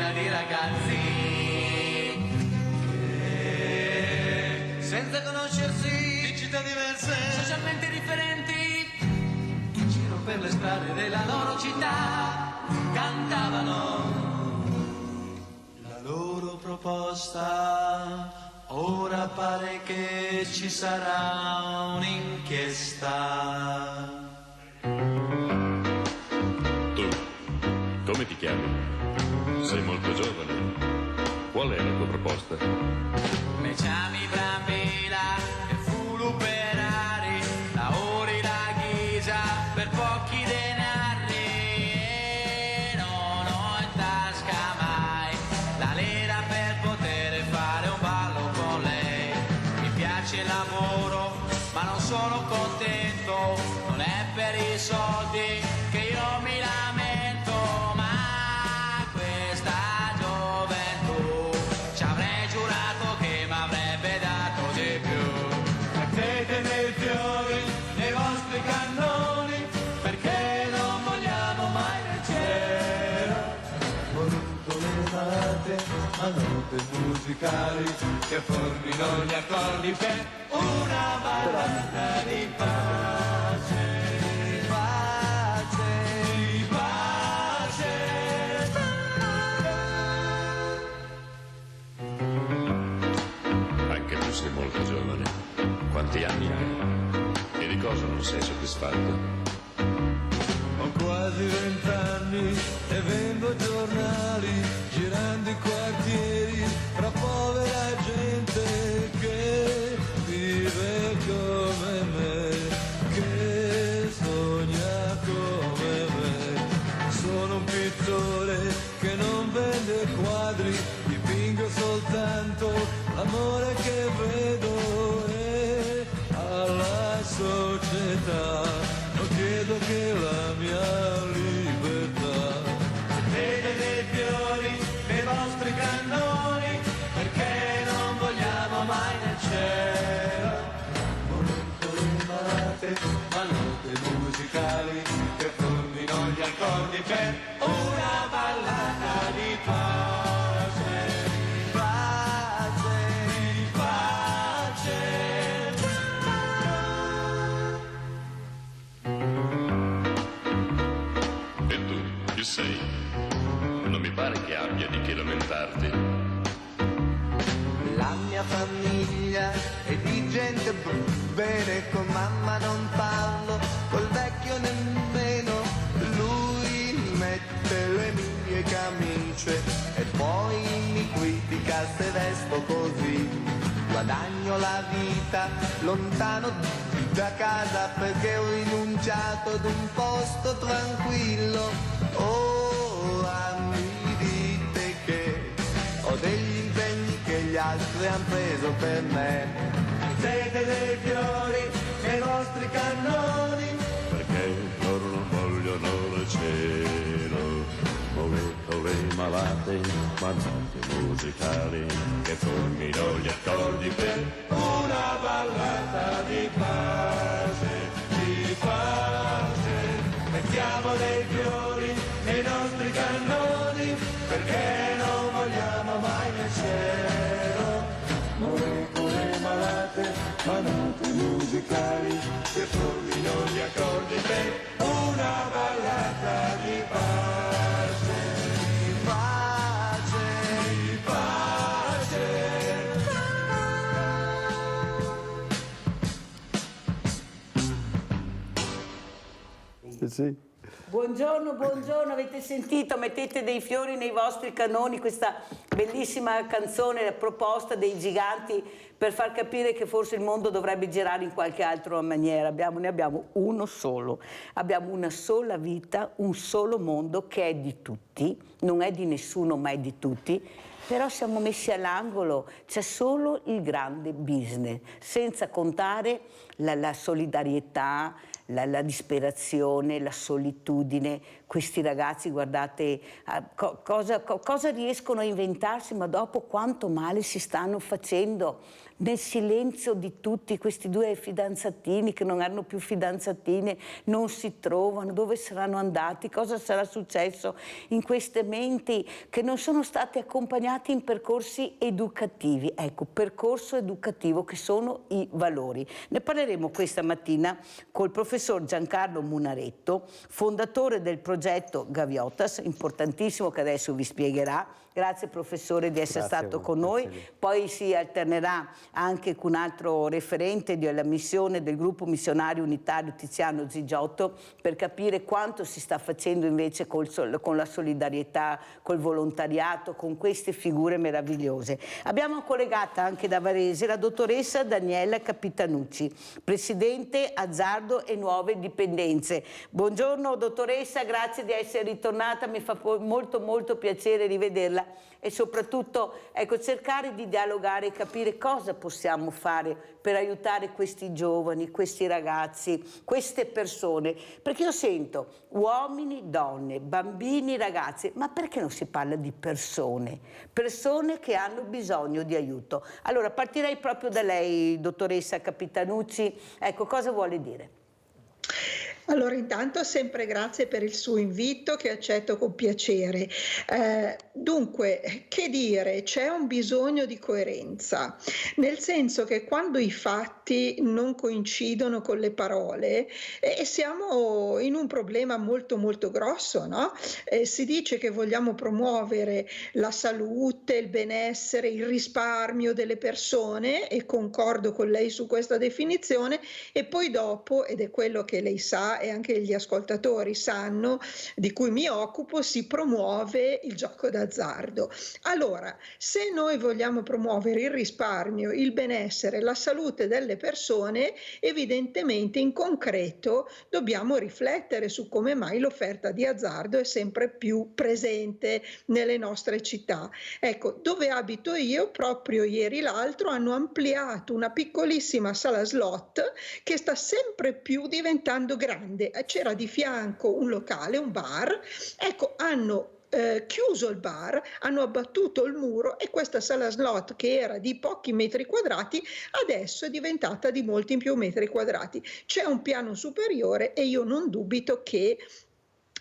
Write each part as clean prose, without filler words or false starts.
piena di ragazzi che, senza conoscersi, di città diverse, socialmente differenti, in giro per le strade della loro città cantavano la loro proposta. Ora pare che ci sarà un'inchiesta. Tu, come ti chiami? Sei molto giovane. Qual è la tua proposta? Me chiami Brambilla e fulu perari, la ori la ghisa per pochi denari. Non ho in tasca mai la lira per poter fare un ballo con lei. Mi piace il lavoro ma non sono contento, non è per i soldi che io mi lamento, ma questa gioventù ci avrei giurato che mi avrebbe dato di più. Mettete nei fiori nei vostri cannoni, perché non vogliamo mai nel cielo. Voluto le malate a note musicali che formino gli accordi per una ballata di pace. Anche tu sei molto giovane. Quanti anni hai? E di cosa non sei soddisfatto? Ho quasi 20 anni e vendo giornali, girando i quartieri fra povera gente che vive come me, che sogna come me. Sono un pittore che non vende quadri, dipingo soltanto l'amore che vedo e alla società non chiedo che la mia libertà. Mettete dei fiori nei vostri cannoni, perché non vogliamo mai nel cielo. Momento le malate, Ma note musicali che formino gli accordi per una ballata di pace. Pace, pace. E tu, chi sei? Non mi pare che abbia di che lamentarti. La mia famiglia è di gente bene, con mamma non parlo, col vecchio nemmeno. Lui mette le mie camicie e poi mi critica se vesto così. Guadagno la vita lontano da casa perché ho rinunciato ad un posto tranquillo. Ora mi dite che ho degli impegni che gli altri han preso per me. Siete dei fiori nei vostri cannoni, Perché loro non vogliono il cielo. Voluto le malate, ma note musicali che formino gli accordi per una ballata di pace, di pace. Mettiamo dei fiori nei nostri cannoni, perché non vogliamo mai nel cielo. molecole malate, ma note musicali Che formino gli accordi per una ballata di pace, di pace, di pace. Sì. Buongiorno, buongiorno, avete sentito? Mettete dei fiori nei vostri cannoni, questa bellissima canzone proposta dei Giganti per far capire che forse il mondo dovrebbe girare in qualche altra maniera. Ne abbiamo uno solo, abbiamo una sola vita, un solo mondo che è di tutti, non è di nessuno ma è di tutti. Però siamo messi all'angolo, c'è solo il grande business, senza contare la solidarietà, la disperazione, la solitudine, questi ragazzi, guardate, cosa riescono a inventarsi, ma dopo quanto male si stanno facendo nel silenzio di tutti. Questi due fidanzatini che non hanno più fidanzatine, non si trovano, dove saranno andati, cosa sarà successo in queste menti che non sono stati accompagnati in percorsi educativi. Ecco, percorso educativo, che sono i valori. Ne parleremo questa mattina col professor Giancarlo Munaretto, fondatore del progetto Gaviotas, importantissimo, che adesso vi spiegherà. Grazie professore di essere stato con noi. Poi si alternerà anche con un altro referente della missione del gruppo missionario unitario Tiziano Zigiotto, per capire quanto si sta facendo invece con la solidarietà, col volontariato, con queste figure meravigliose. Abbiamo collegata anche da Varese la dottoressa Daniela Capitanucci, presidente Azzardo e Nuove Dipendenze. Buongiorno dottoressa, grazie di essere ritornata, mi fa molto piacere rivederla. E soprattutto, ecco, cercare di dialogare e capire cosa possiamo fare per aiutare questi giovani, questi ragazzi, queste persone, perché io sento uomini, donne, bambini, ragazzi, ma perché non si parla di persone? Persone che hanno bisogno di aiuto. Allora partirei proprio da lei, dottoressa Capitanucci, ecco, cosa vuole dire? Allora, intanto sempre grazie per il suo invito, che accetto con piacere. Dunque, che dire, c'è un bisogno di coerenza, nel senso che quando i fatti non coincidono con le parole, siamo in un problema molto grosso, no? Si dice che vogliamo promuovere la salute, il benessere, il risparmio delle persone, e concordo con lei su questa definizione, e poi dopo, ed è quello che lei sa e anche gli ascoltatori sanno, di cui mi occupo, si promuove il gioco d'azzardo. Allora, se noi vogliamo promuovere il risparmio, il benessere, la salute delle persone, evidentemente in concreto dobbiamo riflettere su come mai l'offerta di azzardo è sempre più presente nelle nostre città. Ecco, dove abito io, proprio ieri l'altro hanno ampliato una piccolissima sala slot che sta sempre più diventando grande. C'era di fianco un locale, un bar, ecco, hanno chiuso il bar, hanno abbattuto il muro, e questa sala slot, che era di pochi metri quadrati, adesso è diventata di molti più metri quadrati. C'è un piano superiore e io non dubito che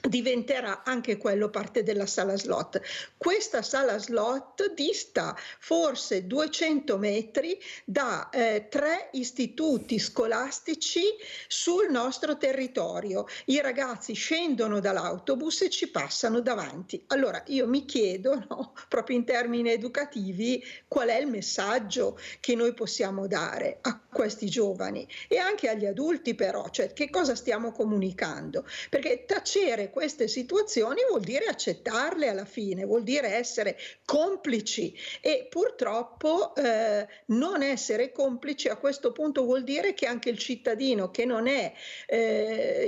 diventerà anche quello parte della sala slot. Questa sala slot dista forse 200 metri da 3 istituti scolastici sul nostro territorio. I ragazzi scendono dall'autobus e ci passano davanti. Allora io mi chiedo, no, proprio in termini educativi, qual è il messaggio che noi possiamo dare a questi giovani e anche agli adulti, però, cioè che cosa stiamo comunicando? Perché tacere queste situazioni vuol dire accettarle alla fine, vuol dire essere complici, e purtroppo non essere complici a questo punto vuol dire che anche il cittadino che non è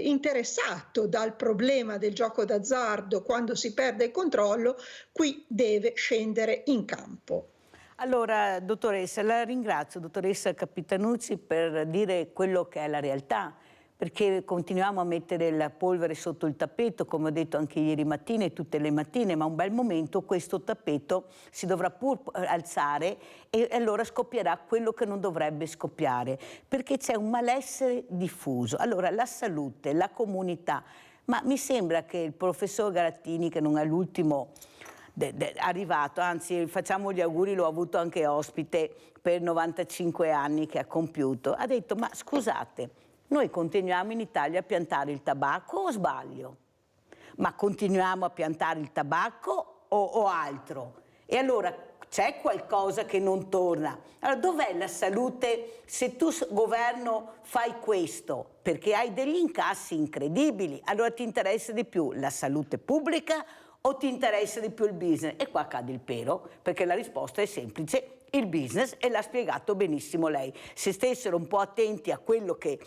interessato dal problema del gioco d'azzardo, quando si perde il controllo, qui deve scendere in campo. Allora, dottoressa, la ringrazio, dottoressa Capitanucci, per dire quello che è la realtà, perché continuiamo a mettere la polvere sotto il tappeto, come ho detto anche ieri mattina e tutte le mattine, ma un bel momento questo tappeto si dovrà pur alzare, e allora scoppierà quello che non dovrebbe scoppiare, perché c'è un malessere diffuso. Allora, la salute, la comunità, ma mi sembra che il professor Garattini, che non è l'ultimo arrivato, anzi facciamo gli auguri, l'ho avuto anche ospite per 95 anni che ha compiuto, ha detto: ma scusate, noi continuiamo in Italia a piantare il tabacco o sbaglio? Ma continuiamo a piantare il tabacco o altro? E allora c'è qualcosa che non torna. Allora dov'è la salute se tu governo fai questo? Perché hai degli incassi incredibili. Allora ti interessa di più la salute pubblica o ti interessa di più il business? E qua cade il pero, perché la risposta è semplice: il business, e l'ha spiegato benissimo lei. Se stessero un po' attenti a quello che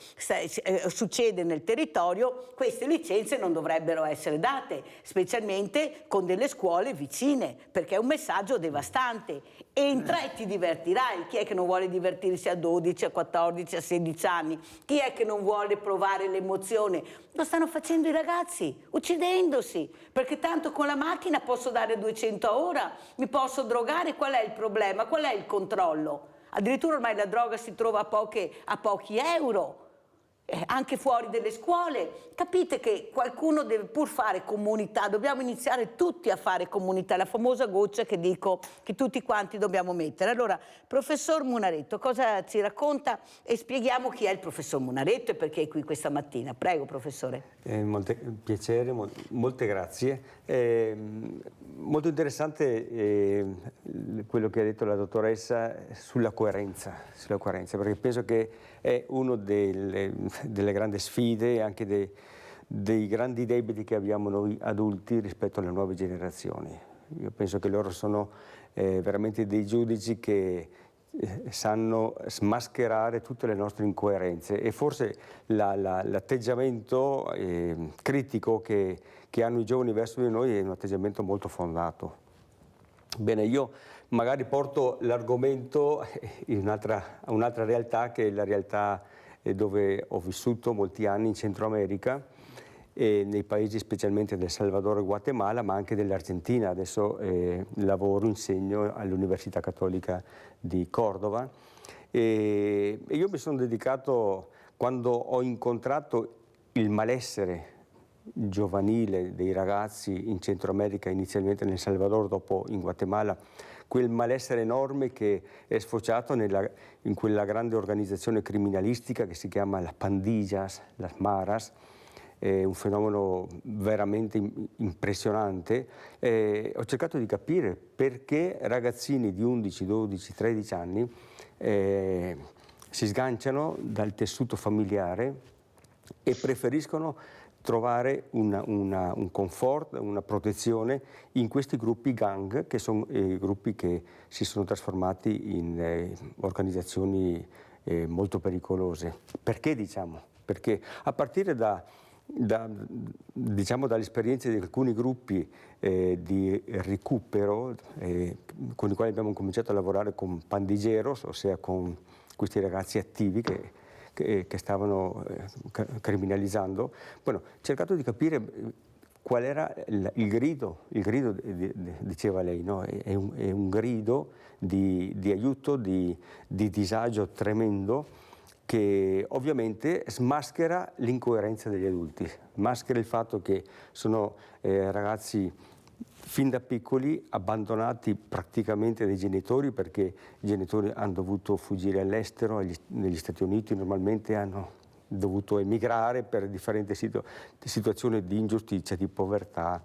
succede nel territorio, queste licenze non dovrebbero essere date, specialmente con delle scuole vicine, perché è un messaggio devastante. Entra e ti divertirai. Chi è che non vuole divertirsi a 12, a 14, a 16 anni? Chi è che non vuole provare l'emozione? Lo stanno facendo i ragazzi, uccidendosi, perché tanto con la macchina posso dare 200 a ora, mi posso drogare. Qual è il problema? Qual è il controllo? Addirittura ormai la droga si trova a pochi euro. Anche fuori delle scuole. Capite che qualcuno deve pur fare comunità, dobbiamo iniziare tutti a fare comunità, la famosa goccia che dico che tutti quanti dobbiamo mettere. Allora, professor Munaretto, cosa ci racconta? E spieghiamo chi è il professor Munaretto e perché è qui questa mattina. Prego, professore. Piacere, molte grazie. Molto interessante quello che ha detto la dottoressa sulla coerenza, perché penso che è una delle grandi sfide e anche dei grandi debiti che abbiamo noi adulti rispetto alle nuove generazioni. Io penso che loro sono veramente dei giudici che sanno smascherare tutte le nostre incoerenze, e forse l'atteggiamento critico che hanno i giovani verso di noi è un atteggiamento molto fondato. Bene, io magari porto l'argomento in un'altra realtà, che è la realtà dove ho vissuto molti anni in Centro America, e nei paesi specialmente del Salvador e Guatemala, ma anche dell'Argentina. Adesso insegno all'Università Cattolica di Cordova, e io mi sono dedicato, quando ho incontrato il malessere giovanile dei ragazzi in Centro America, inizialmente nel Salvador, dopo in Guatemala, quel malessere enorme che è sfociato in quella grande organizzazione criminalistica che si chiama las pandillas, las maras. È un fenomeno veramente impressionante. Ho cercato di capire perché ragazzini di 11, 12, 13 anni si sganciano dal tessuto familiare e preferiscono trovare un comfort, una protezione in questi gruppi gang, che sono gruppi che si sono trasformati in organizzazioni molto pericolose. Perché diciamo? Perché a partire diciamo dall'esperienza di alcuni gruppi di recupero con i quali abbiamo cominciato a lavorare con pandilleros, ossia con questi ragazzi attivi che stavano criminalizzando. Bueno, ho cercato di capire qual era il grido diceva lei, no? È un grido di aiuto, di disagio tremendo, che ovviamente smaschera l'incoerenza degli adulti, maschera il fatto che sono ragazzi fin da piccoli abbandonati praticamente dai genitori, perché i genitori hanno dovuto fuggire all'estero, negli Stati Uniti normalmente hanno dovuto emigrare per differenti situazioni di ingiustizia, di povertà,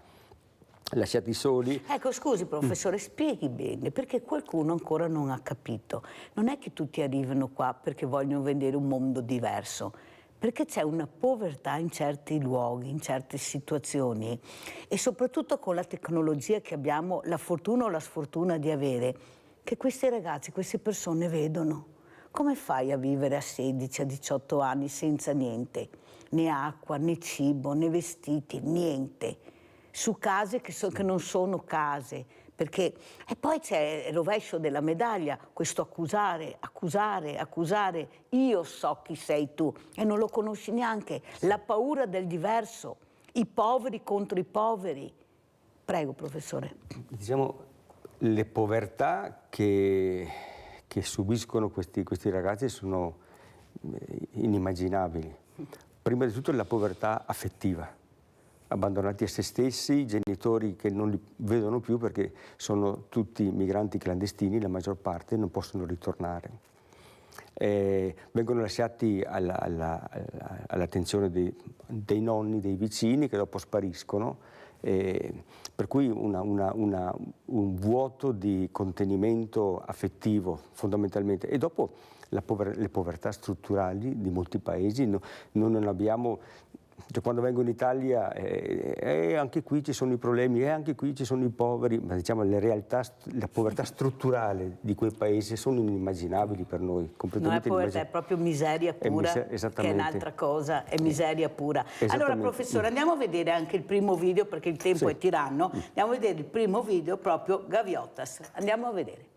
lasciati soli. Ecco, scusi professore, spieghi bene, perché qualcuno ancora non ha capito. Non è che tutti arrivano qua perché vogliono vedere un mondo diverso, perché c'è una povertà in certi luoghi, in certe situazioni, e soprattutto con la tecnologia che abbiamo la fortuna o la sfortuna di avere, che questi ragazzi, queste persone vedono. Come fai a vivere a 16, a 18 anni senza niente? Né acqua, né cibo, né vestiti, niente. Su case che non sono case, perché e poi c'è il rovescio della medaglia, questo accusare, io so chi sei tu e non lo conosci neanche, la paura del diverso, i poveri contro i poveri. Prego, professore. Diciamo, le povertà che subiscono questi ragazzi sono inimmaginabili. Prima di tutto la povertà affettiva, abbandonati a se stessi, genitori che non li vedono più perché sono tutti migranti clandestini, la maggior parte non possono ritornare. Vengono lasciati all'attenzione dei nonni, dei vicini, che dopo spariscono, per cui un vuoto di contenimento affettivo fondamentalmente. E dopo le povertà strutturali di molti paesi, non abbiamo cioè, quando vengo in Italia anche qui ci sono i problemi, anche qui ci sono i poveri, ma diciamo le realtà, la povertà strutturale di quei paesi sono inimmaginabili per noi, completamente non è povertà, è proprio miseria pura, che è un'altra cosa, è miseria pura. Allora professore, andiamo a vedere anche il primo video, perché il tempo è tiranno, andiamo a vedere il primo video proprio Gaviotas, andiamo a vedere.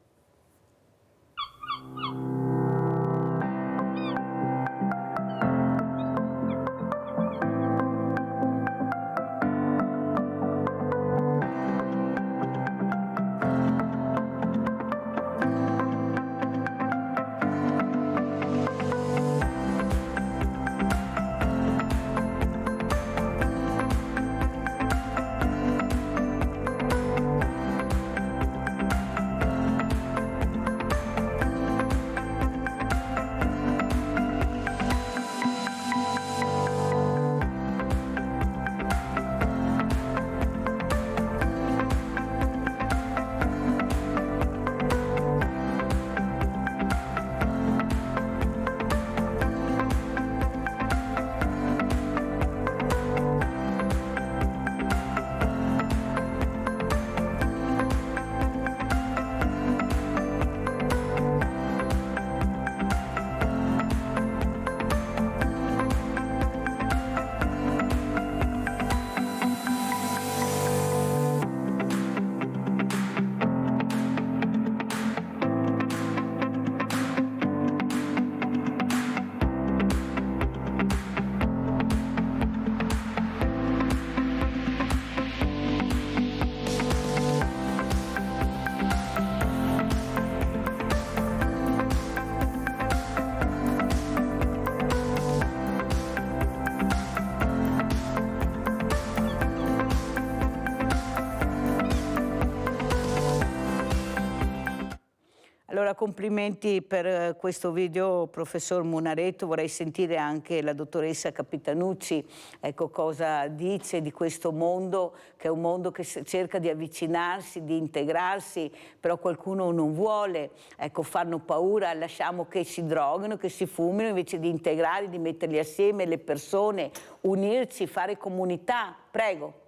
Allora, complimenti per questo video, professor Munaretto. Vorrei sentire anche la dottoressa Capitanucci, ecco, cosa dice di questo mondo, che è un mondo che cerca di avvicinarsi, di integrarsi, però qualcuno non vuole, ecco, fanno paura, lasciamo che si droghino, che si fumino, invece di integrare, di metterli assieme le persone, unirci, fare comunità. Prego.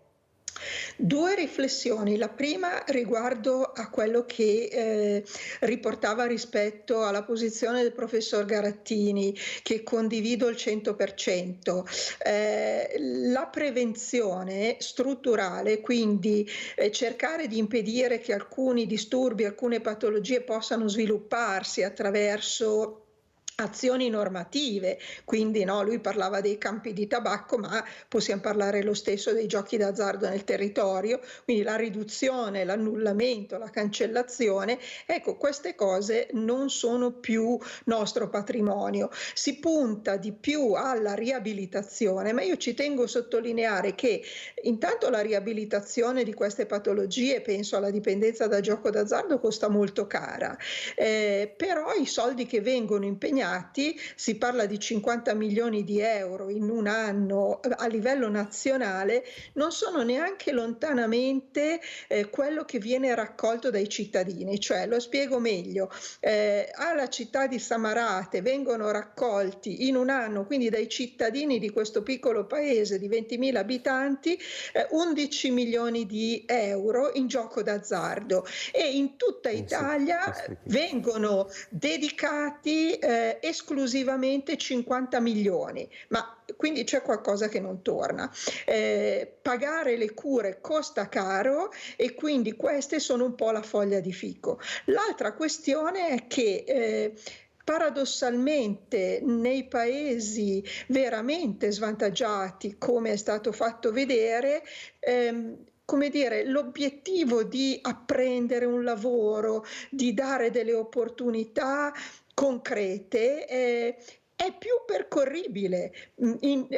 Due riflessioni, la prima riguardo a quello che riportava rispetto alla posizione del professor Garattini, che condivido al 100%. La prevenzione strutturale, quindi cercare di impedire che alcuni disturbi, alcune patologie possano svilupparsi attraverso azioni normative, quindi no, lui parlava dei campi di tabacco, ma possiamo parlare lo stesso dei giochi d'azzardo nel territorio, quindi la riduzione, l'annullamento, la cancellazione, ecco, queste cose non sono più nostro patrimonio. Si punta di più alla riabilitazione, ma io ci tengo a sottolineare che intanto la riabilitazione di queste patologie, penso alla dipendenza da gioco d'azzardo, costa molto cara, però i soldi che vengono impegnati, si parla di 50 milioni di euro in un anno a livello nazionale, non sono neanche lontanamente quello che viene raccolto dai cittadini. Cioè, lo spiego meglio, alla città di Samarate vengono raccolti in un anno, quindi dai cittadini di questo piccolo paese di 20.000 abitanti, 11 milioni di euro in gioco d'azzardo, e in tutta Italia vengono dedicati esclusivamente 50 milioni, ma quindi c'è qualcosa che non torna. Pagare le cure costa caro e quindi queste sono un po' la foglia di fico. L'altra questione è che paradossalmente nei paesi veramente svantaggiati, come è stato fatto vedere, come dire, l'obiettivo di apprendere un lavoro, di dare delle opportunità concrete, è più percorribile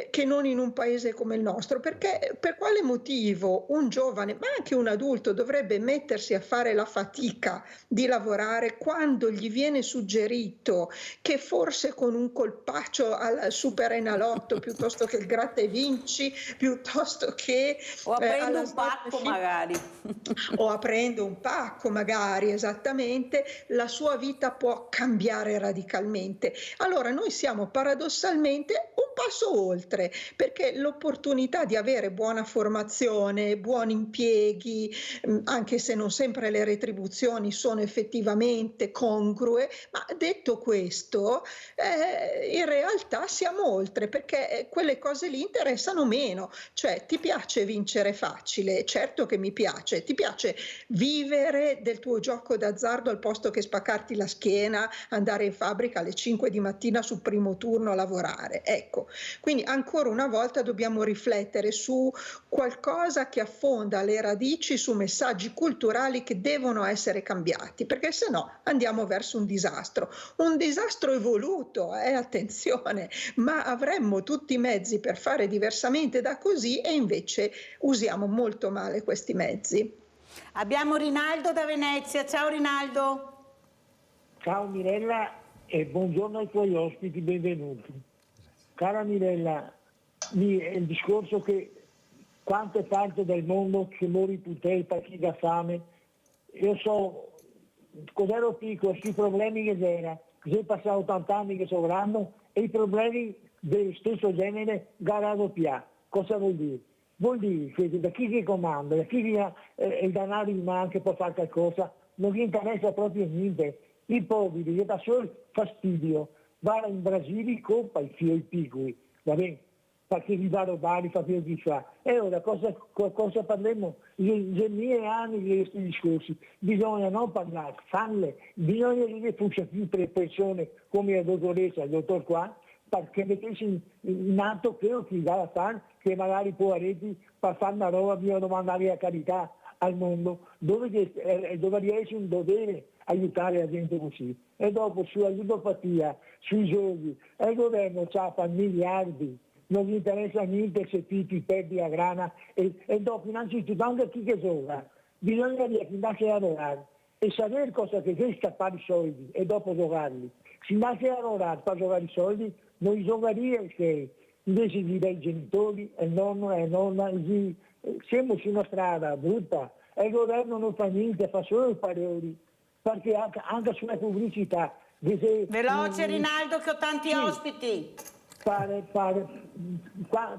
che non in un paese come il nostro, perché per quale motivo un giovane, ma anche un adulto, dovrebbe mettersi a fare la fatica di lavorare quando gli viene suggerito che forse con un colpaccio al Superenalotto, piuttosto che il gratta e vinci, piuttosto che o aprendo un pacco magari o aprendo un pacco magari, esattamente, la sua vita può cambiare radicalmente. Allora noi siamo siamo paradossalmente un passo oltre, perché l'opportunità di avere buona formazione, buoni impieghi, anche se non sempre le retribuzioni sono effettivamente congrue, ma detto questo, in realtà siamo oltre, perché quelle cose lì interessano meno. Cioè, ti piace vincere facile? Certo che mi piace. Ti piace vivere del tuo gioco d'azzardo al posto che spaccarti la schiena, andare in fabbrica alle 5 di mattina sul primo turno a lavorare? Ecco, quindi ancora una volta dobbiamo riflettere su qualcosa che affonda le radici su messaggi culturali che devono essere cambiati, perché se no andiamo verso un disastro evoluto, attenzione, ma avremmo tutti i mezzi per fare diversamente da così e invece usiamo molto male questi mezzi. Abbiamo Rinaldo da Venezia. Ciao Rinaldo. Ciao Mirella e buongiorno ai tuoi ospiti, benvenuti. Cara Mirella, il discorso che quante parti del mondo che muori putei per chi da fame, io so, quando ero piccolo, questi problemi che c'era, così passavo 80 anni che sono grande e i problemi dello stesso genere gara doppia. Cosa vuol dire? Vuol dire che da chi che comanda, da chi ha il denaro in mano che può fare qualcosa, non gli interessa proprio niente. I poveri gli dà solo fastidio. Va in Brasile, compra i figli piccoli, va bene? Perché gli va a rubare, fa più di fa. E ora cosa parliamo? Nei miei anni di questi discorsi bisogna non parlare, farle, bisogna dire che più per persone come la dottoressa, il dottor qua, perché mettessi in atto quello che dà da fare, che magari può arredi per fare una roba, bisogna mandare la carità al mondo, dove dovrebbe essere un dovere aiutare la gente così. E dopo sulla ludopatia, sui giochi, il governo fa miliardi, non gli interessa niente se ti perdi la grana e dopo innanzitutto anche chi che gioca, bisogna dire che andate a lavorare e sapere cosa che è scappare i soldi e dopo giocarli. Se andate a lavorare per giocare i soldi, non li giocaria che invece di dai genitori, il nonno e la nonna, siamo su una strada brutta e il governo non fa niente, fa solo i pareri, perché anche sulla pubblicità. Veloce Rinaldo che ho tanti ospiti. Per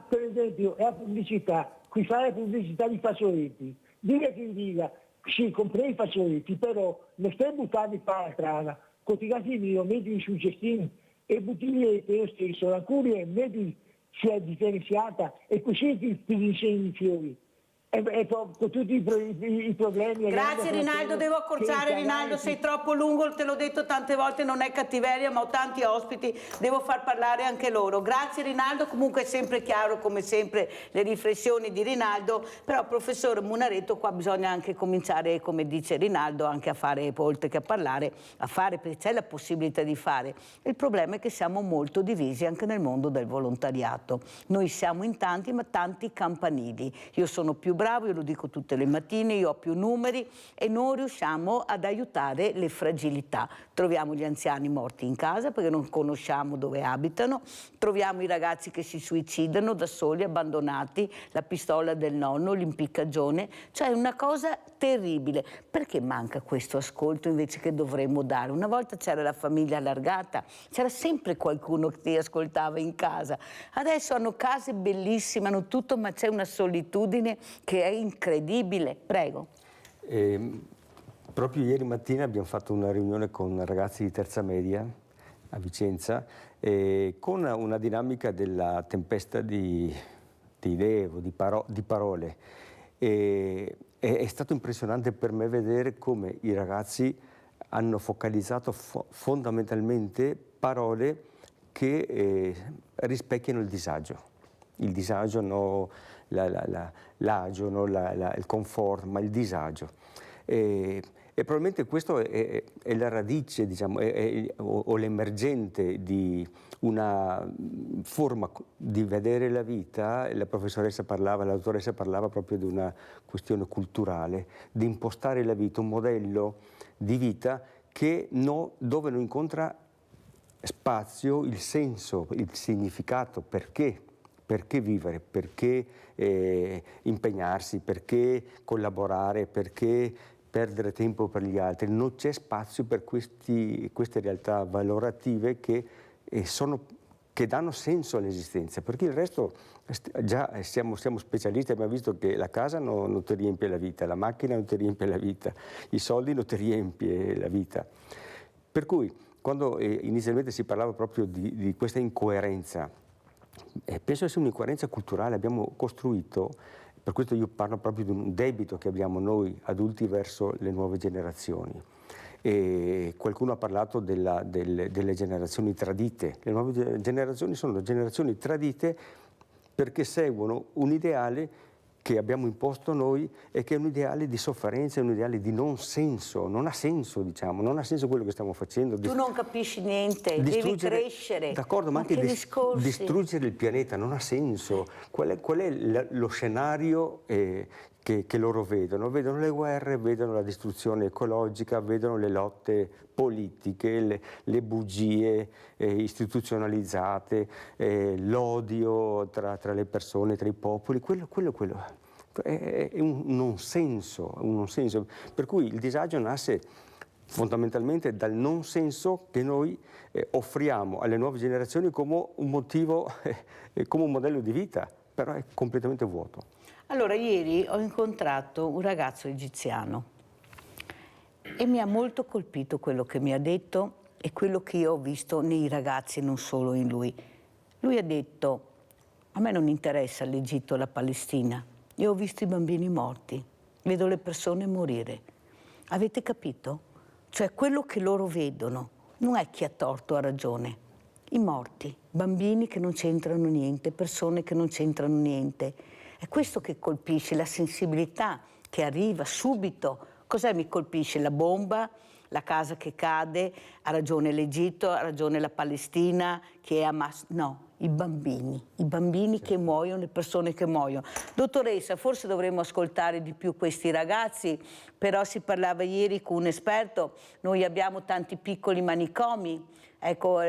esempio è la pubblicità, qui fa la pubblicità di fazzoletti, dire che dica, sì, comprei i fazzoletti, però non stai buttando per la strada, con i casi lo metti sui cestini e butti lo stesso, la curia metti sia differenziata e così ti insegni i fiori. E con tutti i problemi. Grazie Rinaldo, devo accorciare Rinaldo, sei troppo lungo, te l'ho detto tante volte, non è cattiveria, ma ho tanti ospiti, devo far parlare anche loro. Grazie Rinaldo, comunque è sempre chiaro come sempre le riflessioni di Rinaldo, però professor Munaretto qua bisogna anche cominciare, come dice Rinaldo, anche a fare, oltre che a parlare, a fare, perché c'è la possibilità di fare. Il problema è che siamo molto divisi anche nel mondo del volontariato. Noi siamo in tanti, ma tanti campanili. Io sono più bravo, io lo dico tutte le mattine, io ho più numeri e non riusciamo ad aiutare le fragilità. Troviamo gli anziani morti in casa perché non conosciamo dove abitano, troviamo i ragazzi che si suicidano da soli, abbandonati, la pistola del nonno, l'impiccagione, cioè è una cosa terribile. Perché manca questo ascolto invece che dovremmo dare? Una volta c'era la famiglia allargata, c'era sempre qualcuno che ti ascoltava in casa. Adesso hanno case bellissime, hanno tutto, ma c'è una solitudine che è incredibile. Prego. Proprio ieri mattina abbiamo fatto una riunione con ragazzi di terza media a Vicenza con una dinamica della tempesta di idee o di parole. È stato impressionante per me vedere come i ragazzi hanno focalizzato fondamentalmente parole che rispecchiano il disagio, no, l'agio, no, il comfort, ma il disagio. E probabilmente questo è la radice, diciamo, o l'emergente di una forma di vedere la vita. La professoressa parlava, la dottoressa parlava proprio di una questione culturale, di impostare la vita, un modello di vita che dove non incontra spazio il senso, il significato, perché vivere, perché impegnarsi, perché collaborare, perché perdere tempo per gli altri. Non c'è spazio per queste realtà valorative che sono che danno senso all'esistenza, perché il resto già siamo specialisti, abbiamo visto che la casa non ti riempie la vita, la macchina non ti riempie la vita, i soldi non ti riempie la vita. Per cui quando inizialmente si parlava proprio di questa incoerenza, penso sia un'incoerenza culturale, abbiamo costruito, per questo io parlo proprio di un debito che abbiamo noi adulti verso le nuove generazioni. E qualcuno ha parlato delle generazioni tradite. Le nuove generazioni sono generazioni tradite perché seguono un ideale che abbiamo imposto noi e che è un ideale di sofferenza, è un ideale di non senso, non ha senso, diciamo, non ha senso quello che stiamo facendo. Tu non capisci niente, devi crescere. D'accordo, ma anche distruggere il pianeta non ha senso. Qual è lo scenario che loro vedono? Vedono le guerre, vedono la distruzione ecologica, vedono le lotte politiche, le bugie istituzionalizzate, l'odio tra le persone, tra i popoli, quello è un non senso, per cui il disagio nasce fondamentalmente dal non senso che noi offriamo alle nuove generazioni come un motivo, come un modello di vita, però è completamente vuoto. Allora, ieri ho incontrato un ragazzo egiziano e mi ha molto colpito quello che mi ha detto e quello che io ho visto nei ragazzi, non solo in lui. Lui ha detto: a me non interessa l'Egitto o la Palestina, io ho visto i bambini morti, vedo le persone morire. Avete capito? Cioè quello che loro vedono non è chi ha torto o ha ragione. I morti, bambini che non c'entrano niente, persone che non c'entrano niente. È questo che colpisce, la sensibilità che arriva subito. Cos'è mi colpisce? La bomba, la casa che cade, ha ragione l'Egitto, ha ragione la Palestina, che è Hamas. No, i bambini che muoiono, le persone che muoiono. Dottoressa, forse dovremmo ascoltare di più questi ragazzi, però si parlava ieri con un esperto, noi abbiamo tanti piccoli manicomi, ecco,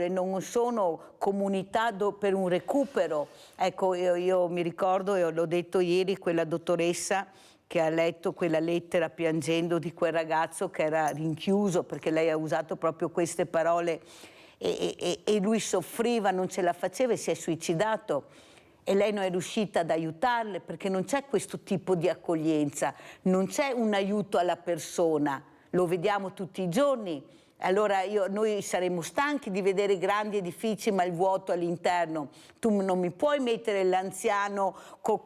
non sono comunità per un recupero. Ecco, io mi ricordo, e l'ho detto ieri, quella dottoressa che ha letto quella lettera piangendo di quel ragazzo che era rinchiuso, perché lei ha usato proprio queste parole, e lui soffriva, non ce la faceva e si è suicidato. E lei non è riuscita ad aiutarle perché non c'è questo tipo di accoglienza, non c'è un aiuto alla persona, lo vediamo tutti i giorni. Allora noi saremo stanchi di vedere grandi edifici ma il vuoto all'interno. Tu non mi puoi mettere l'anziano con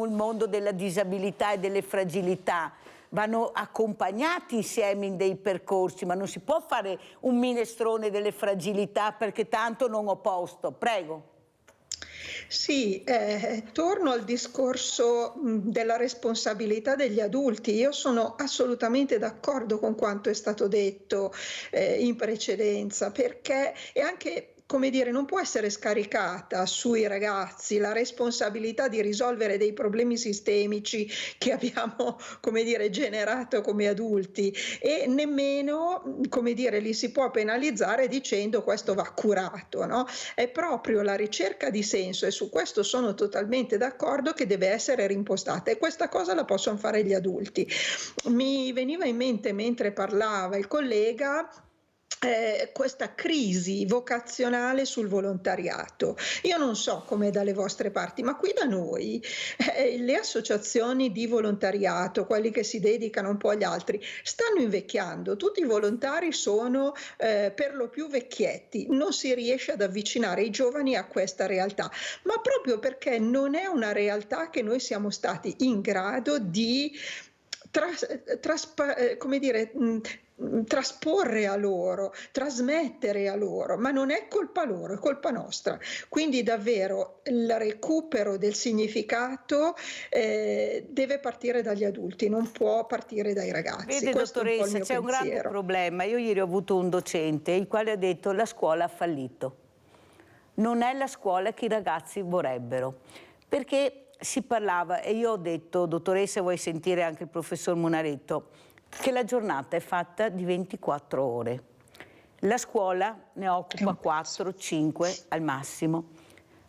il mondo della disabilità e delle fragilità. Vanno accompagnati insieme in dei percorsi, ma non si può fare un minestrone delle fragilità perché tanto non ho posto. Prego. Sì, torno al discorso della responsabilità degli adulti. Io sono assolutamente d'accordo con quanto è stato detto in precedenza, perché è anche, come dire, non può essere scaricata sui ragazzi la responsabilità di risolvere dei problemi sistemici che abbiamo, come dire, generato come adulti, e nemmeno, come dire, li si può penalizzare dicendo questo va curato, no? È proprio la ricerca di senso, e su questo sono totalmente d'accordo, che deve essere rimpostata, e questa cosa la possono fare gli adulti. Mi veniva in mente mentre parlava il collega questa crisi vocazionale sul volontariato. Io non so come dalle vostre parti, ma qui da noi le associazioni di volontariato, quelli che si dedicano un po' agli altri, stanno invecchiando. Tutti i volontari sono per lo più vecchietti, non si riesce ad avvicinare i giovani a questa realtà, ma proprio perché non è una realtà che noi siamo stati in grado di trasporre a loro, trasmettere a loro, ma non è colpa loro, è colpa nostra. Quindi davvero il recupero del significato deve partire dagli adulti, non può partire dai ragazzi. Vede, dottoressa, c'è un grande problema. Io ieri ho avuto un docente il quale ha detto: la scuola ha fallito, non è la scuola che i ragazzi vorrebbero, perché si parlava, e io ho detto: dottoressa, vuoi sentire anche il professor Munaretto, che la giornata è fatta di 24 ore. La scuola ne occupa 4-5 al massimo.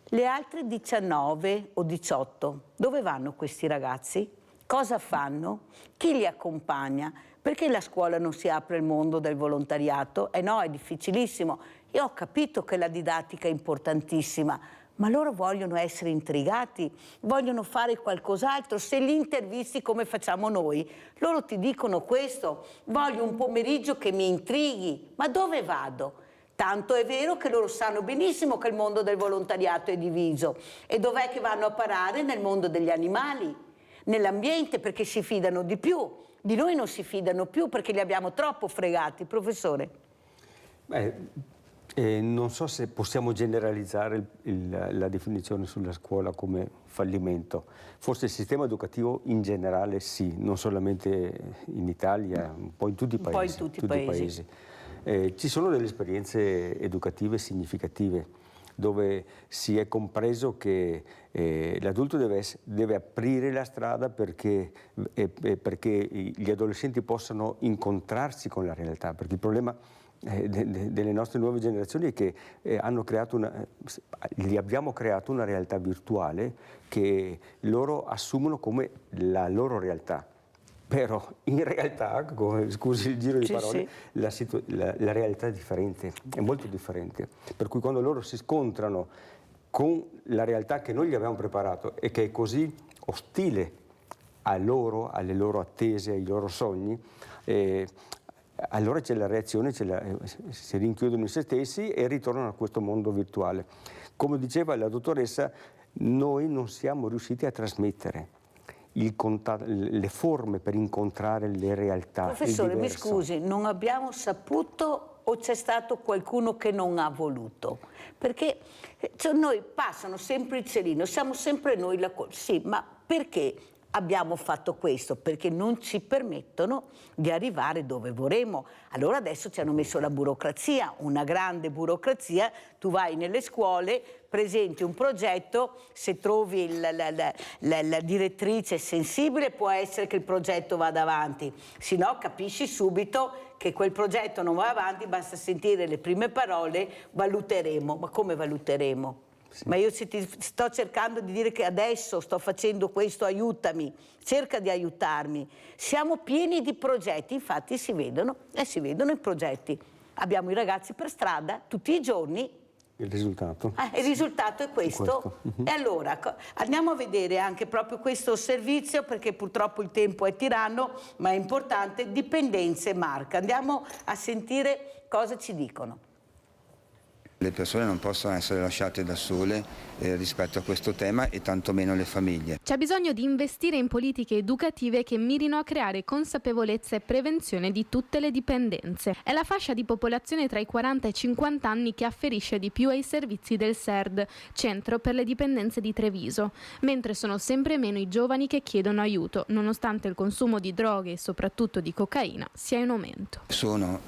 Le altre 19 o 18, dove vanno questi ragazzi? Cosa fanno? Chi li accompagna? Perché la scuola non si apre al mondo del volontariato? No, è difficilissimo. Io ho capito che la didattica è importantissima, ma loro vogliono essere intrigati, vogliono fare qualcos'altro. Se li intervisti come facciamo noi, loro ti dicono questo: voglio un pomeriggio che mi intrighi. Ma dove vado? Tanto è vero che loro sanno benissimo che il mondo del volontariato è diviso. E dov'è che vanno a parare? Nel mondo degli animali, nell'ambiente, perché si fidano di più. Di noi non si fidano più perché li abbiamo troppo fregati. Professore? Non so se possiamo generalizzare la definizione sulla scuola come fallimento. Forse il sistema educativo in generale sì, non solamente in Italia, un po' in tutti i paesi. Un po' in tutti i paesi. Ci sono delle esperienze educative significative dove si è compreso che l'adulto deve aprire la strada perché gli adolescenti possano incontrarsi con la realtà, perché il problema delle nostre nuove generazioni è che gli abbiamo creato una realtà virtuale che loro assumono come la loro realtà. Però in realtà, scusi il giro di parole, sì. La realtà è differente, è molto differente. Per cui quando loro si scontrano con la realtà che noi gli abbiamo preparato e che è così ostile a loro, alle loro attese, ai loro sogni, allora c'è la reazione, si rinchiudono in se stessi e ritornano a questo mondo virtuale. Come diceva la dottoressa, noi non siamo riusciti a trasmettere le forme per incontrare le realtà. Professore, mi scusi, non abbiamo saputo o c'è stato qualcuno che non ha voluto? Perché noi passano sempre il cerino, siamo sempre noi la colpa. Sì, ma perché abbiamo fatto questo? Perché non ci permettono di arrivare dove vorremmo. Allora adesso ci hanno messo la burocrazia, una grande burocrazia. Tu vai nelle scuole, presenti un progetto, se trovi la direttrice sensibile può essere che il progetto vada avanti, se no capisci subito che quel progetto non va avanti, basta sentire le prime parole, valuteremo. Ma come valuteremo? Sì. Ma io ti sto cercando di dire che adesso sto facendo questo, aiutami, cerca di aiutarmi. Siamo pieni di progetti, infatti si vedono i progetti. Abbiamo i ragazzi per strada tutti i giorni. Il risultato? Il risultato è questo. E allora andiamo a vedere anche proprio questo servizio, perché purtroppo il tempo è tiranno, ma è importante, dipendenze Marca. Andiamo a sentire cosa ci dicono. Le persone non possono essere lasciate da sole rispetto a questo tema e tantomeno le famiglie. C'è bisogno di investire in politiche educative che mirino a creare consapevolezza e prevenzione di tutte le dipendenze. È la fascia di popolazione tra i 40 e i 50 anni che afferisce di più ai servizi del CERD, Centro per le Dipendenze di Treviso, mentre sono sempre meno i giovani che chiedono aiuto, nonostante il consumo di droghe e soprattutto di cocaina sia in aumento. Sono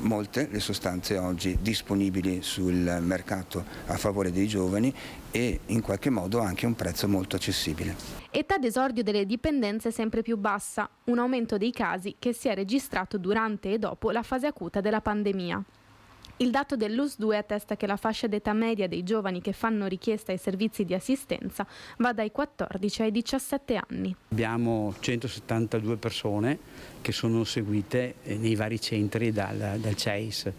molte le sostanze oggi disponibili sul mercato a favore dei giovani e in qualche modo anche un prezzo molto accessibile. Età d'esordio delle dipendenze sempre più bassa, un aumento dei casi che si è registrato durante e dopo la fase acuta della pandemia. Il dato dell'US2 attesta che la fascia d'età media dei giovani che fanno richiesta ai servizi di assistenza va dai 14 ai 17 anni. Abbiamo 172 persone che sono seguite nei vari centri dal CEIS,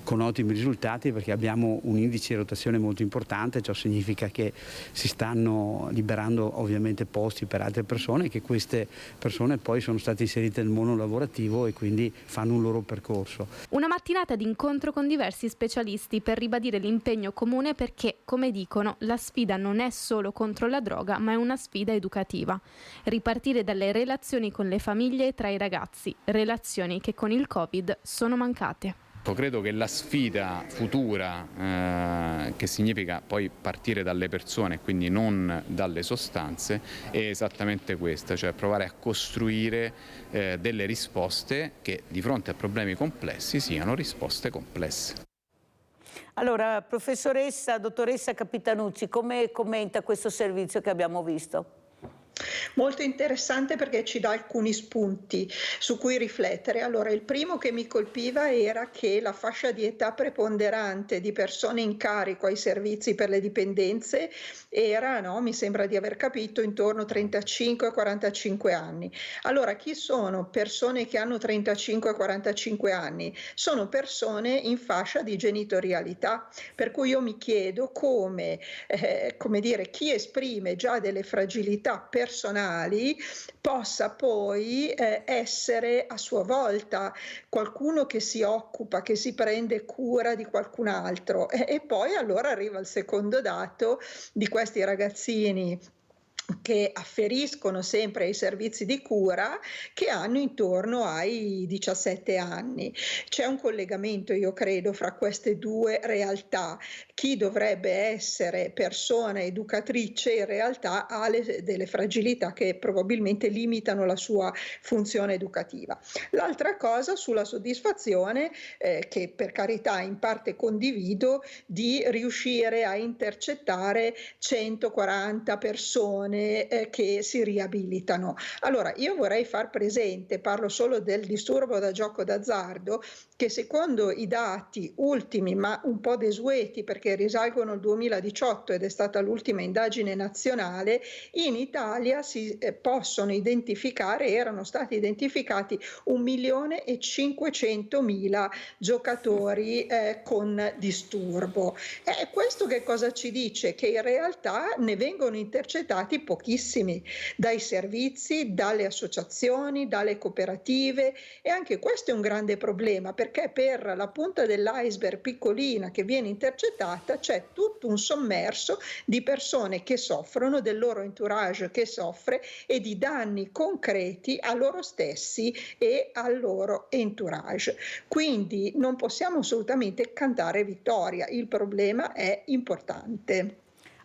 con ottimi risultati perché abbiamo un indice di rotazione molto importante, ciò significa che si stanno liberando ovviamente posti per altre persone e che queste persone poi sono state inserite nel mondo lavorativo e quindi fanno un loro percorso. Una mattinata di incontro con diversi specialisti per ribadire l'impegno comune perché, come dicono, la sfida non è solo contro la droga ma è una sfida educativa. Ripartire dalle relazioni con le famiglie e tra i ragazzi, relazioni che con il Covid sono mancate. Credo che la sfida futura, che significa poi partire dalle persone, quindi non dalle sostanze, è esattamente questa, cioè provare a costruire delle risposte che di fronte a problemi complessi siano risposte complesse. Allora, professoressa, dottoressa Capitanucci, come commenta questo servizio che abbiamo visto? Molto interessante perché ci dà alcuni spunti su cui riflettere. Allora, il primo che mi colpiva era che la fascia di età preponderante di persone in carico ai servizi per le dipendenze era, no, mi sembra di aver capito, intorno a 35-45 anni. Allora, chi sono persone che hanno 35-45 anni? Sono persone in fascia di genitorialità, per cui io mi chiedo come dire, chi esprime già delle fragilità personali possa poi essere a sua volta qualcuno che si occupa, che si prende cura di qualcun altro. E poi allora arriva il secondo dato di questi ragazzini che afferiscono sempre ai servizi di cura, che hanno intorno ai 17 anni. C'è un collegamento, io credo, fra queste due realtà. Chi dovrebbe essere persona educatrice in realtà ha delle fragilità che probabilmente limitano la sua funzione educativa. L'altra cosa sulla soddisfazione, che per carità in parte condivido, di riuscire a intercettare 140 persone che si riabilitano. Allora, io vorrei far presente, parlo solo del disturbo da gioco d'azzardo, che secondo i dati ultimi, ma un po' desueti perché risalgono al 2018 ed è stata l'ultima indagine nazionale, in Italia si possono identificare, erano stati identificati 1.500.000 giocatori con disturbo. Questo che cosa ci dice? Che in realtà ne vengono intercettati pochissimi dai servizi, dalle associazioni, dalle cooperative, e anche questo è un grande problema, perché per la punta dell'iceberg piccolina che viene intercettata c'è tutto un sommerso di persone che soffrono, del loro entourage che soffre e di danni concreti a loro stessi e al loro entourage. Quindi non possiamo assolutamente cantare vittoria, il problema è importante.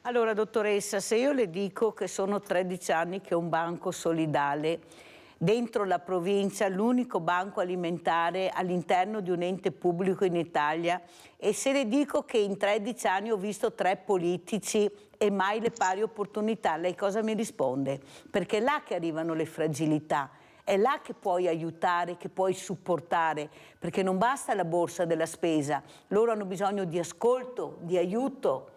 Allora, dottoressa, se io le dico che sono 13 anni che un banco solidale dentro la provincia, l'unico banco alimentare all'interno di un ente pubblico in Italia, e se le dico che in 13 anni ho visto 3 politici e mai le pari opportunità, lei cosa mi risponde? Perché è là che arrivano le fragilità. È là che puoi aiutare, che puoi supportare, perché non basta la borsa della spesa, loro hanno bisogno di ascolto, di aiuto.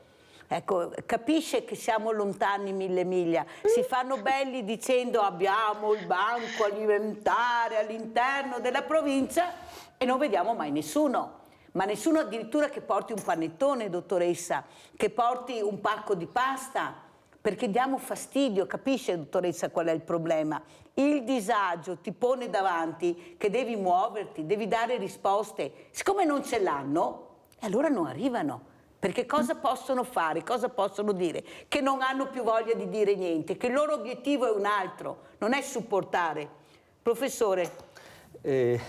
Ecco, capisce che siamo lontani 1000 miglia, si fanno belli dicendo abbiamo il banco alimentare all'interno della provincia e non vediamo mai nessuno. Ma nessuno addirittura che porti un panettone, dottoressa, che porti un pacco di pasta, perché diamo fastidio. Capisce, dottoressa, qual è il problema? Il disagio ti pone davanti che devi muoverti, devi dare risposte. Siccome non ce l'hanno, allora non arrivano. Perché cosa possono fare, cosa possono dire? Che non hanno più voglia di dire niente, che il loro obiettivo è un altro, non è supportare. Professore. Ci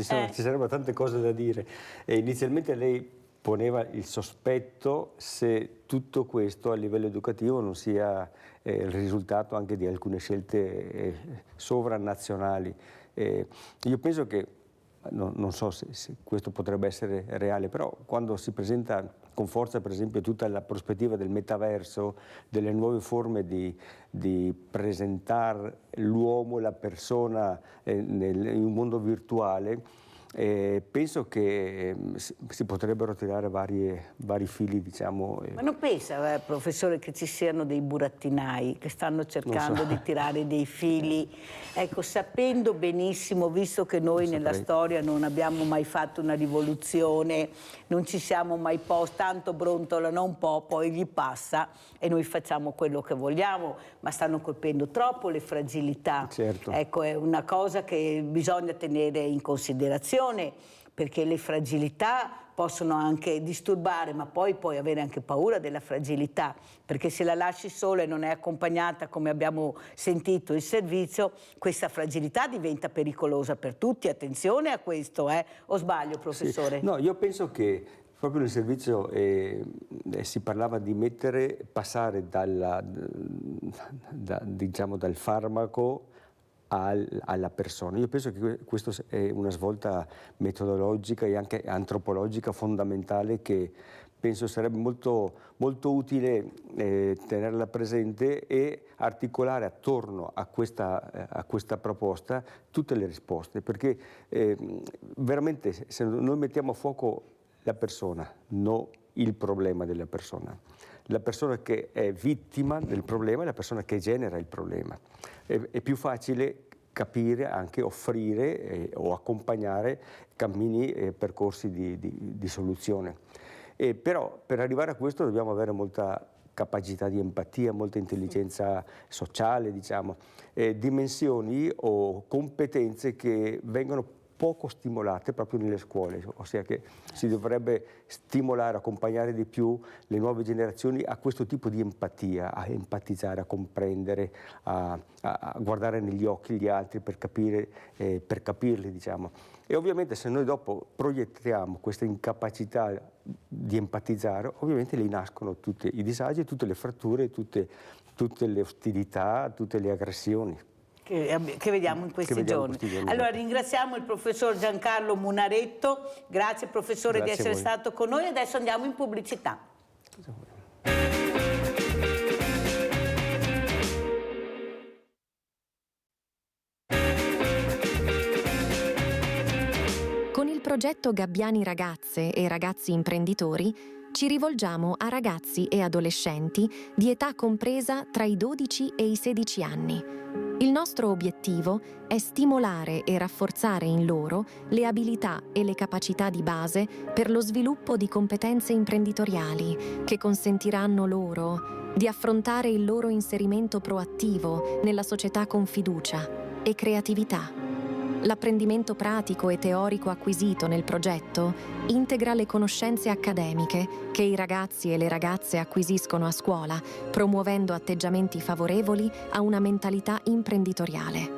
sarebbero tante cose da dire. Inizialmente lei poneva il sospetto se tutto questo a livello educativo non sia il risultato anche di alcune scelte sovranazionali. Io penso che, non so se questo potrebbe essere reale, però quando si presenta con forza per esempio tutta la prospettiva del metaverso, delle nuove forme di presentare l'uomo, la persona in un mondo virtuale, penso che si potrebbero tirare vari fili, diciamo. Ma non pensa, professore, che ci siano dei burattinai che stanno cercando di tirare dei fili? Ecco, sapendo benissimo, visto che noi nella storia non abbiamo mai fatto una rivoluzione, non ci siamo mai posti, tanto brontolano un po', poi gli passa e noi facciamo quello che vogliamo, ma stanno colpendo troppo le fragilità. Certo. Ecco, è una cosa che bisogna tenere in considerazione, perché le fragilità possono anche disturbare, ma poi puoi avere anche paura della fragilità, perché se la lasci sola e non è accompagnata, come abbiamo sentito il servizio, questa fragilità diventa pericolosa per tutti. Attenzione a questo, o sbaglio, professore? Sì. No, io penso che proprio nel servizio si parlava di passare diciamo, dal farmaco alla persona. Io penso che questa è una svolta metodologica e anche antropologica fondamentale che penso sarebbe molto, molto utile tenerla presente e articolare attorno a questa proposta tutte le risposte, perché veramente se noi mettiamo a fuoco la persona, non il problema della persona, la persona che è vittima del problema e la persona che genera il problema, è più facile capire, anche offrire o accompagnare cammini e percorsi di soluzione. Però per arrivare a questo dobbiamo avere molta capacità di empatia, molta intelligenza sociale, diciamo, dimensioni o competenze che vengono poco stimolate proprio nelle scuole, ossia che si dovrebbe stimolare, accompagnare di più le nuove generazioni a questo tipo di empatia, a empatizzare, a comprendere, a guardare negli occhi gli altri per capire, per capirli, diciamo. E ovviamente se noi dopo proiettiamo questa incapacità di empatizzare, ovviamente lì nascono tutti i disagi, tutte le fratture, tutte le ostilità, tutte le aggressioni. Che vediamo in questi giorni. Allora ringraziamo il professor Giancarlo Munaretto, grazie professore di essere stato con noi, adesso andiamo in pubblicità. Con il progetto Gabbiani Ragazze e Ragazzi Imprenditori ci rivolgiamo a ragazzi e adolescenti di età compresa tra i 12 e i 16 anni. Il nostro obiettivo è stimolare e rafforzare in loro le abilità e le capacità di base per lo sviluppo di competenze imprenditoriali che consentiranno loro di affrontare il loro inserimento proattivo nella società con fiducia e creatività. L'apprendimento pratico e teorico acquisito nel progetto integra le conoscenze accademiche che i ragazzi e le ragazze acquisiscono a scuola, promuovendo atteggiamenti favorevoli a una mentalità imprenditoriale.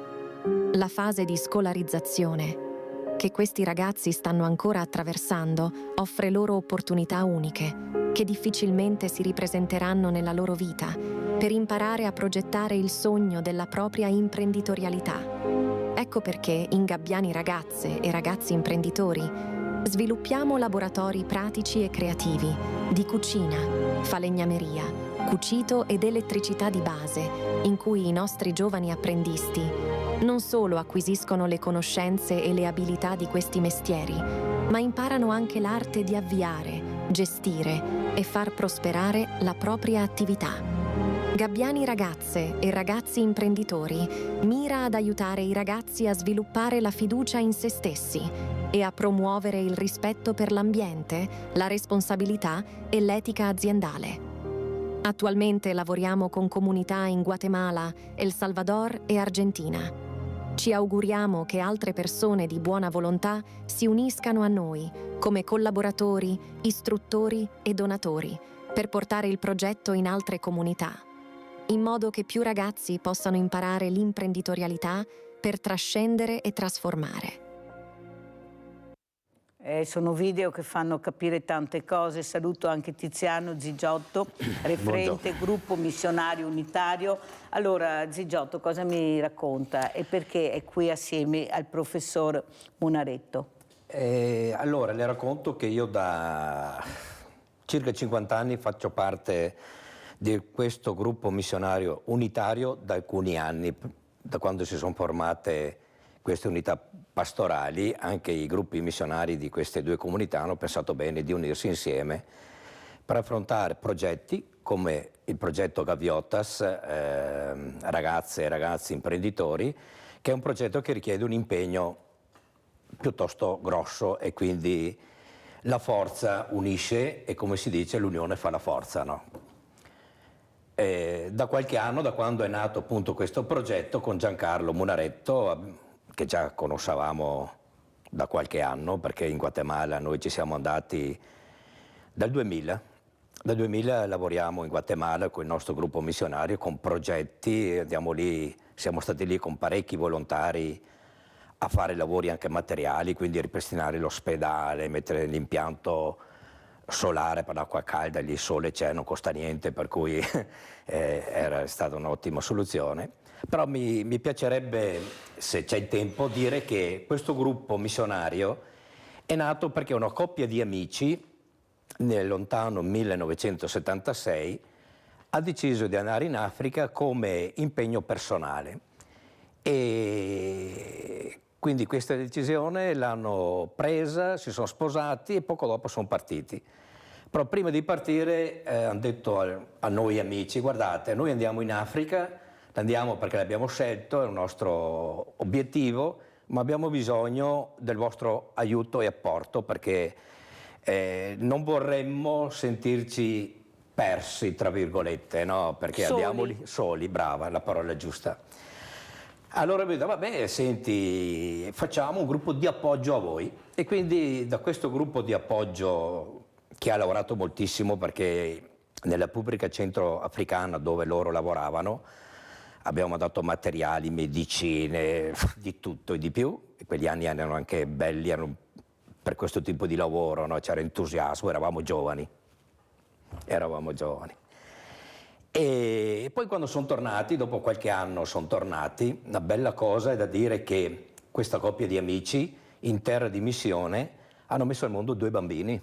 La fase di scolarizzazione che questi ragazzi stanno ancora attraversando offre loro opportunità uniche, che difficilmente si ripresenteranno nella loro vita, per imparare a progettare il sogno della propria imprenditorialità. Ecco perché in Gabbiani Ragazze e Ragazzi Imprenditori sviluppiamo laboratori pratici e creativi di cucina, falegnameria, cucito ed elettricità di base, in cui i nostri giovani apprendisti non solo acquisiscono le conoscenze e le abilità di questi mestieri, ma imparano anche l'arte di avviare, gestire e far prosperare la propria attività. Gabbiani Ragazze e Ragazzi Imprenditori mira ad aiutare i ragazzi a sviluppare la fiducia in se stessi e a promuovere il rispetto per l'ambiente, la responsabilità e l'etica aziendale. Attualmente lavoriamo con comunità in Guatemala, El Salvador e Argentina. Ci auguriamo che altre persone di buona volontà si uniscano a noi come collaboratori, istruttori e donatori per portare il progetto in altre comunità, in modo che più ragazzi possano imparare l'imprenditorialità per trascendere e trasformare. Sono video che fanno capire tante cose. Saluto anche Tiziano Zigiotto, referente gruppo missionario unitario. Allora, Zigiotto, cosa mi racconta e perché è qui assieme al professor Munaretto? Allora, le racconto che io da circa 50 anni faccio parte di questo gruppo missionario unitario da alcuni anni, da quando si sono formate queste unità pastorali. Anche i gruppi missionari di queste due comunità hanno pensato bene di unirsi insieme per affrontare progetti come il progetto Gaviottas, Ragazze e Ragazzi Imprenditori, che è un progetto che richiede un impegno piuttosto grosso e quindi la forza unisce e, come si dice, l'unione fa la forza, no? Da qualche anno, da quando è nato appunto questo progetto, con Giancarlo Munaretto, che già conoscevamo da qualche anno, perché in Guatemala noi ci siamo andati dal 2000. Dal 2000 lavoriamo in Guatemala con il nostro gruppo missionario, con progetti, andiamo lì, siamo stati lì con parecchi volontari a fare lavori anche materiali, quindi ripristinare l'ospedale, mettere l'impianto solare per l'acqua calda, lì il sole c'è, non costa niente, per cui era stata un'ottima soluzione. Però mi piacerebbe, se c'è il tempo, dire che questo gruppo missionario è nato perché una coppia di amici nel lontano 1976, ha deciso di andare in Africa come impegno personale. E quindi questa decisione l'hanno presa, si sono sposati e poco dopo sono partiti. Però prima di partire hanno detto a noi amici: guardate, noi andiamo in Africa, andiamo perché l'abbiamo scelto, è il nostro obiettivo, ma abbiamo bisogno del vostro aiuto e apporto perché non vorremmo sentirci persi, tra virgolette, no? Perché andiamo lì soli, brava, la parola giusta. Allora abbiamo detto: vabbè, senti, facciamo un gruppo di appoggio a voi. E quindi da questo gruppo di appoggio, che ha lavorato moltissimo perché nella Repubblica Centroafricana dove loro lavoravano abbiamo dato materiali, medicine, di tutto e di più. E quegli anni erano anche belli, erano per questo tipo di lavoro, no? C'era entusiasmo, eravamo giovani. E poi quando sono tornati, dopo qualche anno sono tornati, una bella cosa è da dire che questa coppia di amici in terra di missione hanno messo al mondo 2 bambini.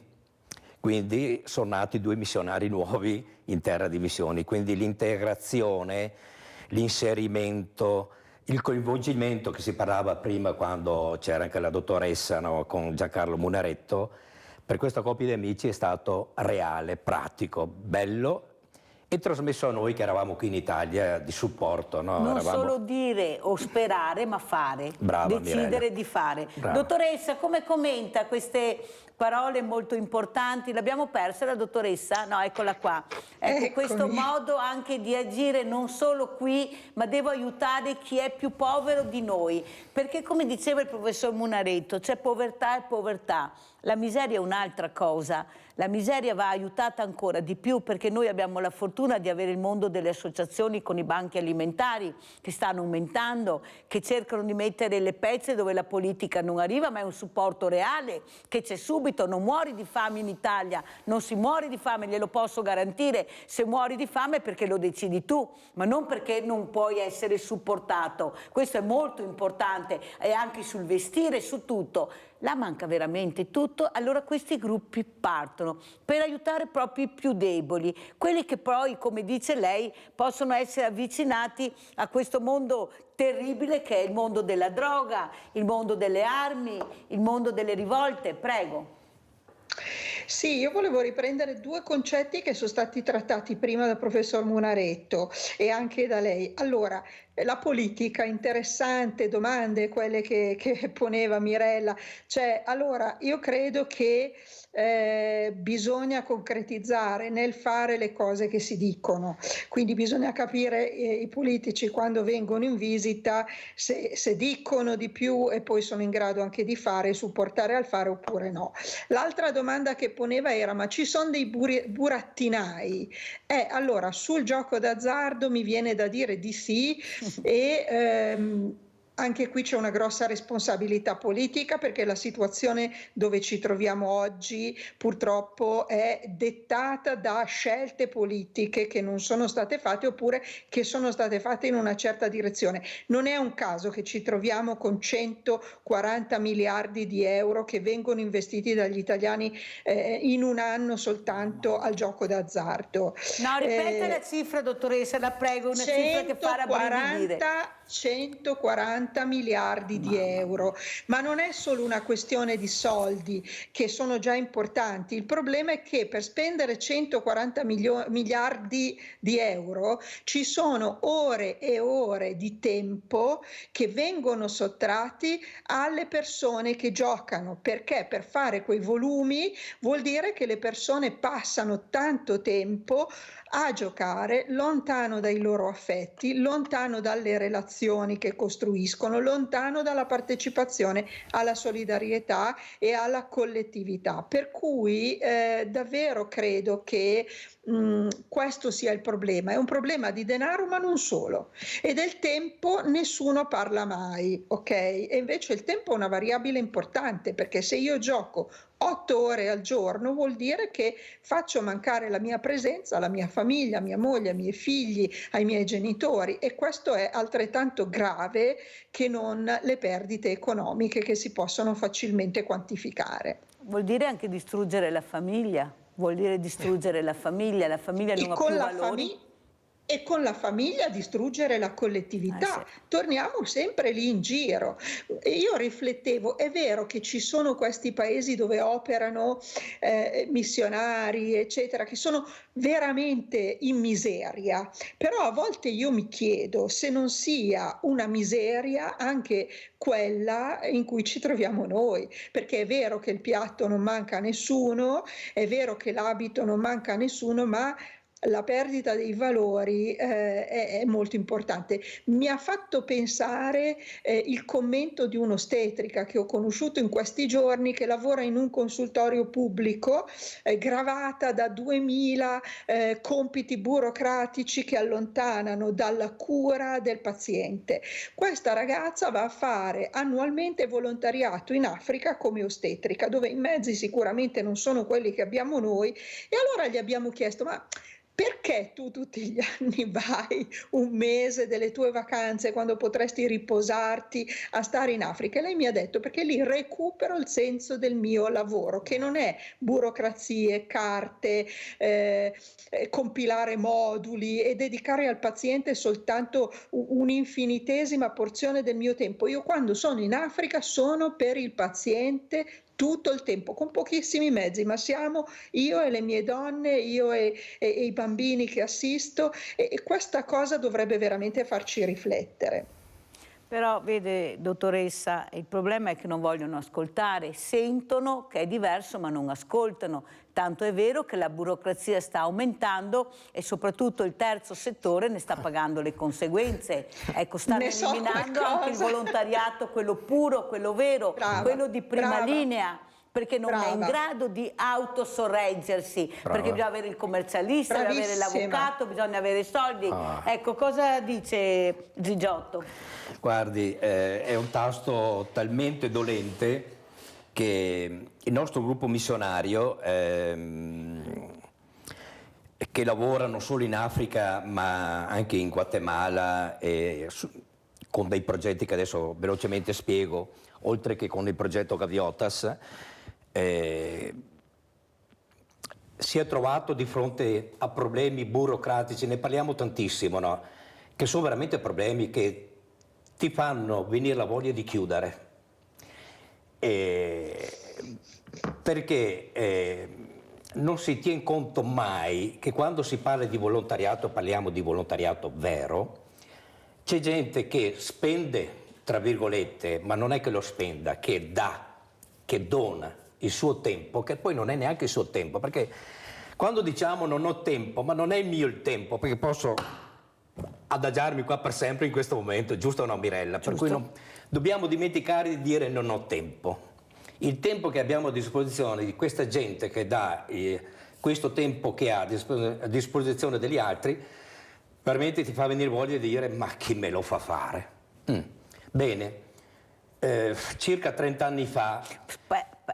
Quindi sono nati 2 missionari nuovi in terra di missioni, quindi l'integrazione, l'inserimento, il coinvolgimento che si parlava prima quando c'era anche la dottoressa, no, con Giancarlo Munaretto, per questa coppia di amici è stato reale, pratico, bello e trasmesso a noi che eravamo qui in Italia di supporto. No? Non solo dire o sperare, ma fare, brava, decidere Mirella. di fare. Brava. Dottoressa, come commenta queste parole molto importanti? L'abbiamo persa la dottoressa? No, eccola qua. Ecco, questo modo anche di agire non solo qui, ma devo aiutare chi è più povero di noi. Perché come diceva il professor Munaretto, c'è povertà e povertà. La miseria è un'altra cosa. La miseria va aiutata ancora di più perché noi abbiamo la fortuna di avere il mondo delle associazioni con i banchi alimentari che stanno aumentando, che cercano di mettere le pezze dove la politica non arriva, ma è un supporto reale che c'è subito. Non muori di fame in Italia, non si muore di fame, glielo posso garantire. Se muori di fame è perché lo decidi tu, ma non perché non puoi essere supportato. Questo è molto importante, e anche sul vestire, su tutto. Là manca veramente tutto, allora questi gruppi partono per aiutare proprio i più deboli, quelli che poi, come dice lei, possono essere avvicinati a questo mondo terribile che è il mondo della droga, il mondo delle armi, il mondo delle rivolte. Prego. Sì, io volevo riprendere 2 concetti che sono stati trattati prima dal professor Munaretto e anche da lei. Allora, la politica, interessante, domande quelle che poneva Mirella. Cioè, allora, io credo che bisogna concretizzare nel fare le cose che si dicono, quindi bisogna capire i politici quando vengono in visita se dicono di più e poi sono in grado anche di fare, supportare al fare oppure no. L'altra domanda che poneva era: ma ci sono dei burattinai? Allora sul gioco d'azzardo mi viene da dire di sì e anche qui c'è una grossa responsabilità politica perché la situazione dove ci troviamo oggi purtroppo è dettata da scelte politiche che non sono state fatte oppure che sono state fatte in una certa direzione. Non è un caso che ci troviamo con 140 miliardi di euro che vengono investiti dagli italiani in un anno soltanto al gioco d'azzardo. No, ripete la cifra, dottoressa, la prego, una cifra che fa rabbrividire. 140 miliardi di euro, ma non è solo una questione di soldi che sono già importanti, il problema è che per spendere 140 miliardi di euro ci sono ore e ore di tempo che vengono sottratti alle persone che giocano, perché per fare quei volumi vuol dire che le persone passano tanto tempo a giocare lontano dai loro affetti, lontano dalle relazioni che costruiscono, lontano dalla partecipazione alla solidarietà e alla collettività. Per cui davvero credo che questo sia il problema, è un problema di denaro ma non solo, e del tempo nessuno parla mai, ok? E invece il tempo è una variabile importante perché se io gioco 8 ore al giorno vuol dire che faccio mancare la mia presenza alla mia famiglia, a mia moglie, ai miei figli, ai miei genitori, e questo è altrettanto grave che non le perdite economiche che si possono facilmente quantificare. Vuol dire anche distruggere la famiglia. Vuol dire distruggere la famiglia non ha più valori. E con la famiglia distruggere la collettività. Sì. Torniamo sempre lì in giro. Io riflettevo, è vero che ci sono questi paesi dove operano missionari, eccetera, che sono veramente in miseria, però a volte io mi chiedo se non sia una miseria anche quella in cui ci troviamo noi, perché è vero che il piatto non manca a nessuno, è vero che l'abito non manca a nessuno, ma la perdita dei valori è molto importante. Mi ha fatto pensare il commento di un'ostetrica che ho conosciuto in questi giorni, che lavora in un consultorio pubblico, gravata da 2000 compiti burocratici che allontanano dalla cura del paziente. Questa ragazza va a fare annualmente volontariato in Africa come ostetrica, dove i mezzi sicuramente non sono quelli che abbiamo noi, e allora gli abbiamo chiesto: ma perché tu tutti gli anni vai un mese delle tue vacanze quando potresti riposarti a stare in Africa? E lei mi ha detto: perché lì recupero il senso del mio lavoro, che non è burocrazie, carte, compilare moduli e dedicare al paziente soltanto un'infinitesima porzione del mio tempo. Io quando sono in Africa sono per il paziente tutto il tempo, con pochissimi mezzi, ma siamo io e le mie donne, io e i bambini che assisto, e questa cosa dovrebbe veramente farci riflettere. Però vede, dottoressa, il problema è che non vogliono ascoltare, sentono che è diverso ma non ascoltano. Tanto è vero che la burocrazia sta aumentando e soprattutto il terzo settore ne sta pagando le conseguenze. Ecco, stanno eliminando anche il volontariato, quello puro, quello vero, quello di prima linea, perché non è in grado di autosorreggersi, perché bisogna avere il commercialista, bisogna avere l'avvocato, bisogna avere soldi. Ecco, cosa dice Gigiotto? Guardi, è un tasto talmente dolente che il nostro gruppo missionario, che lavora non solo in Africa ma anche in Guatemala, con dei progetti che adesso velocemente spiego, oltre che con il progetto Gaviotas, si è trovato di fronte a problemi burocratici, ne parliamo tantissimo, no? Che sono veramente problemi che ti fanno venire la voglia di chiudere. Perché non si tiene conto mai che quando si parla di volontariato, parliamo di volontariato vero, c'è gente che spende, tra virgolette, ma non è che lo spenda, che dà, che dona il suo tempo, che poi non è neanche il suo tempo, perché quando diciamo non ho tempo, ma non è il mio il tempo, perché posso adagiarmi qua per sempre in questo momento, giusto o no, Mirella? Giusto. Per cui non dobbiamo dimenticare di dire non ho tempo. Il tempo che abbiamo a disposizione di questa gente che dà questo tempo che ha a disposizione degli altri, veramente ti fa venire voglia di dire: ma chi me lo fa fare? Bene, circa 30 anni fa...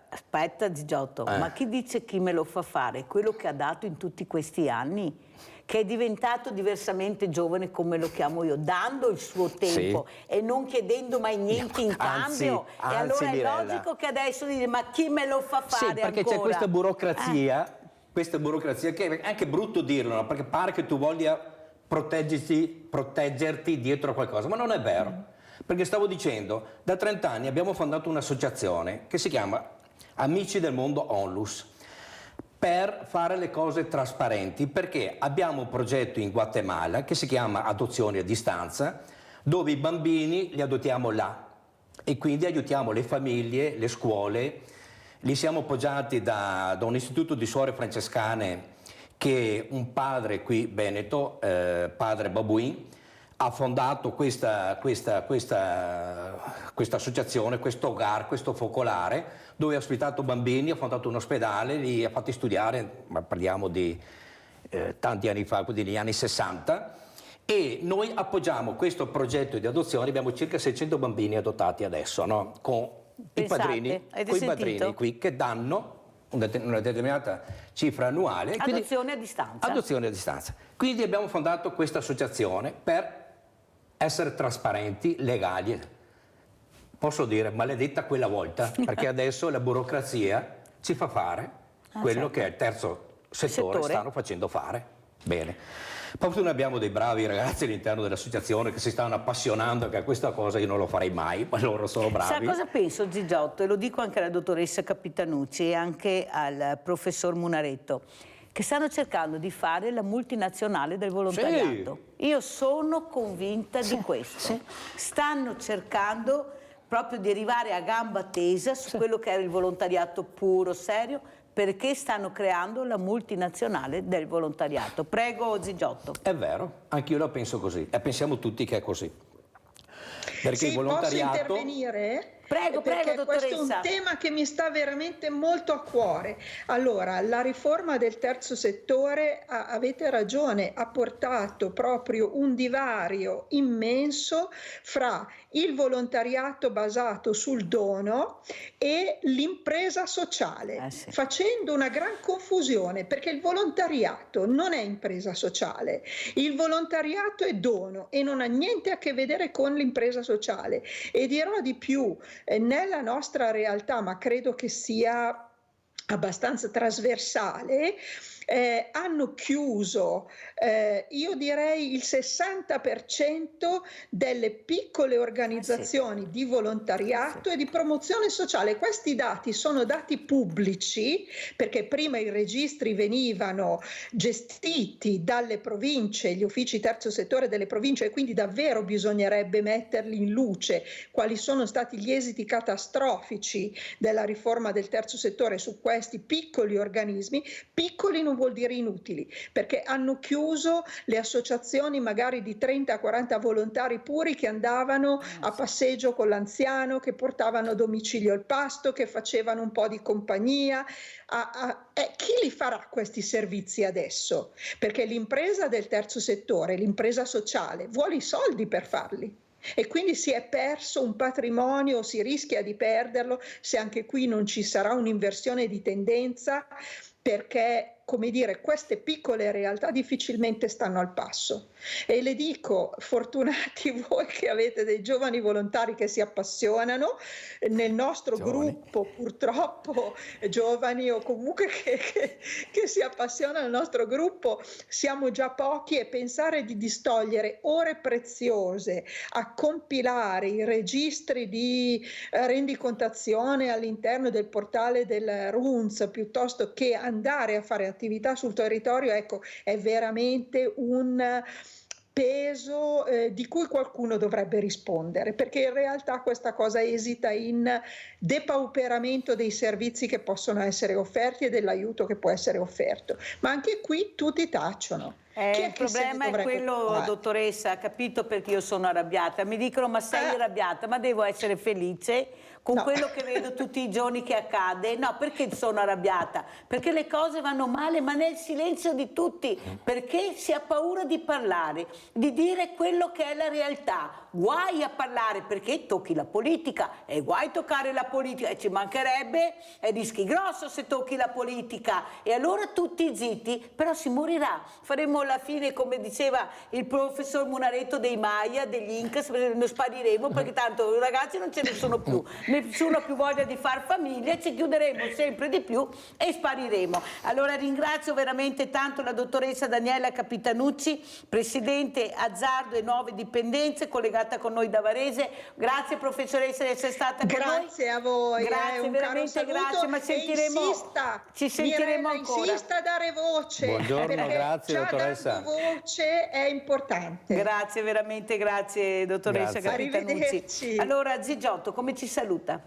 Aspetta Gigiotto, ma chi dice chi me lo fa fare? Quello che ha dato in tutti questi anni, che è diventato diversamente giovane, come lo chiamo io, dando il suo tempo e non chiedendo mai niente in cambio. E allora Mirella, è logico che adesso dice: ma chi me lo fa fare perché ancora? C'è questa burocrazia che è anche brutto dirlo, no? Perché pare che tu voglia proteggerti dietro a qualcosa, ma non è vero. Perché stavo dicendo, da 30 anni abbiamo fondato un'associazione che si chiama Amici del Mondo Onlus, per fare le cose trasparenti, perché abbiamo un progetto in Guatemala che si chiama Adozioni a Distanza, dove i bambini li adottiamo là e quindi aiutiamo le famiglie, le scuole. Li siamo appoggiati da un istituto di suore francescane che un padre qui veneto, padre Babuin, ha fondato questa associazione, questo hogar, questo focolare, dove ha ospitato bambini, ha fondato un ospedale, li ha fatti studiare, ma parliamo di tanti anni fa, quindi negli anni 60, e noi appoggiiamo questo progetto di adozione. Abbiamo circa 600 bambini adottati adesso, no? Con i padrini qui che danno una determinata cifra annuale. Adozione a distanza. Adozione a distanza. Quindi abbiamo fondato questa associazione per essere trasparenti, legali. Posso dire maledetta quella volta, perché adesso la burocrazia ci fa fare quello certo. che il terzo settore stanno facendo fare. Bene. Per fortuna abbiamo dei bravi ragazzi all'interno dell'associazione che si stanno appassionando, che a questa cosa io non lo farei mai, ma loro sono bravi. Sa cosa penso, Gigiotto? E lo dico anche alla dottoressa Capitanucci e anche al professor Munaretto, che stanno cercando di fare la multinazionale del volontariato. Sì. Io sono convinta di questo. Sì. Stanno cercando proprio di arrivare a gamba tesa su quello che era il volontariato puro, serio, perché stanno creando la multinazionale del volontariato. Prego, Gigiotto. È vero, anch'io la penso così e pensiamo tutti che è così. Perché sì, il volontariato... posso intervenire? Prego, perché dottoressa. Questo è un tema che mi sta veramente molto a cuore. Allora, la riforma del terzo settore, avete ragione, ha portato proprio un divario immenso fra il volontariato basato sul dono e l'impresa sociale, sì. Facendo una gran confusione, perché il volontariato non è impresa sociale, il volontariato è dono e non ha niente a che vedere con l'impresa sociale. E dirò di più, nella nostra realtà, ma credo che sia abbastanza trasversale, hanno chiuso, io direi il 60% delle piccole organizzazioni di volontariato e di promozione sociale. Questi dati sono dati pubblici, perché prima i registri venivano gestiti dalle province, gli uffici terzo settore delle province, e quindi davvero bisognerebbe metterli in luce quali sono stati gli esiti catastrofici della riforma del terzo settore su questi piccoli organismi. Piccoli non vuol dire inutili, perché hanno chiuso le associazioni magari di 30-40 volontari puri che andavano a passeggio con l'anziano, che portavano a domicilio il pasto, che facevano un po' di compagnia. Chi li farà questi servizi adesso? Perché l'impresa del terzo settore, l'impresa sociale, vuole i soldi per farli. E quindi si è perso un patrimonio, si rischia di perderlo se anche qui non ci sarà un'inversione di tendenza, perché, come dire, queste piccole realtà difficilmente stanno al passo. E le dico, fortunati voi che avete dei giovani volontari che si appassionano. Nel nostro gruppo, purtroppo, giovani o comunque che si appassionano al nostro gruppo, siamo già pochi, e pensare di distogliere ore preziose a compilare i registri di rendicontazione all'interno del portale del RUNTS, piuttosto che andare a fare attività sul territorio, ecco, è veramente un peso di cui qualcuno dovrebbe rispondere, perché in realtà questa cosa esita in depauperamento dei servizi che possono essere offerti e dell'aiuto che può essere offerto. Ma anche qui tutti tacciono. Il problema è quello, dottoressa, capito perché io sono arrabbiata. Mi dicono: ma sei arrabbiata? Ma devo essere felice con quello che vedo tutti i giorni che accade? No, perché sono arrabbiata? Perché le cose vanno male, ma nel silenzio di tutti, perché si ha paura di parlare, di dire quello che è la realtà. Guai a parlare, perché tocchi la politica, e guai toccare la politica, e ci mancherebbe, e rischi grosso se tocchi la politica, e allora tutti zitti, però si morirà. Faremo la fine, come diceva il professor Munaretto, dei Maya, degli Incas, noi spariremo, perché tanto ragazzi non ce ne sono più, nessuno ha più voglia di far famiglia, ci chiuderemo sempre di più e spariremo. Allora ringrazio veramente tanto la dottoressa Daniela Capitanucci, presidente Azzardo e Nuove Dipendenze, collegata con noi da Varese. Grazie professoressa di essere stata con noi. Grazie a voi, grazie, veramente grazie, ma ci sentiremo ancora. Insista a dare voce. Buongiorno, grazie dottoressa. Dando voce è importante. Grazie, veramente grazie dottoressa Capitanucci. Allora Gigiotto, come ci saluta?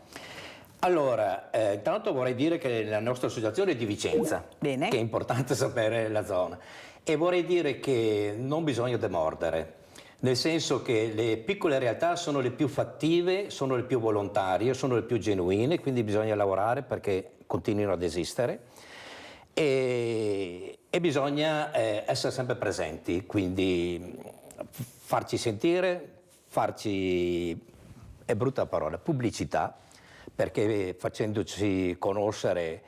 Allora, intanto vorrei dire che la nostra associazione è di Vicenza, che è importante sapere la zona, e vorrei dire che non bisogna demordere, nel senso che le piccole realtà sono le più fattive, sono le più volontarie, sono le più genuine, quindi bisogna lavorare perché continuino ad esistere e bisogna essere sempre presenti, quindi farci sentire, farci, è brutta parola, pubblicità, perché facendoci conoscere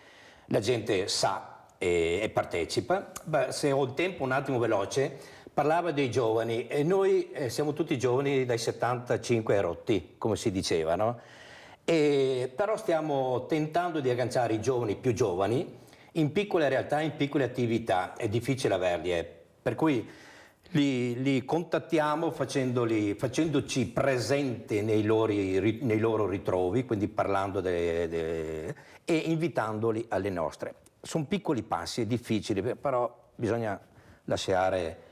la gente sa e partecipa. Se ho il tempo un attimo veloce, parlava dei giovani e noi siamo tutti giovani dai 75 rotti, come si diceva, no? Però stiamo tentando di agganciare i giovani più giovani in piccole realtà, in piccole attività è difficile averli, per cui li contattiamo facendoci presenti nei loro ritrovi, quindi parlando e invitandoli alle nostre. Sono piccoli passi, è difficile, però bisogna lasciare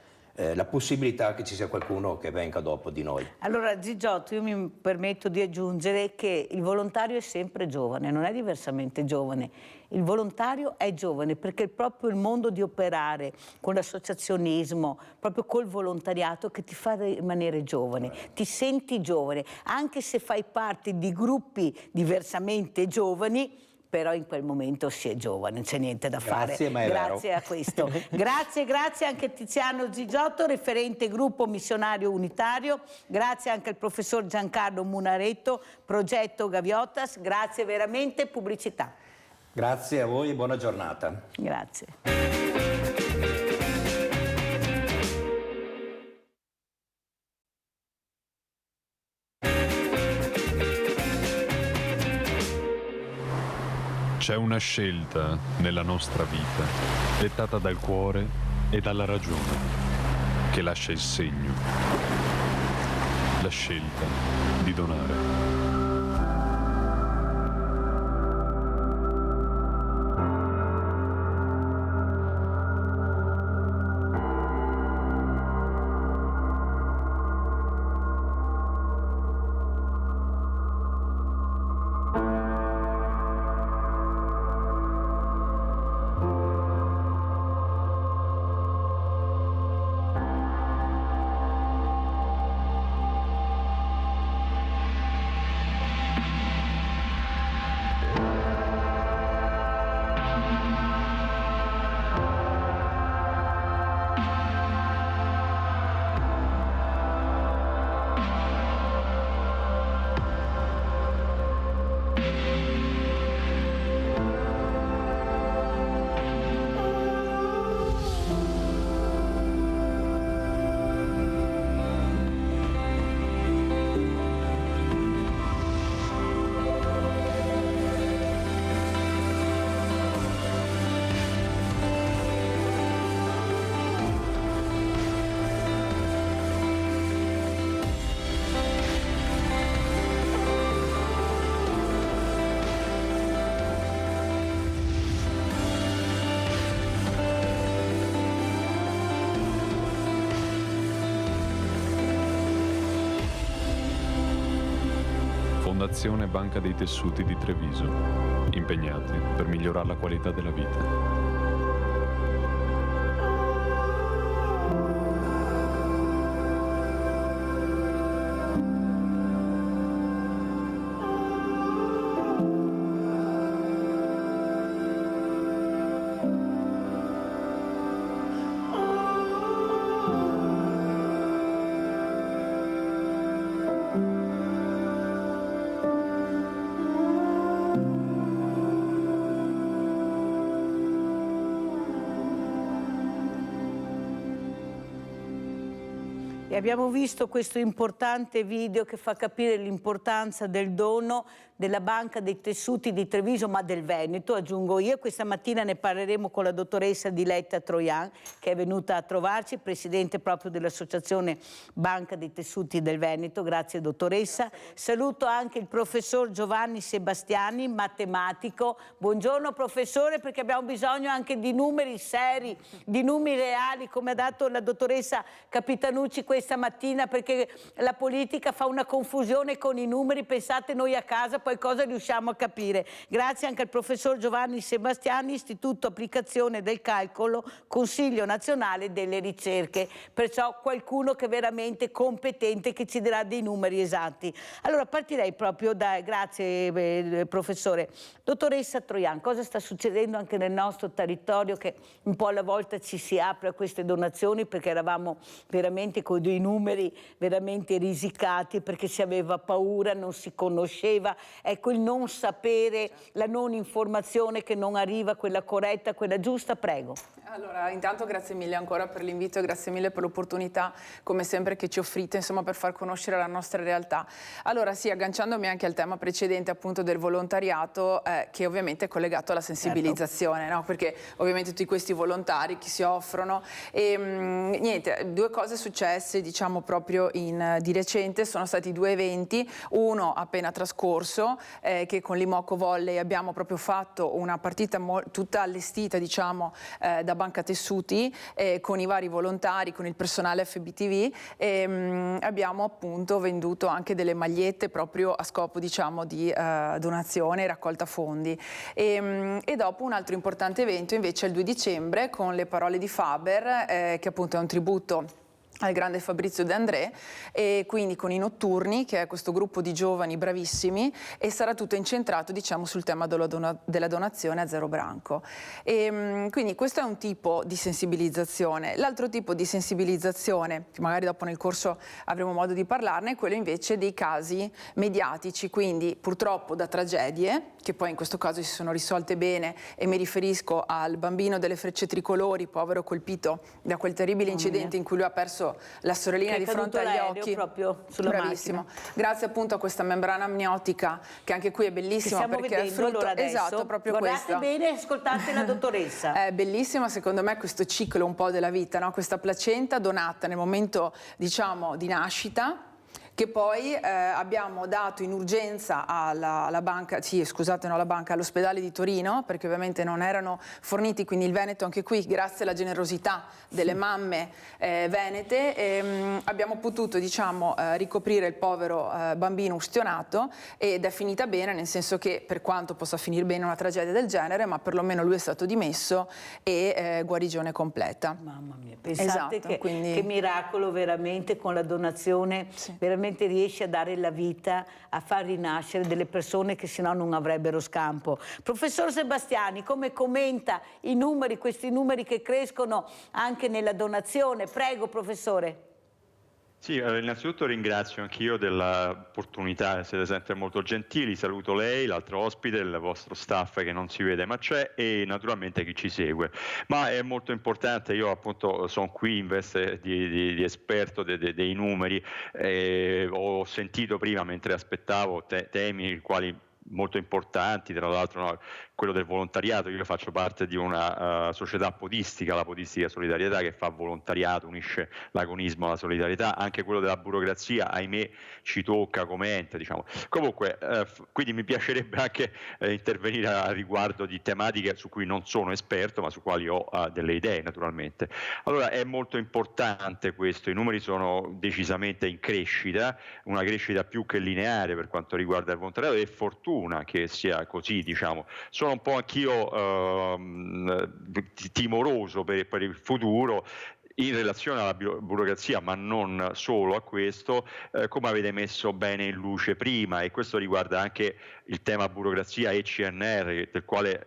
la possibilità che ci sia qualcuno che venga dopo di noi. Allora Gigiotto, io mi permetto di aggiungere che il volontario è sempre giovane, non è diversamente giovane. Il volontario è giovane perché è proprio il mondo di operare con l'associazionismo, proprio col volontariato, che ti fa rimanere giovane, ti senti giovane, anche se fai parte di gruppi diversamente giovani, però in quel momento si è giovane, non c'è niente da fare. Grazie, ma è grazie vero. a questo. Grazie anche a Tiziano Gigiotto, referente gruppo missionario unitario, grazie anche al professor Giancarlo Munaretto, progetto Gaviotas, grazie veramente, pubblicità. Grazie a voi e buona giornata. Grazie. C'è una scelta nella nostra vita, dettata dal cuore e dalla ragione, che lascia il segno. La scelta di donare. Fondazione Banca dei Tessuti di Treviso, impegnati per migliorare la qualità della vita. E abbiamo visto questo importante video che fa capire l'importanza del dono della Banca dei Tessuti di Treviso, ma del Veneto, aggiungo io. Questa mattina ne parleremo con la dottoressa Diletta Troian, che è venuta a trovarci, presidente proprio dell'Associazione Banca dei Tessuti del Veneto. Grazie dottoressa. Saluto anche il professor Giovanni Sebastiani, matematico. Buongiorno professore, perché abbiamo bisogno anche di numeri seri, di numeri reali, come ha dato la dottoressa Capitanucci questa mattina, perché la politica fa una confusione con i numeri. Pensate noi a casa poi cosa riusciamo a capire. Grazie anche al professor Giovanni Sebastiani, Istituto Applicazione del Calcolo, Consiglio Nazionale delle Ricerche, perciò qualcuno che è veramente competente, che ci darà dei numeri esatti. Allora partirei proprio da, grazie professore. Dottoressa Troian, cosa sta succedendo anche nel nostro territorio, che un po' alla volta ci si apre a queste donazioni, perché eravamo veramente con dei numeri veramente risicati, perché si aveva paura, non si conosceva. Ecco, il non sapere, la non informazione che non arriva, quella corretta, quella giusta, prego. Allora, intanto grazie mille ancora per l'invito e grazie mille per l'opportunità, come sempre, che ci offrite, insomma, per far conoscere la nostra realtà. Allora, sì, agganciandomi anche al tema precedente, appunto, del volontariato, che ovviamente è collegato alla sensibilizzazione, no? Perché ovviamente tutti questi volontari che si offrono e niente, due cose successe, diciamo, proprio di recente, sono stati due eventi, uno appena trascorso, che con l'Imoco Volley abbiamo proprio fatto una partita tutta allestita, diciamo, da Banca Tessuti, con i vari volontari, con il personale FBTV, e abbiamo appunto venduto anche delle magliette proprio a scopo, diciamo, di donazione e raccolta fondi. E dopo un altro importante evento invece il 2 dicembre con le parole di Faber, che appunto è un tributo al grande Fabrizio De André, e quindi con i Notturni, che è questo gruppo di giovani bravissimi, e sarà tutto incentrato, diciamo, sul tema della donazione a zero branco. E quindi questo è un tipo di sensibilizzazione. L'altro tipo di sensibilizzazione, che magari dopo nel corso avremo modo di parlarne, è quello invece dei casi mediatici, quindi purtroppo da tragedie, che poi in questo caso si sono risolte bene, e mi riferisco al bambino delle Frecce Tricolori, povero, colpito da quel terribile incidente in cui lui ha perso la sorellina di fronte agli occhi, proprio sulla bravissimo, grazie appunto a questa membrana amniotica, che anche qui è bellissima, perché è frutto, allora esatto, proprio guardate questo. bene, ascoltate la dottoressa. È bellissima secondo me questo ciclo un po' della vita, no? Questa placenta donata nel momento, diciamo, di nascita, che poi abbiamo dato in urgenza alla banca, sì, scusate, no, alla banca, all'ospedale di Torino, perché ovviamente non erano forniti, quindi il Veneto anche qui, grazie alla generosità delle mamme venete, abbiamo potuto, diciamo, ricoprire il povero bambino ustionato, ed è finita bene, nel senso che, per quanto possa finire bene una tragedia del genere, ma perlomeno lui è stato dimesso e guarigione completa. Mamma mia, pensate esatto, quindi... che miracolo veramente, con la donazione, sì, veramente riesce a dare la vita, a far rinascere delle persone che sennò non avrebbero scampo. Professor Sebastiani, come commenta i numeri, questi numeri che crescono anche nella donazione? Prego, professore. Sì, innanzitutto ringrazio anch'io dell'opportunità, siete sempre molto gentili, saluto lei, l'altro ospite, il vostro staff che non si vede ma c'è, e naturalmente chi ci segue. Ma è molto importante, io appunto sono qui in veste di esperto dei numeri, ho sentito prima mentre aspettavo temi quali molto importanti, tra l'altro, no, quello del volontariato. Io faccio parte di una società podistica, la Podistica Solidarietà, che fa volontariato, unisce l'agonismo alla solidarietà. Anche quello della burocrazia, ahimè, ci tocca come ente, diciamo. Comunque, quindi mi piacerebbe anche intervenire a riguardo di tematiche su cui non sono esperto, ma su quali ho delle idee, naturalmente. Allora, è molto importante questo, i numeri sono decisamente in crescita, una crescita più che lineare per quanto riguarda il volontariato, e fortuna che sia così, diciamo. Sono un po' anch'io timoroso per il futuro in relazione alla burocrazia, ma non solo a questo, come avete messo bene in luce prima, e questo riguarda anche il tema burocrazia e CNR, del quale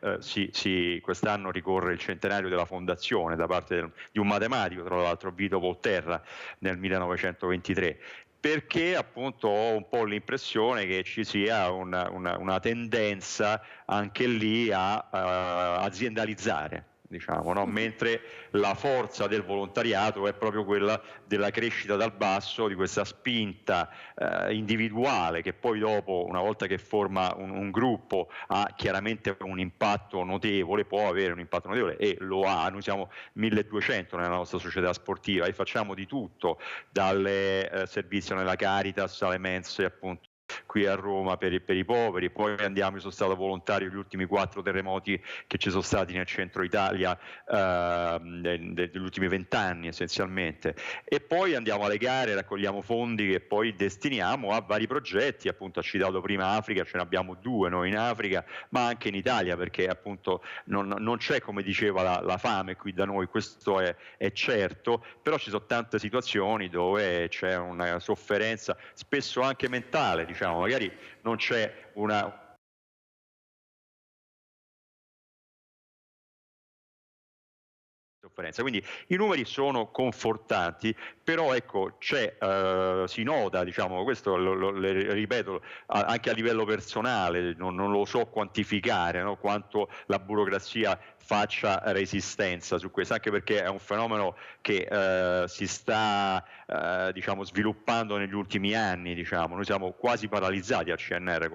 quest'anno ricorre il centenario della fondazione da parte di un matematico, tra l'altro Vito Volterra, nel 1923. Perché appunto ho un po' l'impressione che ci sia una tendenza anche lì a aziendalizzare, diciamo, no? Mentre la forza del volontariato è proprio quella della crescita dal basso, di questa spinta individuale, che poi dopo, una volta che forma un gruppo, ha chiaramente un impatto notevole, può avere un impatto notevole, e lo ha. Noi siamo 1200 nella nostra società sportiva e facciamo di tutto, dal servizio nella Caritas alle mense, appunto, qui a Roma per i poveri. Poi io sono stato volontario gli ultimi 4 terremoti che ci sono stati nel centro Italia negli ultimi 20 anni essenzialmente, e poi andiamo alle gare, raccogliamo fondi che poi destiniamo a vari progetti. Appunto, ha citato prima Africa, ce ne abbiamo 2 noi in Africa, ma anche in Italia, perché appunto non c'è, come diceva, la fame qui da noi, questo è certo, però ci sono tante situazioni dove c'è una sofferenza, spesso anche mentale, diciamo, magari non c'è una sofferenza. Quindi i numeri sono confortanti, però ecco si nota, diciamo, questo le ripeto anche a livello personale, non lo so quantificare, no? Quanto la burocrazia faccia resistenza su questo, anche perché è un fenomeno che si sta diciamo sviluppando negli ultimi anni, diciamo. Noi siamo quasi paralizzati al CNR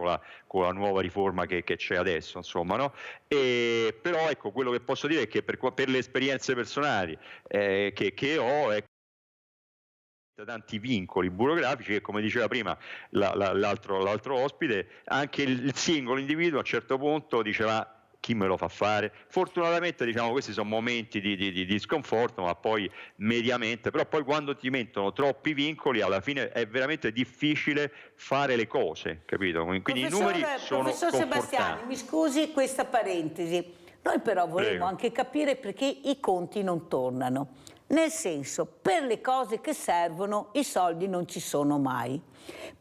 con la nuova riforma che c'è adesso, insomma, no? Però ecco, quello che posso dire è che per le esperienze personali che ho, tanti vincoli burocratici che, come diceva prima l'altro ospite, anche il singolo individuo a un certo punto diceva: chi me lo fa fare? Fortunatamente, diciamo, questi sono momenti di sconforto, ma poi mediamente, però poi quando ti mettono troppi vincoli alla fine è veramente difficile fare le cose, capito? Quindi i numeri sono Professor Sebastiani, mi scusi questa parentesi, noi però vorremmo anche capire perché i conti non tornano, nel senso, per le cose che servono i soldi non ci sono mai,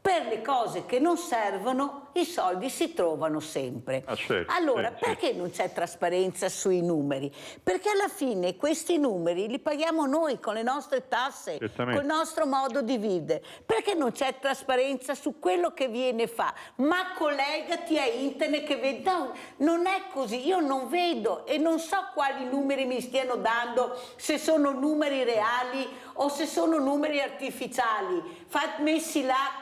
per le cose che non servono i soldi si trovano sempre. Certo, allora, perché non c'è trasparenza sui numeri? Perché alla fine questi numeri li paghiamo noi con le nostre tasse, col nostro modo di vivere. Perché non c'è trasparenza su quello che viene fatto? Ma collegati a internet che vedi. No, non è così, io non vedo e non so quali numeri mi stiano dando, se sono numeri reali o se sono numeri artificiali, messi là.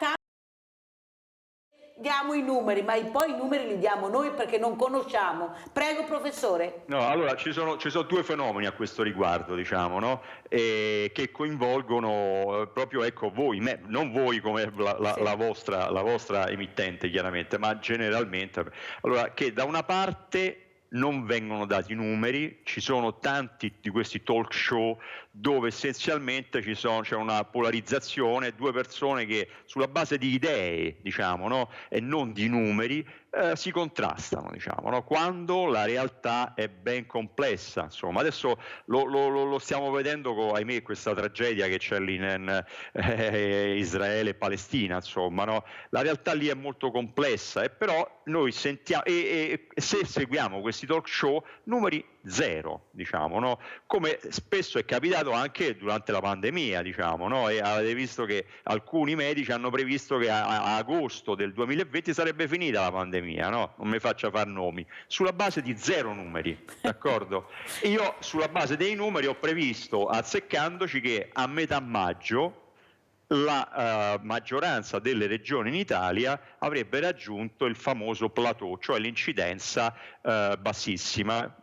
Diamo i numeri, ma poi i numeri li diamo noi perché non conosciamo. Prego, professore. No, allora ci sono due fenomeni a questo riguardo, diciamo, no? Che coinvolgono proprio, ecco, voi, non voi come la vostra emittente chiaramente, ma generalmente. Allora, che da una parte non vengono dati i numeri, ci sono tanti di questi talk show dove essenzialmente c'è una polarizzazione, due persone che sulla base di idee, diciamo, no? E non di numeri, si contrastano, diciamo, no? Quando la realtà è ben complessa, insomma. Adesso lo stiamo vedendo ahimè, questa tragedia che c'è lì in Israele e Palestina, insomma, no? La realtà lì è molto complessa, e però noi sentiamo, e se seguiamo questi talk show, numeri zero, diciamo, no? Come spesso è capitato anche durante la pandemia, diciamo, no? E avete visto che alcuni medici hanno previsto che a agosto del 2020 sarebbe finita la pandemia, no? Non mi faccia far nomi, sulla base di zero numeri, d'accordo? Io sulla base dei numeri ho previsto, azzeccandoci, che a metà maggio la maggioranza delle regioni in Italia avrebbe raggiunto il famoso plateau, cioè l'incidenza bassissima,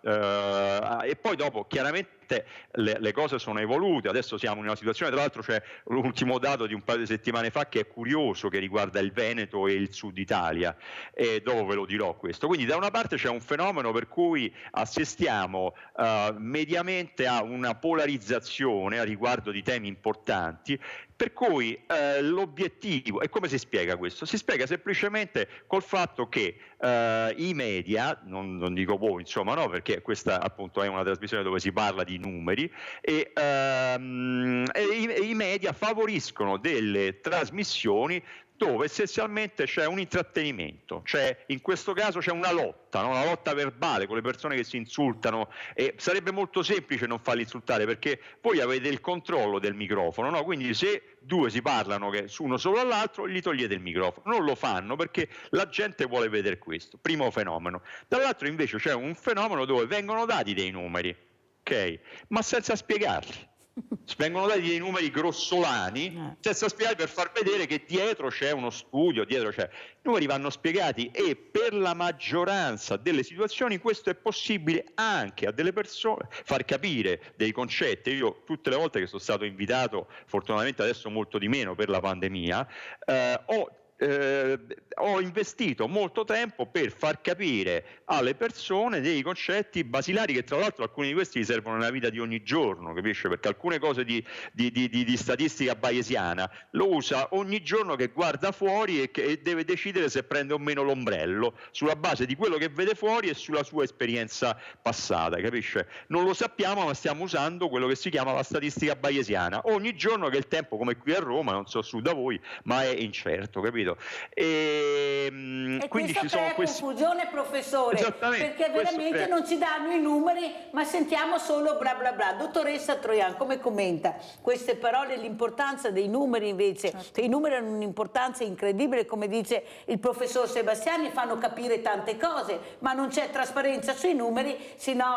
e poi dopo chiaramente le cose sono evolute. Adesso siamo in una situazione, tra l'altro c'è l'ultimo dato di un paio di settimane fa che è curioso, che riguarda il Veneto e il Sud Italia, e dopo ve lo dirò questo. Quindi da una parte c'è un fenomeno per cui assistiamo mediamente a una polarizzazione a riguardo di temi importanti, per cui l'obiettivo, e come si spiega questo? Si spiega semplicemente col fatto che i media, non dico voi, insomma, no, perché questa appunto è una trasmissione dove si parla di numeri, e i media favoriscono delle trasmissioni dove essenzialmente c'è un intrattenimento, cioè in questo caso c'è una lotta, no? Una lotta verbale con le persone che si insultano, e sarebbe molto semplice non farli insultare perché voi avete il controllo del microfono, no? Quindi se due si parlano che uno solo all'altro, gli togliete il microfono. Non lo fanno perché la gente vuole vedere questo, primo fenomeno. Dall'altro invece c'è un fenomeno dove vengono dati dei numeri, ok? Ma senza spiegarli. Vengono dati dei numeri grossolani senza spiegare, per far vedere che dietro c'è uno studio, i numeri vanno spiegati, e per la maggioranza delle situazioni questo è possibile anche a delle persone far capire dei concetti. Io tutte le volte che sono stato invitato, fortunatamente adesso molto di meno per la pandemia, ho investito molto tempo per far capire alle persone dei concetti basilari, che tra l'altro alcuni di questi servono nella vita di ogni giorno, capisce? Perché alcune cose di statistica bayesiana lo usa ogni giorno, che guarda fuori e deve decidere se prende o meno l'ombrello sulla base di quello che vede fuori e sulla sua esperienza passata, capisce? Non lo sappiamo, ma stiamo usando quello che si chiama la statistica bayesiana ogni giorno, che il tempo, come qui a Roma, non so su da voi, ma è incerto, capito? capito? E quindi ci sono questi... confusione, professore, perché veramente non ci danno i numeri, ma sentiamo solo bla bla bla. Dottoressa Troian, come commenta queste parole, l'importanza dei numeri invece? Che i numeri hanno un'importanza incredibile, come dice il professor Sebastiani, fanno capire tante cose, ma non c'è trasparenza sui numeri, sennò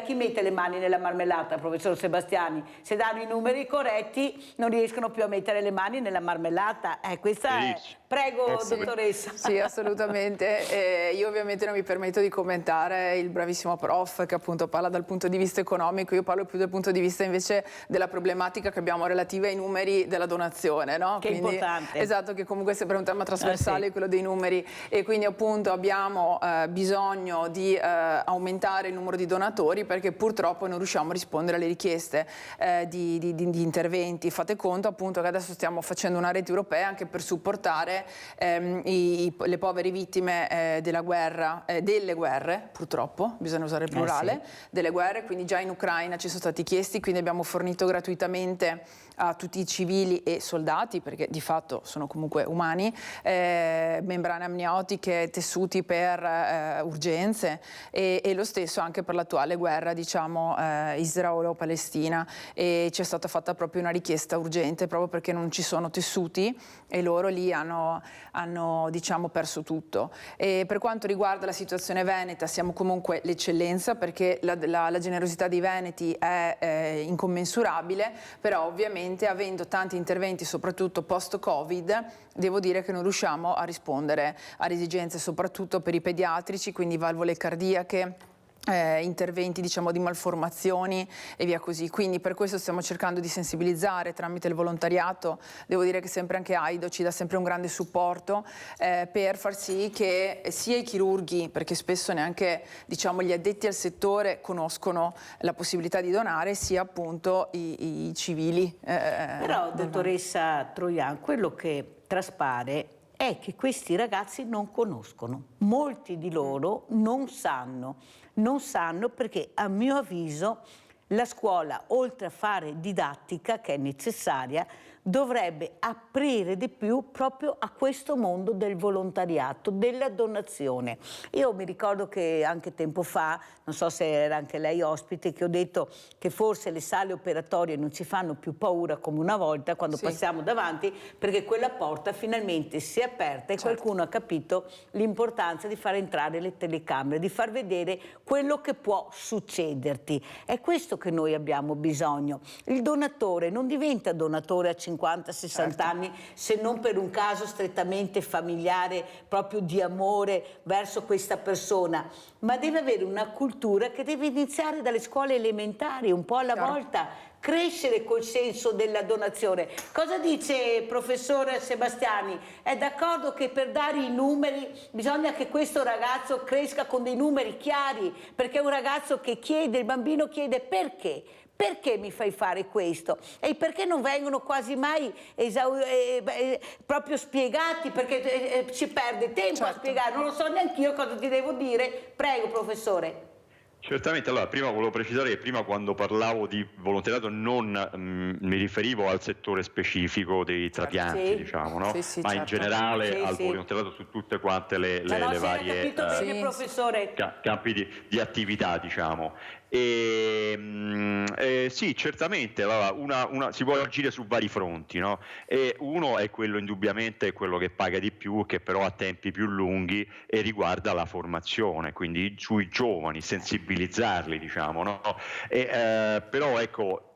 chi mette le mani nella marmellata, professor Sebastiani? Se danno i numeri corretti non riescono più a mettere le mani nella marmellata. Questa è... Prego, dottoressa. Sì, assolutamente. Io ovviamente non mi permetto di commentare il bravissimo prof che appunto parla dal punto di vista economico, io parlo più dal punto di vista invece della problematica che abbiamo relativa ai numeri della donazione, no? Che è importante. Esatto, che comunque sembra un tema trasversale, quello dei numeri, e quindi appunto abbiamo bisogno di aumentare il numero di donatori, perché purtroppo non riusciamo a rispondere alle richieste di interventi. Fate conto appunto che adesso stiamo facendo una rete europea anche per supportare le povere vittime delle guerre, purtroppo, bisogna usare il plurale, delle guerre, quindi già in Ucraina ci sono stati chiesti, quindi abbiamo fornito gratuitamente a tutti i civili e soldati, perché di fatto sono comunque umani, membrane amniotiche, tessuti per urgenze, e lo stesso anche per l'attuale guerra, diciamo, Israele-Palestina, e ci è stata fatta proprio una richiesta urgente proprio perché non ci sono tessuti e loro lì hanno diciamo perso tutto. E per quanto riguarda la situazione veneta, siamo comunque l'eccellenza, perché la generosità dei veneti è incommensurabile, però ovviamente avendo tanti interventi soprattutto post-Covid, devo dire che non riusciamo a rispondere alle esigenze soprattutto per i pediatrici, quindi valvole cardiache, interventi diciamo di malformazioni e via così. Quindi per questo stiamo cercando di sensibilizzare tramite il volontariato. Devo dire che sempre anche AIDO ci dà sempre un grande supporto per far sì che sia i chirurghi, perché spesso neanche diciamo gli addetti al settore conoscono la possibilità di donare, sia appunto i civili. Però dottoressa Troian, quello che traspare è che questi ragazzi non conoscono, molti di loro non sanno perché a mio avviso la scuola, oltre a fare didattica che è necessaria, dovrebbe aprire di più proprio a questo mondo del volontariato, della donazione. Io mi ricordo che anche tempo fa, non so se era anche lei ospite, che ho detto che forse le sale operatorie non ci fanno più paura come una volta quando passiamo davanti, perché quella porta finalmente si è aperta e qualcuno ha capito l'importanza di far entrare le telecamere, di far vedere quello che può succederti. È questo che noi abbiamo bisogno. Il donatore non diventa donatore a 50-60 anni se non per un caso strettamente familiare, proprio di amore verso questa persona, ma deve avere una cultura che deve iniziare dalle scuole elementari, un po' alla volta, crescere col senso della donazione. Cosa dice professor Sebastiani? È d'accordo che per dare i numeri bisogna che questo ragazzo cresca con dei numeri chiari, perché è un ragazzo che chiede, il bambino chiede perché? Perché mi fai fare questo? E perché non vengono quasi mai proprio spiegati, perché ci perde tempo a spiegare, non lo so neanche io cosa ti devo dire. Prego, professore. Certamente, allora prima volevo precisare che prima quando parlavo di volontariato non mi riferivo al settore specifico dei trapianti, diciamo, no? Ma in generale al volontariato su tutte quante le varie campi di attività, diciamo. Sì, certamente si può agire su vari fronti, no? E uno è quello indubbiamente quello che paga di più, che però ha tempi più lunghi e riguarda la formazione, quindi sui giovani, sensibilizzarli, diciamo, no? Però ecco,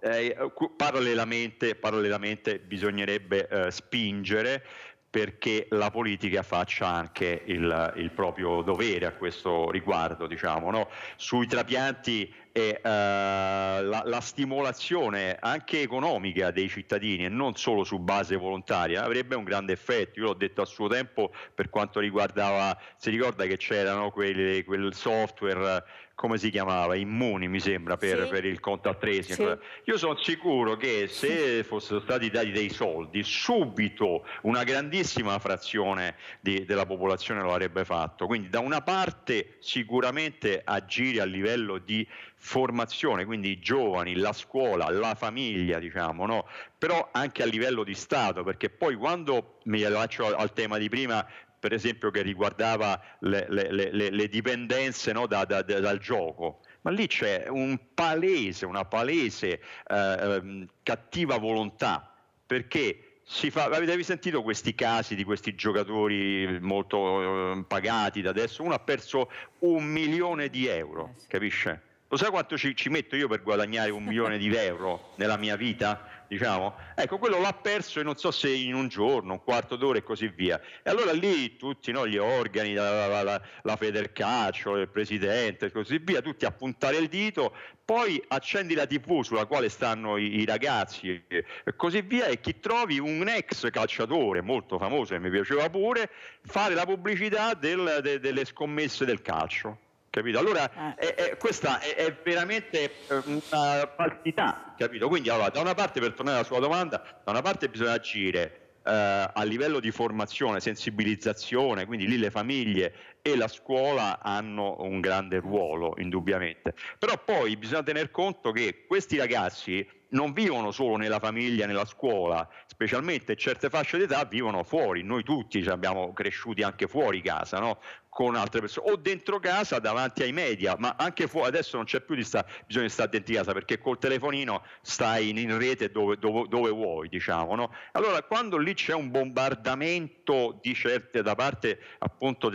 parallelamente bisognerebbe spingere perché la politica faccia anche il proprio dovere a questo riguardo, diciamo, no? Sui trapianti la stimolazione anche economica dei cittadini e non solo su base volontaria avrebbe un grande effetto. Io l'ho detto a suo tempo per quanto riguardava, si ricorda che c'erano quel software, come si chiamava? Immuni, mi sembra, per il contact tracing. Io sono sicuro che se fossero stati dati dei soldi, subito una grandissima frazione della popolazione lo avrebbe fatto. Quindi da una parte sicuramente agire a livello di formazione, quindi i giovani, la scuola, la famiglia, diciamo, no? Però anche a livello di Stato, perché poi quando mi faccio al tema di prima, per esempio, che riguardava le dipendenze, no, dal gioco, ma lì c'è una palese cattiva volontà, perché avete sentito questi casi di questi giocatori molto pagati da adesso? Uno ha perso 1 milione di euro, capisce? Lo sai quanto ci metto io per guadagnare 1 milione di euro nella mia vita? Diciamo, ecco, quello l'ha perso e non so se in un giorno, un quarto d'ora e così via. E allora lì tutti, no, gli organi, la Federcalcio, il presidente e così via, tutti a puntare il dito, poi accendi la TV sulla quale stanno i ragazzi e così via, e chi trovi un ex calciatore molto famoso, che mi piaceva pure, fare la pubblicità delle scommesse del calcio. Capito? Allora questa è veramente una falsità, capito? Quindi allora, da una parte, per tornare alla sua domanda, da una parte bisogna agire a livello di formazione, sensibilizzazione, quindi lì le famiglie e la scuola hanno un grande ruolo, indubbiamente. Però poi bisogna tener conto che questi ragazzi non vivono solo nella famiglia, nella scuola, specialmente certe fasce d'età vivono fuori. Noi tutti abbiamo cresciuti anche fuori casa, no? Con altre persone, o dentro casa davanti ai media, ma anche fuori. Adesso non c'è più bisogno di stare dentro casa, perché col telefonino stai in rete dove vuoi, diciamo, no? Allora, quando lì c'è un bombardamento di certe, da parte appunto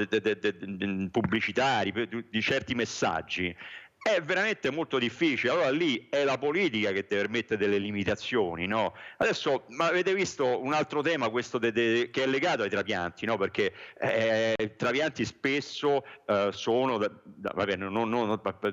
pubblicitari, di certi messaggi, è veramente molto difficile. Allora lì è la politica che deve mettere delle limitazioni, no? Adesso, ma avete visto un altro tema, questo che è legato ai trapianti, no? Perché i trapianti spesso sono,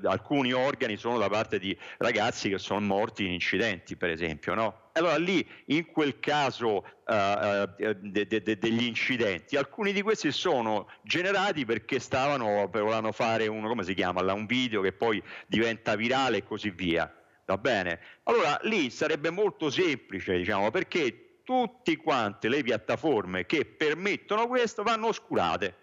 alcuni organi sono da parte di ragazzi che sono morti in incidenti, per esempio, no? Allora lì, in quel caso degli incidenti, alcuni di questi sono generati perché volevano fare un video che poi diventa virale e così via, va bene? Allora lì sarebbe molto semplice, diciamo, perché tutte quante le piattaforme che permettono questo vanno oscurate.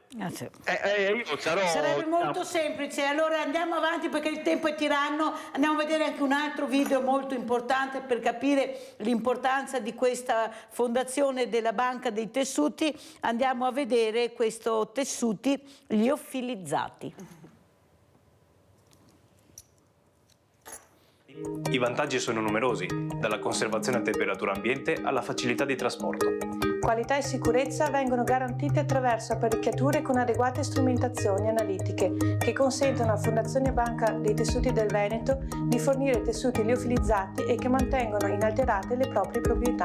Sarebbe molto semplice. Allora andiamo avanti perché il tempo è tiranno. Andiamo a vedere anche un altro video molto importante per capire l'importanza di questa fondazione della Banca dei Tessuti. Andiamo a vedere questo tessuti liofilizzati. I vantaggi sono numerosi, dalla conservazione a temperatura ambiente alla facilità di trasporto. Qualità e sicurezza vengono garantite attraverso apparecchiature con adeguate strumentazioni analitiche che consentono alla Fondazione Banca dei Tessuti del Veneto di fornire tessuti liofilizzati e che mantengono inalterate le proprie proprietà.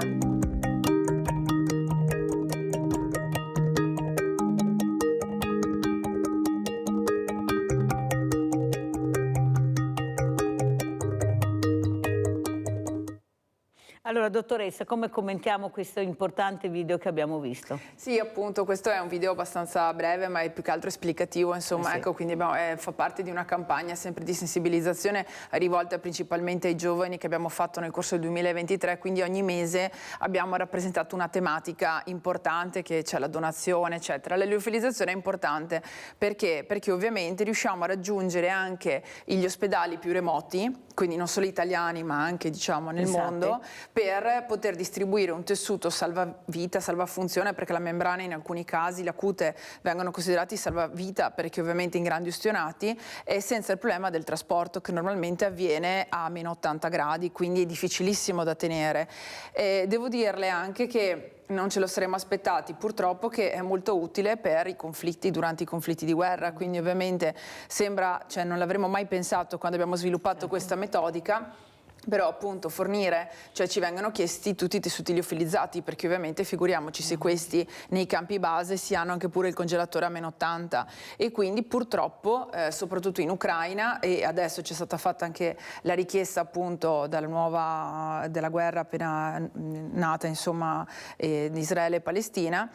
Allora, dottoressa, come commentiamo questo importante video che abbiamo visto? Sì, appunto, questo è un video abbastanza breve, ma è più che altro esplicativo, insomma, sì. Ecco, quindi fa parte di una campagna sempre di sensibilizzazione rivolta principalmente ai giovani che abbiamo fatto nel corso del 2023, quindi ogni mese abbiamo rappresentato una tematica importante, che c'è la donazione, eccetera. La liofilizzazione è importante perché ovviamente riusciamo a raggiungere anche gli ospedali più remoti, quindi non solo italiani ma anche, diciamo, nel mondo, per poter distribuire un tessuto salvavita, salvafunzione, perché la membrana in alcuni casi, le cute, vengono considerati salvavita perché ovviamente in grandi ustionati, e senza il problema del trasporto che normalmente avviene a meno 80 gradi, quindi è difficilissimo da tenere. Devo dirle anche che non ce lo saremmo aspettati, purtroppo, che è molto utile per i conflitti, durante i conflitti di guerra, quindi ovviamente sembra, cioè non l'avremmo mai pensato quando abbiamo sviluppato questa metodica. Però appunto fornire, cioè ci vengono chiesti tutti i tessuti liofilizzati, perché ovviamente figuriamoci se questi nei campi base si hanno anche pure il congelatore a meno 80, e quindi purtroppo soprattutto in Ucraina, e adesso c'è stata fatta anche la richiesta appunto della guerra appena nata, insomma, di Israele e Palestina,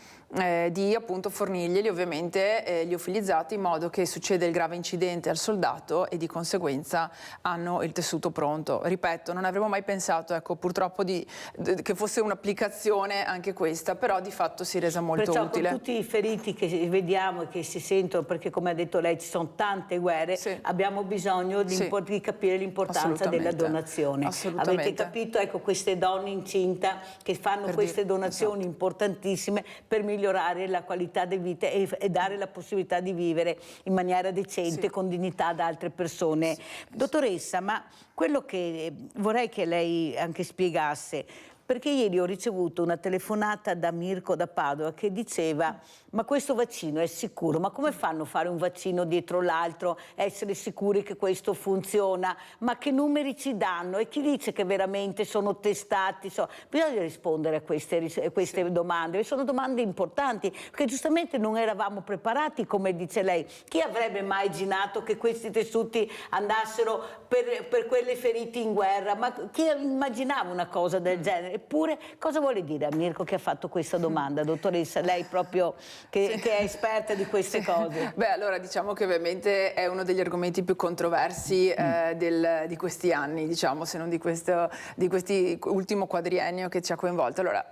di appunto fornirglieli ovviamente liofilizzati, in modo che succede il grave incidente al soldato e di conseguenza hanno il tessuto pronto. Ripeto, effetto. Non avremmo mai pensato, ecco, purtroppo che fosse un'applicazione anche questa, però di fatto si è resa molto Perciò utile. con tutti i feriti che vediamo e che si sentono, perché come ha detto lei ci sono tante guerre, abbiamo bisogno di capire l'importanza della donazione. Avete capito? Ecco, queste donne incinta che fanno queste donazioni importantissime per migliorare la qualità di vita e dare la possibilità di vivere in maniera decente, con dignità ad altre persone. Dottoressa, ma quello che vorrei che lei anche spiegasse, perché ieri ho ricevuto una telefonata da Mirko da Padova che diceva: ma questo vaccino è sicuro? Ma come fanno a fare un vaccino dietro l'altro, essere sicuri che questo funziona? Ma che numeri ci danno? E chi dice che veramente sono testati? Bisogna rispondere a queste domande, sono domande importanti, perché giustamente non eravamo preparati, come dice lei. Chi avrebbe mai immaginato che questi tessuti andassero per quelle feriti in guerra? Ma chi immaginava una cosa del genere? Eppure, cosa vuole dire a Mirko che ha fatto questa domanda, dottoressa? Lei proprio che è esperta di queste cose. Beh, allora diciamo che ovviamente è uno degli argomenti più controversi di questi anni, diciamo, se non di questi ultimo quadriennio che ci ha coinvolto. Allora,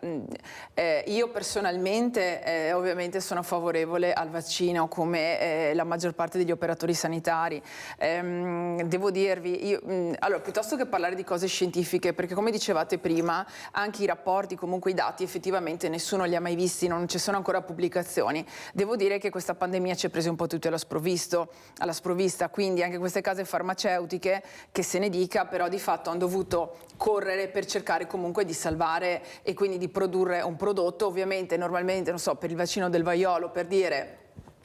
io personalmente ovviamente sono favorevole al vaccino, come la maggior parte degli operatori sanitari. Devo dirvi, allora, piuttosto che parlare di cose scientifiche, perché come dicevate prima, anche i rapporti, comunque i dati, effettivamente nessuno li ha mai visti, non ci sono ancora pubblicazioni. Devo dire che questa pandemia ci ha preso un po' tutti alla sprovvista, quindi anche queste case farmaceutiche, che se ne dica, però di fatto hanno dovuto correre per cercare comunque di salvare e quindi di produrre un prodotto. Ovviamente normalmente, non so, per il vaccino del vaiolo, per dire,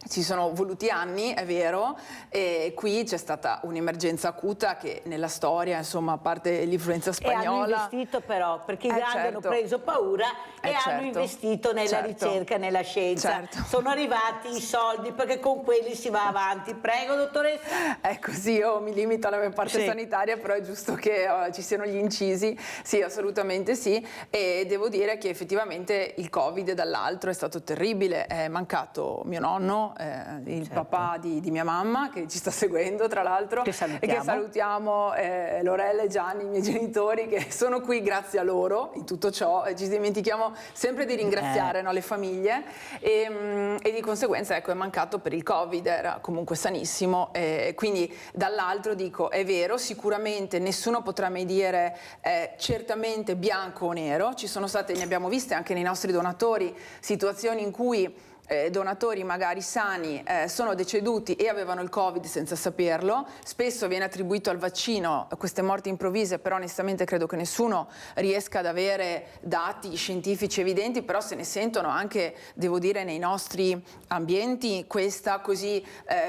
ci sono voluti anni, è vero, e qui c'è stata un'emergenza acuta che nella storia, insomma, a parte l'influenza spagnola... E hanno investito però, perché i grandi hanno preso paura e hanno investito nella ricerca, nella scienza. Sono arrivati i soldi perché con quelli si va avanti. Prego, dottoressa. Ecco, sì, io mi limito alla mia parte sanitaria, però è giusto che ci siano gli incisi. Sì, assolutamente sì. E devo dire che effettivamente il Covid dall'altro è stato terribile. È mancato mio nonno, il papà di mia mamma, che ci sta seguendo tra l'altro, e che salutiamo, Lorella e Gianni, i miei genitori, che sono qui grazie a loro in tutto ciò, e ci dimentichiamo sempre di ringraziare le famiglie, e di conseguenza, ecco, è mancato per il Covid, era comunque sanissimo, quindi dall'altro dico, è vero, sicuramente nessuno potrà mai dire certamente bianco o nero. Ci sono state, ne abbiamo viste anche nei nostri donatori, situazioni in cui donatori magari sani sono deceduti e avevano il Covid senza saperlo. Spesso viene attribuito al vaccino queste morti improvvise, però onestamente credo che nessuno riesca ad avere dati scientifici evidenti, però se ne sentono anche, devo dire, nei nostri ambienti, questa così,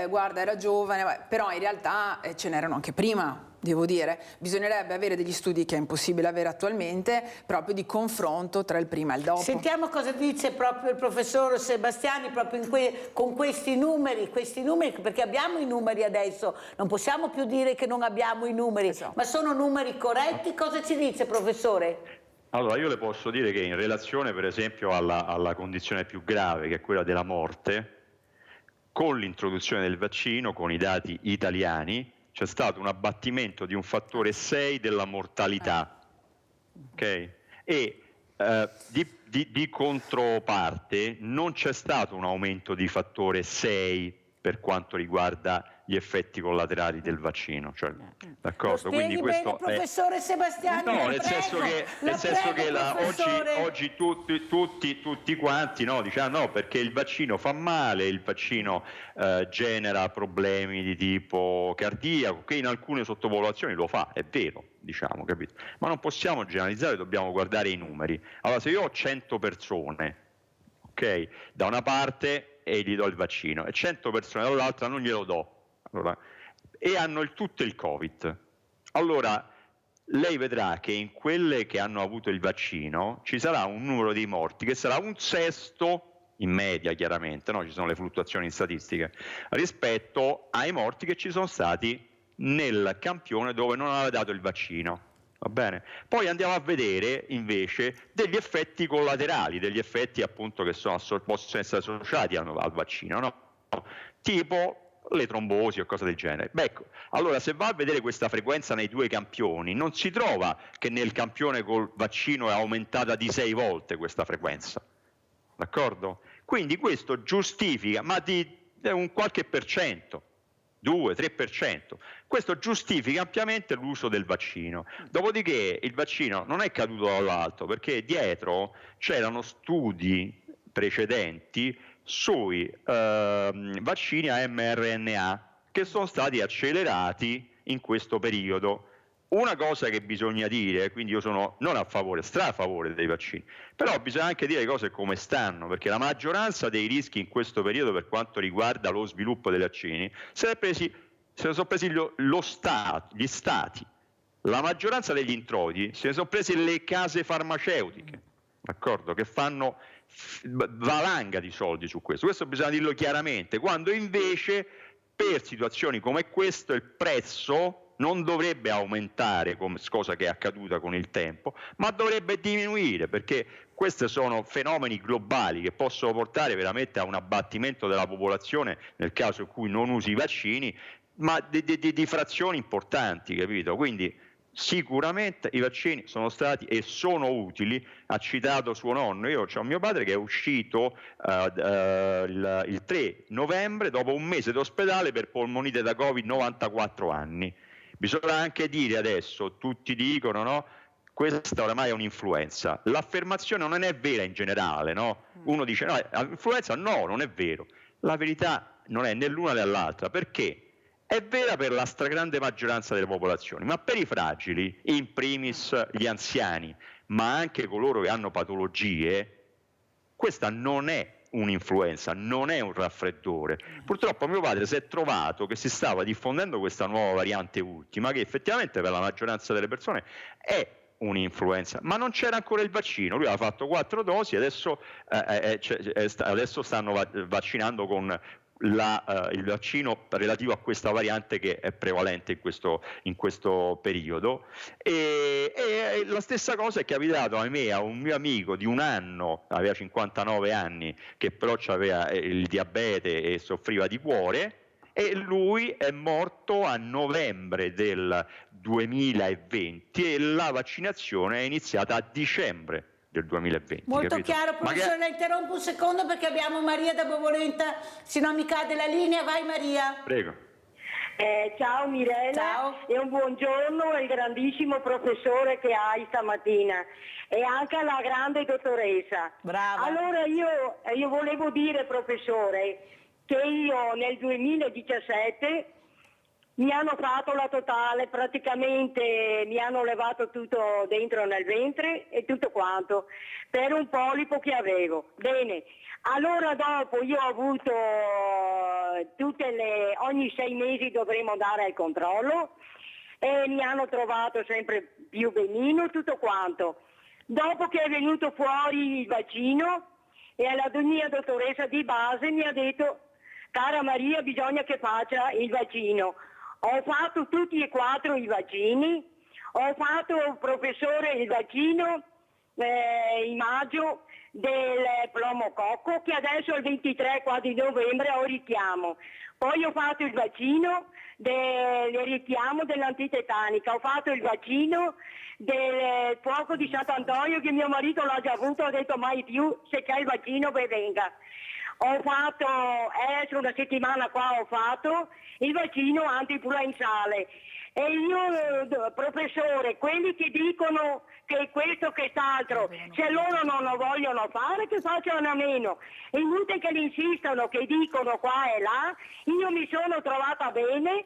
guarda, era giovane, però in realtà ce n'erano anche prima. Devo dire, bisognerebbe avere degli studi che è impossibile avere attualmente, proprio di confronto tra il prima e il dopo. Sentiamo cosa dice proprio il professor Sebastiani proprio con questi numeri, perché abbiamo i numeri adesso, non possiamo più dire che non abbiamo i numeri, ma sono numeri corretti. Cosa ci dice, professore? Allora, io le posso dire che in relazione per esempio alla condizione più grave, che è quella della morte, con l'introduzione del vaccino, con i dati italiani, c'è stato un abbattimento di un fattore 6 della mortalità, ok? E di controparte non c'è stato un aumento di fattore 6 per quanto riguarda gli effetti collaterali del vaccino, cioè, d'accordo? Quindi questo bene, professore Sebastiani. No, nel senso che oggi tutti quanti diciamo no, perché il vaccino fa male, il vaccino genera problemi di tipo cardiaco, che in alcune sottopopolazioni lo fa, è vero, diciamo, capito? Ma non possiamo generalizzare, dobbiamo guardare i numeri. Allora, se io ho 100 persone, ok, da una parte e gli do il vaccino, e 100 persone dall'altra non glielo do, allora, e hanno tutto il Covid, allora lei vedrà che in quelle che hanno avuto il vaccino ci sarà un numero di morti che sarà un sesto, in media chiaramente, no? Ci sono le fluttuazioni in statistiche, rispetto ai morti che ci sono stati nel campione dove non aveva dato il vaccino. Va bene? Poi andiamo a vedere invece degli effetti collaterali, degli effetti appunto che possono essere associati al vaccino, no? Tipo le trombosi o cose del genere. Beh, ecco, allora se va a vedere questa frequenza nei due campioni, non si trova che nel campione col vaccino è aumentata di 6 volte questa frequenza, d'accordo? Quindi questo giustifica, ma di un qualche percento, 2-3%, questo giustifica ampiamente l'uso del vaccino. Dopodiché il vaccino non è caduto dall'alto, perché dietro c'erano studi precedenti sui vaccini a mRNA che sono stati accelerati in questo periodo. Una cosa che bisogna dire, quindi io sono non a favore, stra a favore dei vaccini, però bisogna anche dire le cose come stanno, perché la maggioranza dei rischi in questo periodo per quanto riguarda lo sviluppo dei vaccini se ne sono presi gli stati, la maggioranza degli introiti se ne sono presi le case farmaceutiche, d'accordo? Che fanno valanga di soldi su questo bisogna dirlo chiaramente, quando invece per situazioni come questo il prezzo non dovrebbe aumentare, come cosa che è accaduta con il tempo, ma dovrebbe diminuire, perché questi sono fenomeni globali che possono portare veramente a un abbattimento della popolazione nel caso in cui non usi i vaccini, ma di frazioni importanti, capito? Quindi sicuramente i vaccini sono stati e sono utili. Ha citato suo nonno, io ho mio padre che è uscito il 3 novembre dopo un mese d'ospedale per polmonite da Covid, 94 anni. Bisogna anche dire adesso, tutti dicono no, questa oramai è un'influenza, l'affermazione non è vera in generale, no? Uno dice no, l'influenza no, non è vero, la verità non è né l'una né l'altra, perché è vera per la stragrande maggioranza delle popolazioni, ma per i fragili, in primis gli anziani, ma anche coloro che hanno patologie, questa non è un'influenza, non è un raffreddore. Purtroppo mio padre si è trovato che si stava diffondendo questa nuova variante ultima, che effettivamente per la maggioranza delle persone è un'influenza, ma non c'era ancora il vaccino. Lui aveva fatto 4 dosi, adesso stanno vaccinando con il vaccino relativo a questa variante che è prevalente in questo periodo, e la stessa cosa è capitato a me, a un mio amico di un anno, aveva 59 anni, che però aveva il diabete e soffriva di cuore, e lui è morto a novembre del 2020 e la vaccinazione è iniziata a dicembre del 2020. Molto capito? chiaro, professore, la interrompo un secondo perché abbiamo Maria da Bovolenta, se no mi cade la linea. Vai Maria. Prego. Ciao Mirella. Ciao. E un buongiorno al grandissimo professore che hai stamattina e anche alla grande dottoressa. Brava. Allora io volevo dire, professore, che io nel 2017 mi hanno fatto la totale, praticamente mi hanno levato tutto dentro nel ventre e tutto quanto, per un polipo che avevo. Bene, allora dopo io ho avuto ogni 6 mesi dovremo andare al controllo e mi hanno trovato sempre più benino, tutto quanto. Dopo che è venuto fuori il vaccino e la mia dottoressa di base mi ha detto: cara Maria, bisogna che faccia il vaccino. Ho fatto tutti e 4 i vaccini, ho fatto, professore, il vaccino in maggio del pneumococco, che adesso è il 23 qua di novembre ho richiamo. Poi ho fatto il vaccino del richiamo dell'antitetanica, ho fatto il vaccino del fuoco di Sant'Antonio, che mio marito l'ha già avuto, ha detto mai più, se c'è il vaccino venga. Ho fatto, adesso una settimana qua ho fatto il vaccino antinfluenzale e io, professore, quelli che dicono che questo che quest'altro, se loro non lo vogliono fare, che facciano a meno. È inutile che insistano, che dicono qua e là. Io mi sono trovata bene.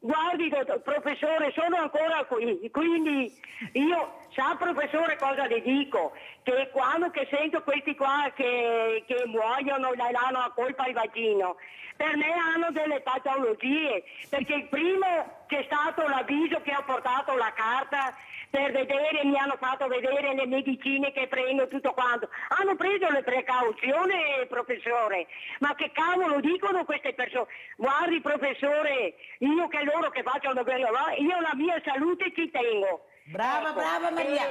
Guardi, professore, sono ancora qui, quindi io, sa professore cosa le dico? Che quando che sento questi qua che muoiono, danno la colpa al vaccino, per me hanno delle patologie, perché il primo c'è stato l'avviso che ho portato la carta per vedere, mi hanno fatto vedere le medicine che prendo, tutto quanto. Hanno preso le precauzioni, professore, ma che cavolo dicono queste persone? Guardi, professore, io che loro che facciano quello, io la mia salute ci tengo. Brava, ecco, brava Maria.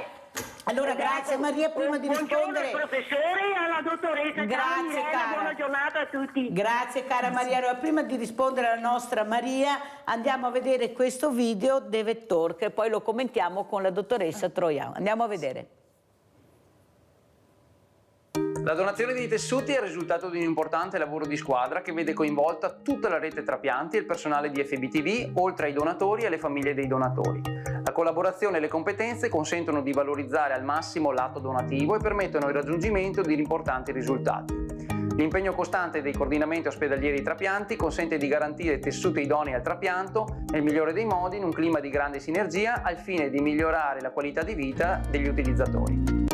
Allora, grazie Maria, prima di rispondere... Buongiorno al professore e alla dottoressa. Grazie, cara. Buona giornata a tutti. Grazie cara Maria. Allora, prima di rispondere alla nostra Maria, andiamo a vedere questo video de Vettor, che poi lo commentiamo con la dottoressa Troiano. Andiamo a vedere. La donazione di tessuti è il risultato di un importante lavoro di squadra che vede coinvolta tutta la rete trapianti e il personale di FBTV, oltre ai donatori e le famiglie dei donatori. La collaborazione e le competenze consentono di valorizzare al massimo l'atto donativo e permettono il raggiungimento di importanti risultati. L'impegno costante dei coordinamenti ospedalieri trapianti consente di garantire tessuti idonei al trapianto nel migliore dei modi in un clima di grande sinergia al fine di migliorare la qualità di vita degli utilizzatori.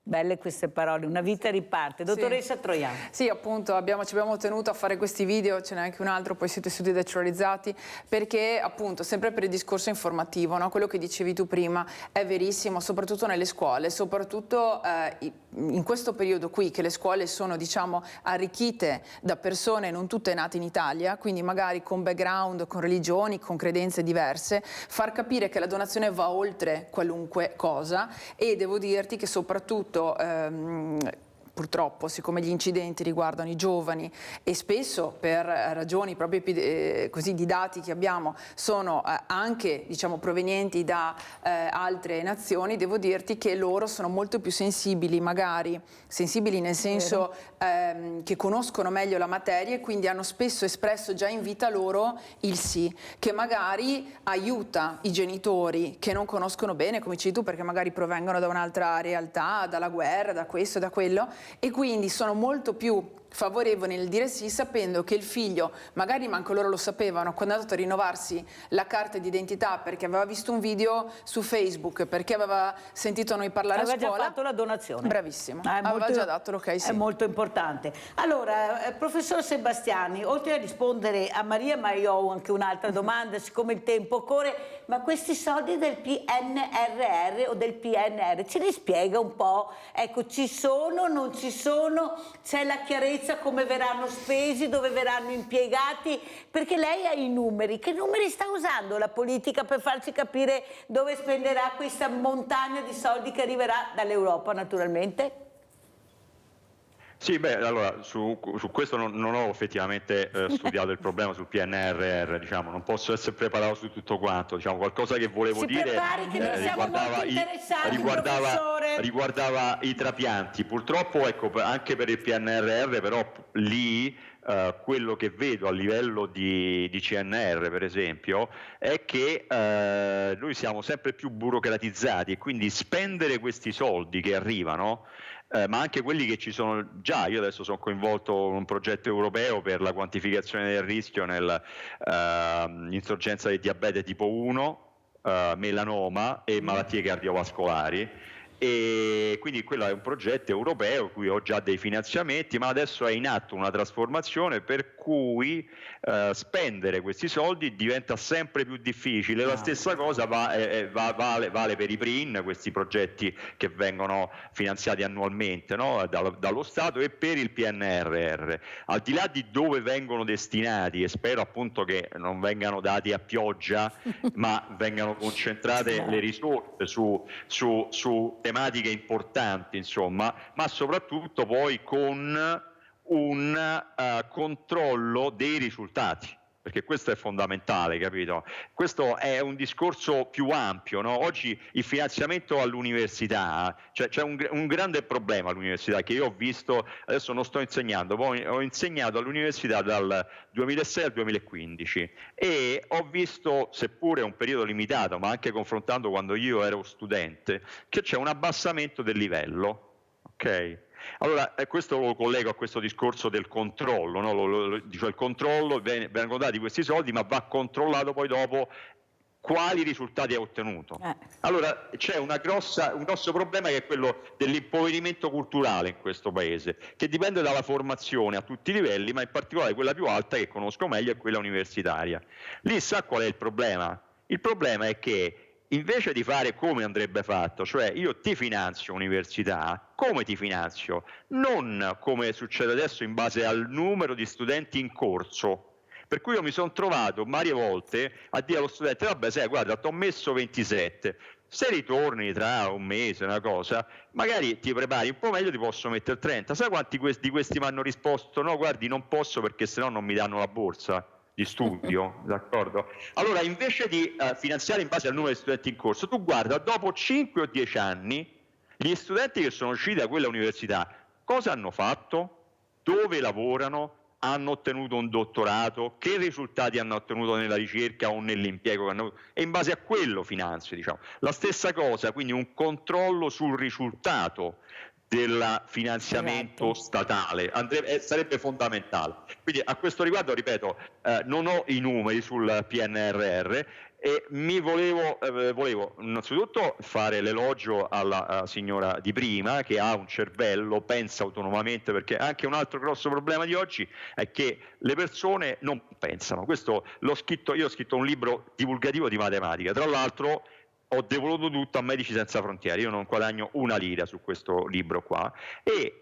Belle queste parole, una vita riparte. Dottoressa Troiano. Sì, appunto, ci abbiamo tenuto a fare questi video, ce n'è anche un altro poi sui tessuti naturalizzati, perché appunto, sempre per il discorso informativo, no? Quello che dicevi tu prima è verissimo, soprattutto nelle scuole, soprattutto in questo periodo qui, che le scuole sono, diciamo, arricchite da persone non tutte nate in Italia, quindi magari con background, con religioni, con credenze diverse, far capire che la donazione va oltre qualunque cosa. E devo dirti che soprattutto purtroppo, siccome gli incidenti riguardano i giovani e spesso per ragioni proprio così di dati che abbiamo sono anche, diciamo, provenienti da altre nazioni, devo dirti che loro sono molto più sensibili, magari sensibili nel senso che conoscono meglio la materia e quindi hanno spesso espresso già in vita loro il sì, che magari aiuta i genitori che non conoscono bene, come dici tu, perché magari provengono da un'altra realtà, dalla guerra, da questo, da quello, e quindi sono molto più favorevoli nel dire sì, sapendo che il figlio, magari manco loro lo sapevano, quando è andato a rinnovarsi la carta d'identità perché aveva visto un video su Facebook, perché aveva sentito noi parlare a scuola. Aveva già fatto la donazione. Bravissimo, aveva già dato l'ok, sì. È molto importante. Allora, professor Sebastiani, oltre a rispondere a Maria, ma io ho anche un'altra domanda, siccome il tempo corre, ma questi soldi del PNRR o del PNR, ce li spiega un po'? Ecco, ci sono, non ci sono, c'è la chiarezza come verranno spesi, dove verranno impiegati, perché lei ha i numeri. Che numeri sta usando la politica per farci capire dove spenderà questa montagna di soldi che arriverà dall'Europa, naturalmente? Sì, beh, allora su questo non ho effettivamente studiato il problema sul PNRR, diciamo, non posso essere preparato su tutto quanto, diciamo, qualcosa che volevo dire riguardava i trapianti. Purtroppo, ecco, anche per il PNRR, però lì quello che vedo a livello di CNR, per esempio, è che noi siamo sempre più burocratizzati e quindi spendere questi soldi che arrivano, ma anche quelli che ci sono già. Io adesso sono coinvolto in un progetto europeo per la quantificazione del rischio nell'insorgenza del diabete tipo 1, melanoma e malattie cardiovascolari. E quindi quello è un progetto europeo cui ho già dei finanziamenti, ma adesso è in atto una trasformazione per cui spendere questi soldi diventa sempre più difficile. La stessa cosa vale per i PRIN, questi progetti che vengono finanziati annualmente, no? dallo Stato, e per il PNRR. Al di là di dove vengono destinati, e spero appunto che non vengano dati a pioggia ma vengano concentrate le risorse su tematiche importanti, insomma, ma soprattutto poi con un controllo dei risultati, perché questo è fondamentale, capito? Questo è un discorso più ampio, no? Oggi il finanziamento all'università, cioè c'è un grande problema all'università che io ho visto, adesso non sto insegnando, poi ho insegnato all'università dal 2006 al 2015 e ho visto, seppure un periodo limitato, ma anche confrontando quando io ero studente, che c'è un abbassamento del livello, ok? Allora, questo lo collego a questo discorso del controllo, no? Dice, il controllo, vengono dati questi soldi, ma va controllato poi dopo quali risultati ha ottenuto. Allora c'è un grosso problema che è quello dell'impoverimento culturale in questo paese, che dipende dalla formazione a tutti i livelli, ma in particolare quella più alta che conosco meglio è quella universitaria. Lì sa qual è il problema? Il problema è che invece di fare come andrebbe fatto, cioè io ti finanzio università, come ti finanzio? Non come succede adesso in base al numero di studenti in corso. Per cui io mi sono trovato varie volte a dire allo studente: vabbè, sai, guarda, ti ho messo 27, se ritorni tra un mese, una cosa, magari ti prepari un po' meglio, ti posso mettere 30. Sai quanti di questi mi hanno risposto? No, guardi, non posso perché sennò non mi danno la borsa di studio, d'accordo? Allora, invece di finanziare in base al numero di studenti in corso, tu guarda, dopo 5 o 10 anni, gli studenti che sono usciti da quella università, cosa hanno fatto? Dove lavorano? Hanno ottenuto un dottorato? Che risultati hanno ottenuto nella ricerca o nell'impiego che hanno avuto? E in base a quello finanzio, diciamo. La stessa cosa, quindi un controllo sul risultato del finanziamento statale sarebbe fondamentale. Quindi a questo riguardo, ripeto, non ho i numeri sul PNRR e volevo innanzitutto fare l'elogio alla signora di prima, che ha un cervello, pensa autonomamente, perché anche un altro grosso problema di oggi è che le persone non pensano. Questo io ho scritto un libro divulgativo di matematica, tra l'altro ho devoluto tutto a Medici Senza Frontiere, io non guadagno una lira su questo libro qua, e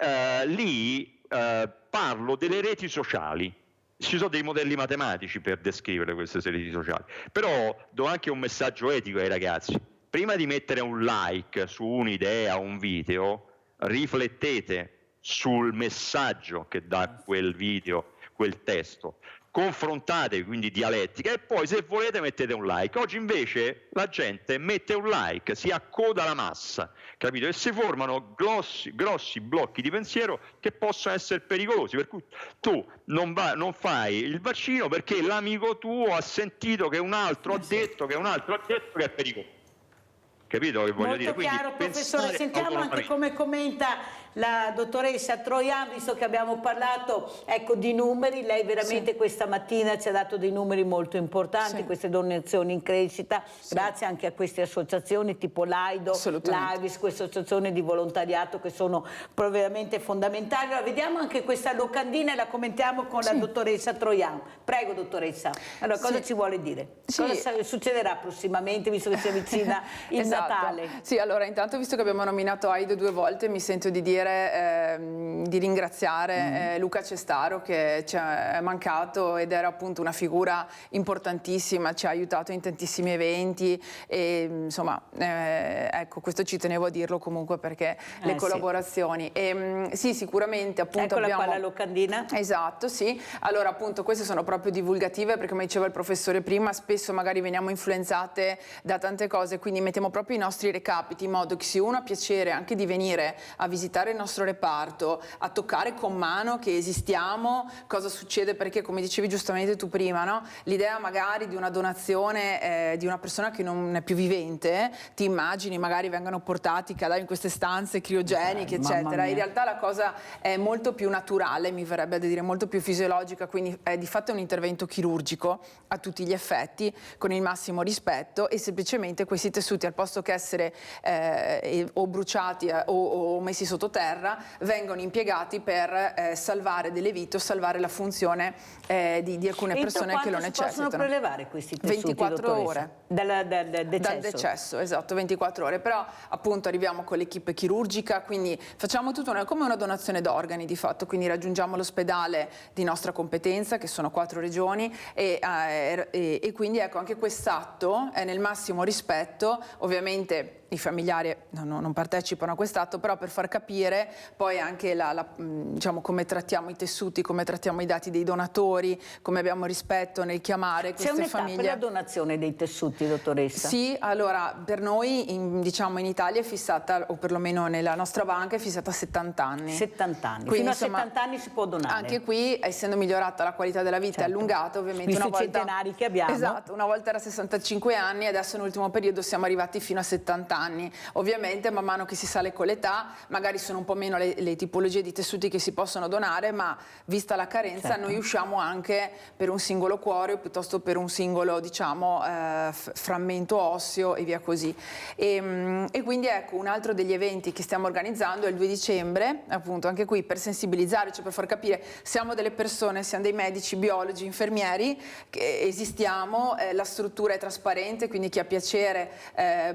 lì parlo delle reti sociali. Ci sono dei modelli matematici per descrivere queste reti sociali, però do anche un messaggio etico ai ragazzi: prima di mettere un like su un'idea o un video, riflettete sul messaggio che dà quel video, quel testo. Confrontatevi, quindi dialettica, e poi se volete mettete un like. Oggi invece la gente mette un like, si accoda alla massa, capito? E si formano grossi blocchi di pensiero che possono essere pericolosi, per cui tu non fai il vaccino perché l'amico tuo ha sentito che un altro ha detto che è pericoloso. Capito che voglio dire? Molto chiaro, professore. Sentiamo anche come commenta la dottoressa Troian, visto che abbiamo parlato, ecco, di numeri. Lei veramente questa mattina ci ha dato dei numeri molto importanti, queste donazioni in crescita, grazie anche a queste associazioni tipo l'AIDO, l'AVIS, queste associazioni di volontariato che sono veramente fondamentali. Allora, vediamo anche questa locandina e la commentiamo con la dottoressa Troian. Prego, dottoressa. Allora, cosa ci vuole dire? Cosa succederà prossimamente, visto che si avvicina il Natale? Sì, allora, intanto, visto che abbiamo nominato AIDO 2 volte, mi sento di dire, di ringraziare Luca Cestaro, che ci è mancato ed era appunto una figura importantissima, ci ha aiutato in tantissimi eventi e insomma, ecco, questo ci tenevo a dirlo comunque, perché le collaborazioni. E, sì, sicuramente appunto eccola abbiamo... qua la locandina. Esatto, sì. Allora appunto queste sono proprio divulgative, perché come diceva il professore prima, spesso magari veniamo influenzate da tante cose, quindi mettiamo proprio i nostri recapiti in modo che se uno ha piacere anche di venire a visitare il nostro reparto, a toccare con mano che esistiamo, cosa succede, perché come dicevi giustamente tu prima, no? L'idea magari di una donazione di una persona che non è più vivente, ti immagini magari vengano portati in queste stanze criogeniche, eccetera. In realtà la cosa è molto più naturale, mi verrebbe da dire, molto più fisiologica, quindi è di fatto un intervento chirurgico a tutti gli effetti, con il massimo rispetto, e semplicemente questi tessuti, al posto che essere o bruciati o messi sottoterra, vengono impiegati per salvare delle vite o salvare la funzione di alcune persone che lo necessitano. Possono prelevare questi tessuti, 24 ore dal decesso. Dal decesso, esatto, 24 ore. Però appunto arriviamo con l'equipe chirurgica, quindi facciamo tutto come una donazione d'organi di fatto, quindi raggiungiamo l'ospedale di nostra competenza, che sono 4 regioni, e quindi ecco, anche quest'atto è nel massimo rispetto. Ovviamente i familiari non partecipano a quest'atto, però per far capire poi anche diciamo, come trattiamo i tessuti, come trattiamo i dati dei donatori, come abbiamo rispetto nel chiamare queste famiglie. C'è un'età per la donazione dei tessuti, dottoressa? Sì, allora per noi diciamo in Italia è fissata, o perlomeno nella nostra banca è fissata a 70 anni. 70 anni, quindi, fino insomma, a 70 anni si può donare. Anche qui, essendo migliorata la qualità della vita, allungata ovviamente, visto una volta, i centenari che abbiamo. Esatto, una volta era 65 anni, adesso nell'ultimo periodo siamo arrivati fino a 70 anni. Ovviamente man mano che si sale con l'età magari sono un po' meno le tipologie di tessuti che si possono donare, ma vista la carenza noi usciamo anche per un singolo cuore o piuttosto per un singolo, diciamo, frammento osseo e via così. E quindi ecco, un altro degli eventi che stiamo organizzando è il 2 dicembre, appunto anche qui per sensibilizzare, cioè per far capire siamo delle persone, siamo dei medici, biologi, infermieri, che esistiamo, la struttura è trasparente, quindi chi ha piacere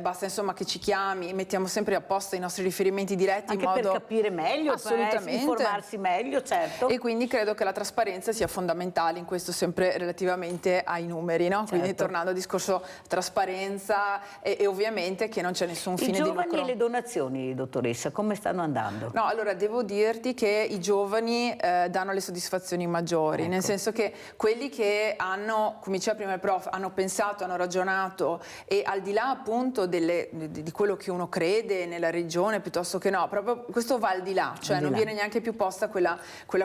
basta insomma che ci chiami, mettiamo sempre a posto i nostri riferimenti diretti anche in modo... per capire meglio, assolutamente, per informarsi meglio, certo. E quindi credo che la trasparenza sia fondamentale in questo, sempre relativamente ai numeri, no? Quindi tornando al discorso trasparenza e ovviamente che non c'è nessun fine di lucro. I giovani e le donazioni, dottoressa, come stanno andando? No, allora devo dirti che i giovani danno le soddisfazioni maggiori, nel senso che quelli che hanno, come diceva prima il prof, hanno pensato, hanno ragionato e al di là appunto di quello che uno crede nella religione piuttosto che no, proprio questo va al di là, cioè non viene neanche più posta quella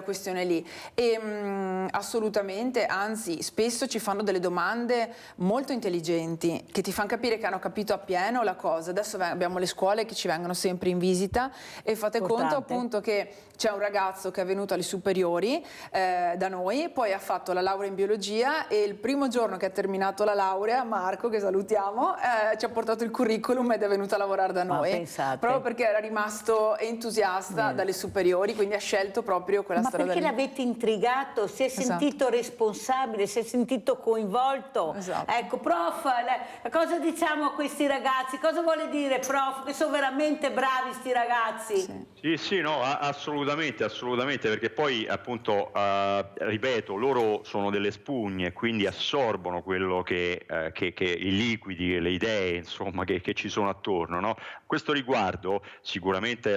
questione lì. E assolutamente, anzi spesso ci fanno delle domande molto intelligenti che ti fanno capire che hanno capito appieno la cosa. Adesso abbiamo le scuole che ci vengono sempre in visita e fate conto appunto che c'è un ragazzo che è venuto alle superiori da noi, poi ha fatto la laurea in biologia e il primo giorno che ha terminato la laurea, Marco, che salutiamo, ci ha portato il curriculum ed è venuto a lavorare da noi, proprio perché era rimasto entusiasta dalle superiori, quindi ha scelto proprio quella strada. Ma perché l'avete intrigato? Si è sentito responsabile, si è sentito coinvolto? Ecco, prof, cosa diciamo a questi ragazzi? Cosa vuole dire, prof, che sono veramente bravi sti ragazzi? Sì, no, assolutamente, perché poi appunto, ripeto, loro sono delle spugne, quindi assorbono quello che i liquidi, le idee, insomma, che ci sono attorno, no? A questo riguardo sicuramente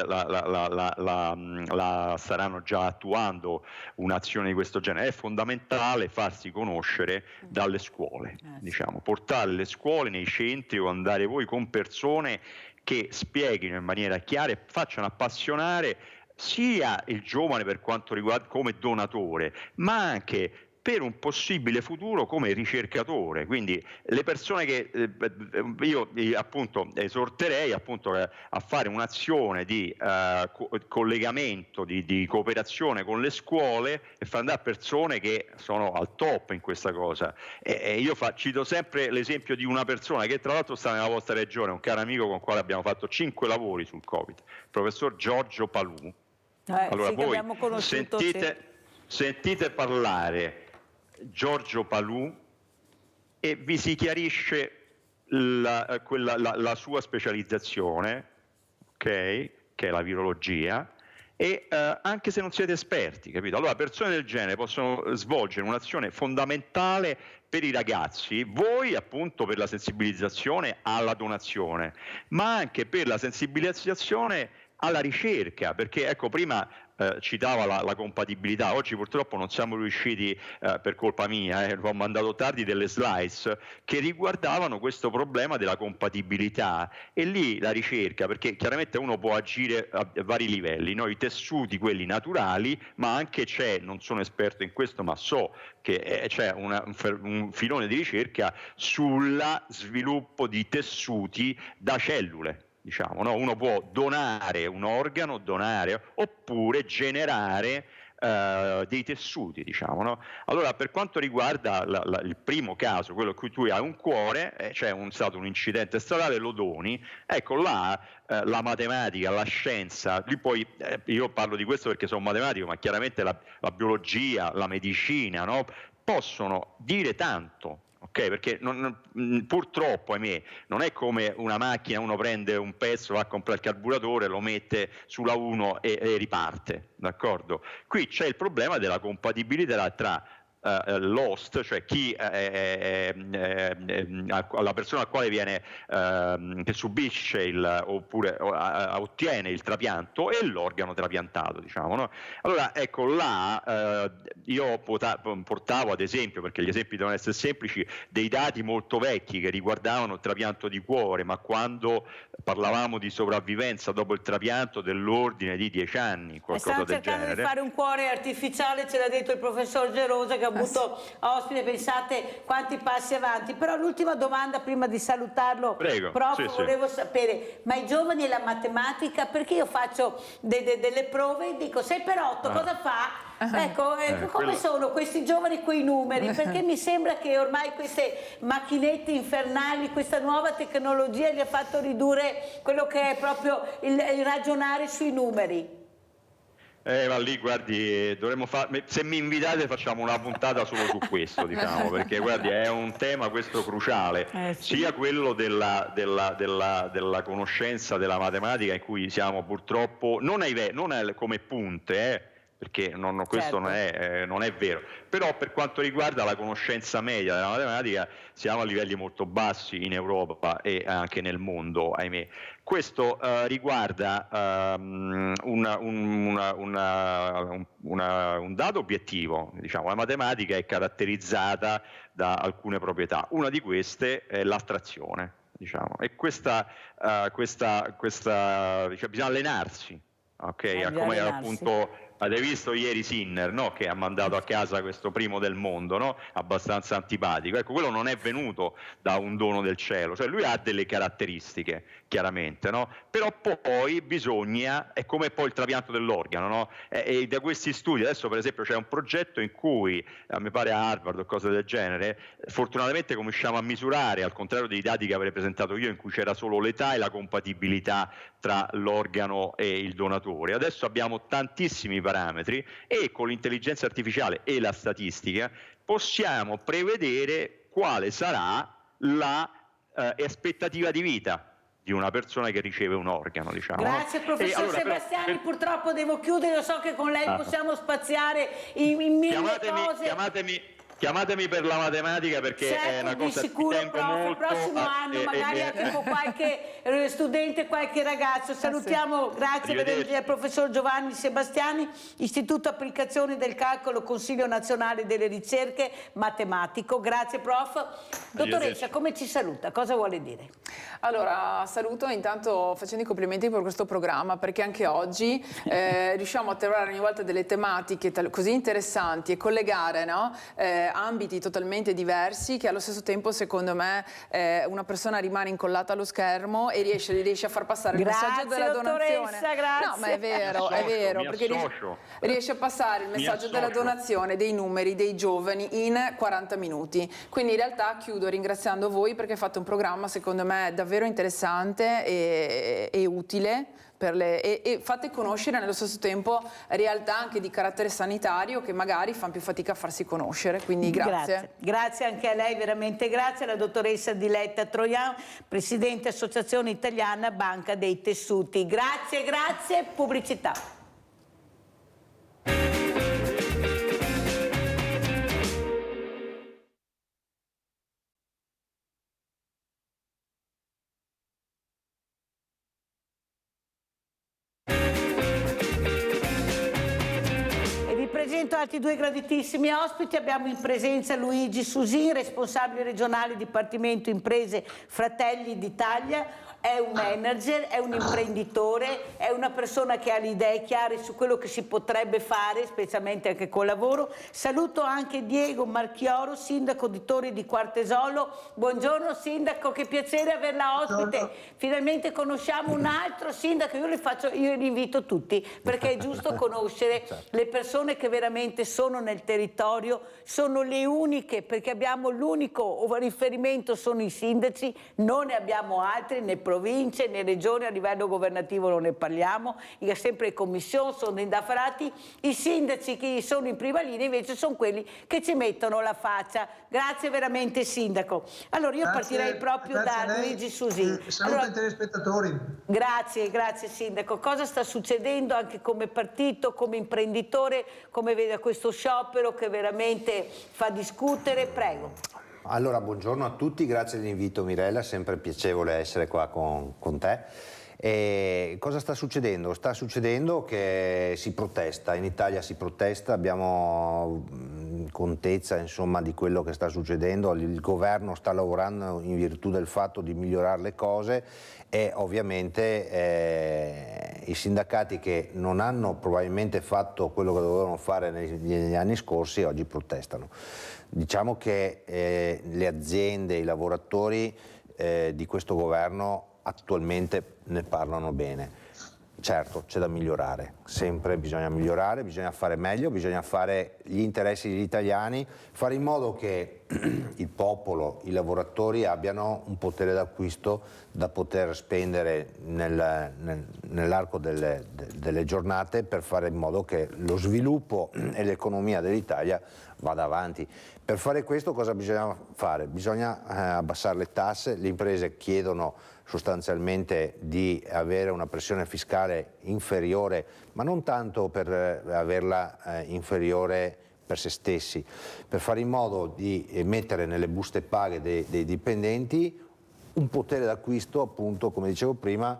staranno già attuando un'azione di questo genere. È fondamentale farsi conoscere dalle scuole, diciamo, portare le scuole nei centri o andare voi con persone che spieghino in maniera chiara e facciano appassionare sia il giovane per quanto riguarda come donatore, ma anche per un possibile futuro come ricercatore. Quindi le persone che io appunto esorterei appunto a fare un'azione di collegamento, di cooperazione con le scuole e far andare persone che sono al top in questa cosa. E io cito sempre l'esempio di una persona che tra l'altro sta nella vostra regione, un caro amico con il quale abbiamo fatto 5 lavori sul Covid, il professor Giorgio Palù. Allora voi sentite parlare Giorgio Palù e vi si chiarisce la sua specializzazione, che è la virologia, e anche se non siete esperti, capito? Allora persone del genere possono svolgere un'azione fondamentale per i ragazzi, voi appunto per la sensibilizzazione alla donazione, ma anche per la sensibilizzazione alla ricerca, perché ecco prima citava la compatibilità, oggi purtroppo non siamo riusciti per colpa mia, ho mandato tardi delle slides che riguardavano questo problema della compatibilità e lì la ricerca, perché chiaramente uno può agire a vari livelli, no? I tessuti, quelli naturali, ma anche non sono esperto in questo, ma so che c'è un filone di ricerca sul sviluppo di tessuti da cellule. Diciamo, no? Uno può donare un organo, oppure generare dei tessuti, diciamo, no? Allora per quanto riguarda il primo caso, quello in cui tu hai un cuore, c'è stato un incidente stradale, lo doni, ecco là la matematica, la scienza, poi io parlo di questo perché sono matematico, ma chiaramente la biologia, la medicina, no? Possono dire tanto. Ok, perché purtroppo, ahimè, non è come una macchina, uno prende un pezzo, va a comprare il carburatore, lo mette sulla 1 e riparte, d'accordo? Qui c'è il problema della compatibilità tra l'host, cioè chi la persona al quale viene che subisce oppure ottiene il trapianto e l'organo trapiantato, diciamo, no? Allora ecco là io portavo ad esempio, perché gli esempi devono essere semplici, dei dati molto vecchi che riguardavano il trapianto di cuore, ma quando parlavamo di sopravvivenza dopo il trapianto dell'ordine di 10 anni, qualcosa del genere. Stanno cercando di fare un cuore artificiale, ce l'ha detto il professor Gerosa, che avuto ospite, pensate quanti passi avanti. Però l'ultima domanda prima di salutarlo, Prego. prof, volevo sapere, ma i giovani e la matematica, perché io faccio delle prove e dico 6 per 8 cosa fa? Ecco, come sono questi giovani quei numeri? Perché mi sembra che ormai queste macchinette infernali, questa nuova tecnologia gli ha fatto ridurre quello che è proprio il ragionare sui numeri. Ma lì guardi, dovremmo se mi invitate facciamo una puntata solo su questo, diciamo, perché guardi è un tema questo cruciale, sia quello della conoscenza della matematica, in cui siamo purtroppo non è come punte, perché questo non è vero, però per quanto riguarda la conoscenza media della matematica siamo a livelli molto bassi in Europa e anche nel mondo, ahimè. Questo riguarda un dato obiettivo, diciamo, la matematica è caratterizzata da alcune proprietà, una di queste è l'astrazione, diciamo, e questa diciamo, bisogna allenarsi, ok? Come appunto avete visto ieri Sinner, no? Che ha mandato a casa questo primo del mondo, no? Abbastanza antipatico. Ecco, quello non è venuto da un dono del cielo, cioè lui ha delle caratteristiche, chiaramente, no? Però poi bisogna, è come poi il trapianto dell'organo, no? E da questi studi, adesso per esempio c'è un progetto in cui, mi pare a Harvard o cose del genere, fortunatamente cominciamo a misurare, al contrario dei dati che avrei presentato io in cui c'era solo l'età e la compatibilità tra l'organo e il donatore. Adesso abbiamo tantissimi parametri e con l'intelligenza artificiale e la statistica possiamo prevedere quale sarà la aspettativa di vita di una persona che riceve un organo, diciamo. Grazie professor Sebastiani, purtroppo devo chiudere, so che con lei possiamo spaziare in mille cose. Chiamatemi per la matematica, perché certo, è una cosa di sicuro, che tengo molto. Il prossimo anno magari anche con qualche studente, qualche ragazzo. Salutiamo, grazie per il professor Giovanni Sebastiani, Istituto Applicazioni del Calcolo, Consiglio Nazionale delle Ricerche, matematico. Grazie prof. Dottoressa, come ci saluta? Cosa vuole dire? Allora, saluto intanto facendo i complimenti per questo programma, perché anche oggi riusciamo a trovare ogni volta delle tematiche così interessanti e collegare, no? Ambiti totalmente diversi, che allo stesso tempo secondo me una persona rimane incollata allo schermo e riesce a far passare il messaggio della donazione. Grazie. No, ma è vero, perché riesce a passare il messaggio della donazione, dei numeri, dei giovani in 40 minuti. Quindi in realtà chiudo ringraziando voi, perché fate un programma secondo me davvero interessante e utile. E fate conoscere nello stesso tempo realtà anche di carattere sanitario che magari fanno più fatica a farsi conoscere, quindi grazie. Grazie anche a lei, veramente grazie, alla dottoressa Diletta Troian, Presidente Associazione Italiana Banca dei Tessuti. Grazie, pubblicità. Presento altri due graditissimi ospiti. Abbiamo in presenza Luigi Susin, responsabile regionale Dipartimento Imprese Fratelli d'Italia. È un manager, è un imprenditore, è una persona che ha le idee chiare su quello che si potrebbe fare, specialmente anche col lavoro. Saluto anche Diego Marchioro, sindaco di Torri di Quartesolo. Buongiorno sindaco, che piacere averla ospite. Buongiorno. Finalmente conosciamo un altro sindaco, io li invito tutti, perché è giusto conoscere le persone che veramente sono nel territorio, sono le uniche, perché abbiamo l'unico riferimento, sono i sindaci, non ne abbiamo altri, né province, né regioni, a livello governativo non ne parliamo, sempre in commissione sono indaffarati, i sindaci che sono in prima linea invece sono quelli che ci mettono la faccia. Grazie veramente sindaco. Allora io partirei proprio da Luigi Susin. Saluto i telespettatori. Grazie sindaco. Cosa sta succedendo anche come partito, come imprenditore, come vede questo sciopero che veramente fa discutere? Prego. Allora, buongiorno a tutti, grazie dell'invito Mirella, sempre piacevole essere qua con te. E cosa sta succedendo? Sta succedendo che si protesta, in Italia si protesta, abbiamo contezza insomma di quello che sta succedendo, il governo sta lavorando in virtù del fatto di migliorare le cose e ovviamente i sindacati che non hanno probabilmente fatto quello che dovevano fare negli anni scorsi oggi protestano. Diciamo che le aziende, i lavoratori di questo governo attualmente ne parlano bene. Certo, c'è da migliorare, sempre bisogna migliorare, bisogna fare meglio, bisogna fare gli interessi degli italiani, fare in modo che il popolo, i lavoratori abbiano un potere d'acquisto da poter spendere nell'arco delle giornate per fare in modo che lo sviluppo e l'economia dell'Italia vada avanti. Per fare questo cosa bisogna fare? Bisogna abbassare le tasse, le imprese chiedono sostanzialmente di avere una pressione fiscale inferiore, ma non tanto per averla inferiore per se stessi, per fare in modo di mettere nelle buste paga dei dipendenti un potere d'acquisto, appunto, come dicevo prima,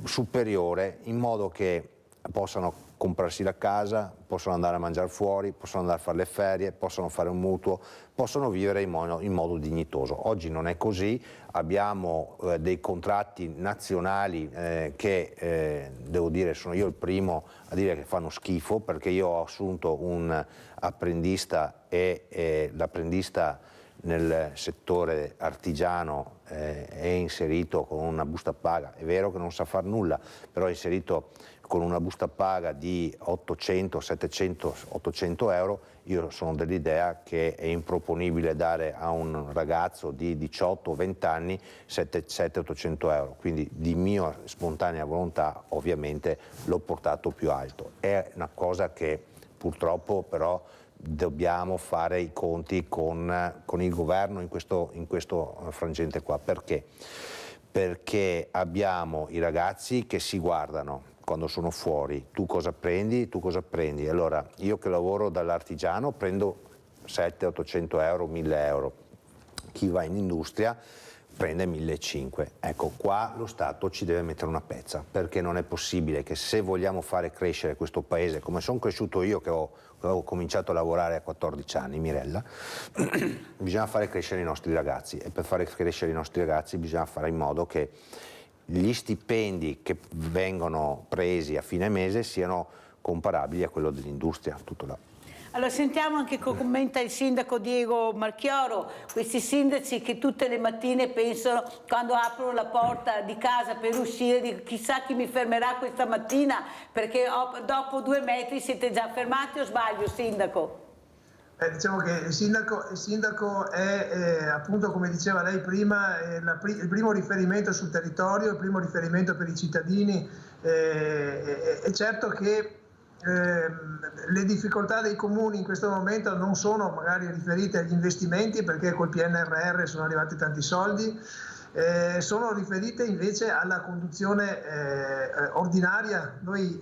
superiore, in modo che possano comprarsi la casa, possono andare a mangiare fuori, possono andare a fare le ferie, possono fare un mutuo, possono vivere in modo dignitoso. Oggi non è così, abbiamo dei contratti nazionali che, devo dire, sono io il primo a dire che fanno schifo, perché io ho assunto un apprendista e l'apprendista nel settore artigiano è inserito con una busta paga, è vero che non sa far nulla, però è inserito con una busta paga di 800, 700, 800 euro, io sono dell'idea che è improponibile dare a un ragazzo di 18 o 20 anni 700-800 euro, quindi di mia spontanea volontà ovviamente l'ho portato più alto. È una cosa che purtroppo però dobbiamo fare i conti con il governo in questo frangente qua. Perché? Perché abbiamo i ragazzi che si guardano quando sono fuori, tu cosa prendi, tu cosa prendi. Allora io che lavoro dall'artigiano prendo 700-800 euro, 1000 euro, chi va in industria prende 1500. Ecco, qua lo Stato ci deve mettere una pezza, perché non è possibile che, se vogliamo fare crescere questo paese, come sono cresciuto io che ho cominciato a lavorare a 14 anni, Mirella, bisogna fare crescere i nostri ragazzi, e per fare crescere i nostri ragazzi bisogna fare in modo che gli stipendi che vengono presi a fine mese siano comparabili a quello dell'industria, tutto là. Allora sentiamo anche cosa commenta il sindaco Diego Marchioro, questi sindaci che tutte le mattine pensano, quando aprono la porta di casa per uscire, dicono chissà chi mi fermerà questa mattina, perché dopo 2 metri siete già fermati, o sbaglio, sindaco? Diciamo che il sindaco è appunto, come diceva lei prima, il primo riferimento sul territorio, il primo riferimento per i cittadini. È certo che le difficoltà dei comuni in questo momento non sono magari riferite agli investimenti, perché col PNRR sono arrivati tanti soldi, sono riferite invece alla conduzione ordinaria. Noi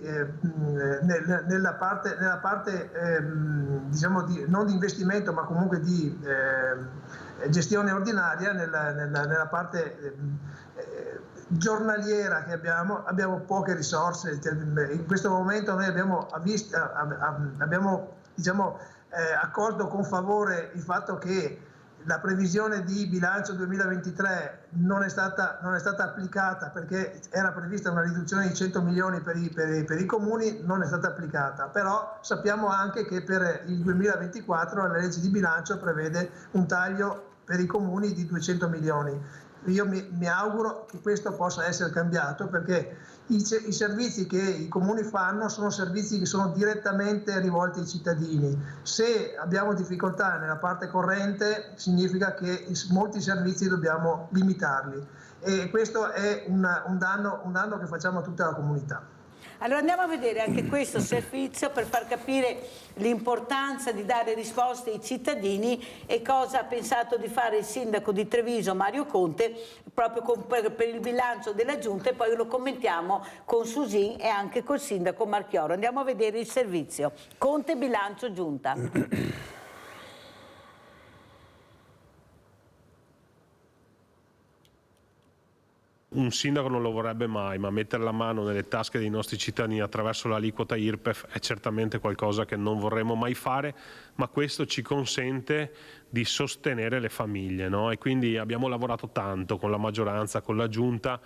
nella parte diciamo non di investimento, ma comunque di gestione ordinaria, nella parte giornaliera che abbiamo poche risorse. In questo momento noi abbiamo diciamo, accolto con favore il fatto che la previsione di bilancio 2023 non è stata applicata, perché era prevista una riduzione di 100 milioni per i comuni, non è stata applicata. Però sappiamo anche che per il 2024 la legge di bilancio prevede un taglio per i comuni di 200 milioni. Io mi auguro che questo possa essere cambiato, perché i servizi che i comuni fanno sono servizi che sono direttamente rivolti ai cittadini. Se abbiamo difficoltà nella parte corrente, significa che molti servizi dobbiamo limitarli, e questo è un danno che facciamo a tutta la comunità. Allora andiamo a vedere anche questo servizio per far capire l'importanza di dare risposte ai cittadini e cosa ha pensato di fare il sindaco di Treviso Mario Conte proprio per il bilancio della Giunta, e poi lo commentiamo con Susin e anche col sindaco Marchioro. Andiamo a vedere il servizio. Conte, bilancio, Giunta. Un sindaco non lo vorrebbe mai, ma mettere la mano nelle tasche dei nostri cittadini attraverso l'aliquota IRPEF è certamente qualcosa che non vorremmo mai fare, ma questo ci consente di sostenere le famiglie, no? E quindi abbiamo lavorato tanto con la maggioranza, con la Giunta,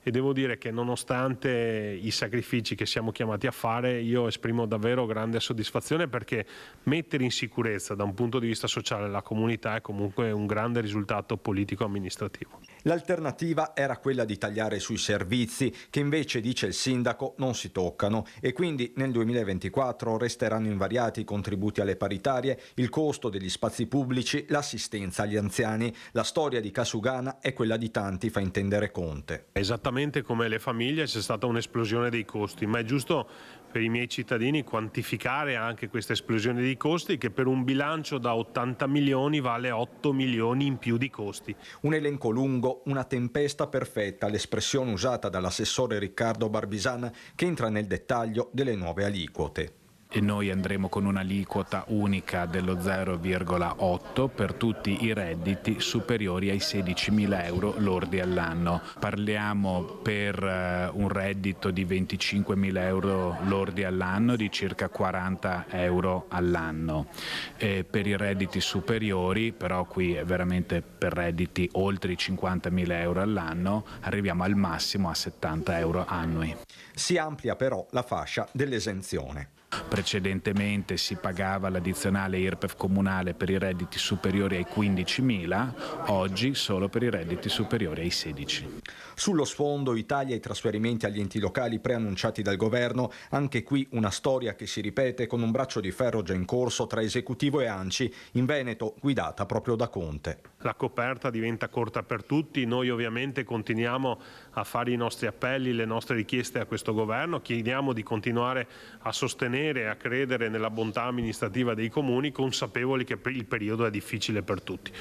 e devo dire che nonostante i sacrifici che siamo chiamati a fare, io esprimo davvero grande soddisfazione, perché mettere in sicurezza da un punto di vista sociale la comunità è comunque un grande risultato politico-amministrativo. L'alternativa era quella di tagliare sui servizi, che invece, dice il sindaco, non si toccano, e quindi nel 2024 resteranno invariati i contributi alle paritarie, il costo degli spazi pubblici, l'assistenza agli anziani. La storia di Casugana è quella di tanti, fa intendere Conte. Esattamente come le famiglie c'è stata un'esplosione dei costi, ma è giusto per i miei cittadini quantificare anche questa esplosione dei costi, che per un bilancio da 80 milioni vale 8 milioni in più di costi. Un elenco lungo, una tempesta perfetta, l'espressione usata dall'assessore Riccardo Barbisan, che entra nel dettaglio delle nuove aliquote. E noi andremo con un'aliquota unica dello 0,8 per tutti i redditi superiori ai 16.000 euro lordi all'anno. Parliamo per un reddito di 25.000 euro lordi all'anno di circa 40 euro all'anno. Per i redditi superiori, però qui è veramente per redditi oltre i 50.000 euro all'anno, arriviamo al massimo a 70 euro annui. Si amplia però la fascia dell'esenzione. Precedentemente si pagava l'addizionale IRPEF comunale per i redditi superiori ai 15.000, oggi solo per i redditi superiori ai 16. Sullo sfondo i tagli ai trasferimenti agli enti locali preannunciati dal governo, anche qui una storia che si ripete con un braccio di ferro già in corso tra esecutivo e ANCI, in Veneto guidata proprio da Conte. La coperta diventa corta per tutti, noi ovviamente continuiamo a fare i nostri appelli, le nostre richieste a questo governo, chiediamo di continuare a sostenere e a credere nella bontà amministrativa dei comuni, consapevoli che il periodo è difficile per tutti.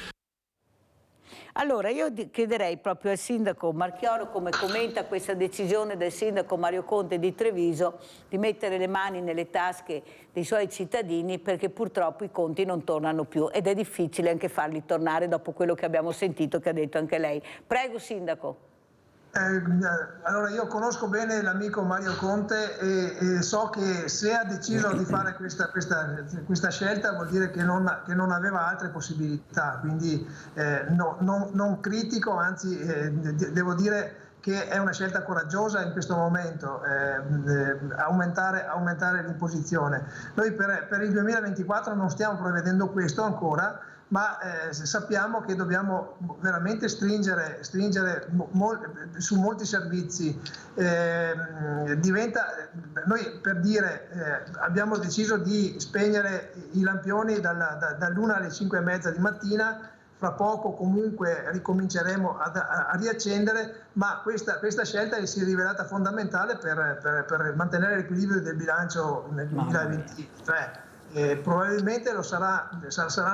Allora io chiederei proprio al sindaco Marchioro come commenta questa decisione del sindaco Mario Conte di Treviso di mettere le mani nelle tasche dei suoi cittadini, perché purtroppo i conti non tornano più ed è difficile anche farli tornare dopo quello che abbiamo sentito, che ha detto anche lei. Prego sindaco. Allora io conosco bene l'amico Mario Conte e so che se ha deciso di fare questa scelta vuol dire che non aveva altre possibilità, quindi non critico, anzi devo dire che è una scelta coraggiosa in questo momento, aumentare l'imposizione. Noi per il 2024 non stiamo prevedendo questo ancora, ma sappiamo che dobbiamo veramente stringere su molti servizi. Noi per dire abbiamo deciso di spegnere i lampioni dall'1 alle 5:30 di mattina. Fra poco comunque ricominceremo a riaccendere, ma questa scelta si è rivelata fondamentale per mantenere l'equilibrio del bilancio nel 2023. Probabilmente sarà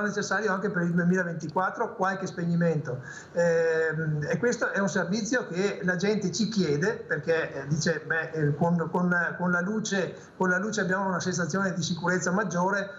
necessario anche per il 2024 qualche spegnimento, e questo è un servizio che la gente ci chiede, perché dice con la luce abbiamo una sensazione di sicurezza maggiore.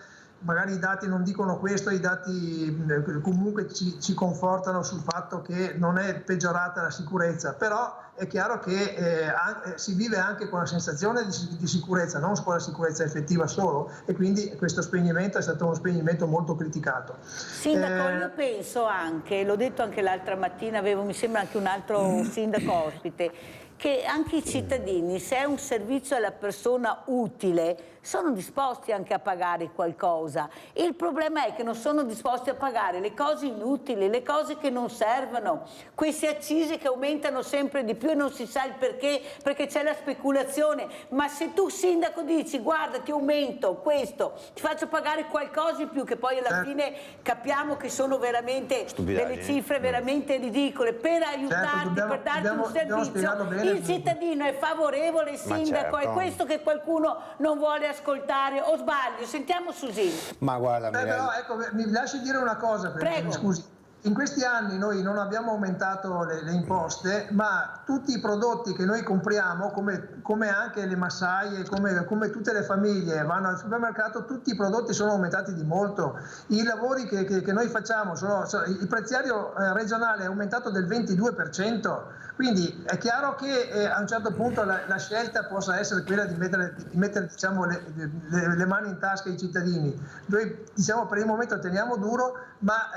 Magari i dati non dicono questo, i dati comunque ci confortano sul fatto che non è peggiorata la sicurezza, però è chiaro che si vive anche con la sensazione di sicurezza, non con la sicurezza effettiva solo, e quindi questo spegnimento è stato uno spegnimento molto criticato. Sindaco, io penso anche, l'ho detto anche l'altra mattina, mi sembra anche un altro sindaco ospite, che anche i cittadini, se è un servizio alla persona utile, sono disposti anche a pagare qualcosa. Il problema è che non sono disposti a pagare le cose inutili, le cose che non servono, queste accise che aumentano sempre di più e non si sa il perché c'è la speculazione. Ma se tu sindaco dici guarda ti aumento questo, ti faccio pagare qualcosa in più, che poi alla fine capiamo che sono veramente delle cifre veramente ridicole, per aiutarti, per darti un servizio, il cittadino è favorevole, sindaco, è questo che qualcuno non vuole ascoltare, o sbaglio? Sentiamo Susino. Ma guarda, però ecco, mi lasci dire una cosa, perché, scusi. In questi anni noi non abbiamo aumentato le imposte, ma tutti i prodotti che noi compriamo, come anche le massaie, come tutte le famiglie vanno al supermercato, tutti i prodotti sono aumentati di molto. I lavori che noi facciamo, il preziario regionale è aumentato del 22%, quindi è chiaro che a un certo punto la scelta possa essere quella di mettere diciamo, le mani in tasca ai cittadini. Noi diciamo per il momento teniamo duro, ma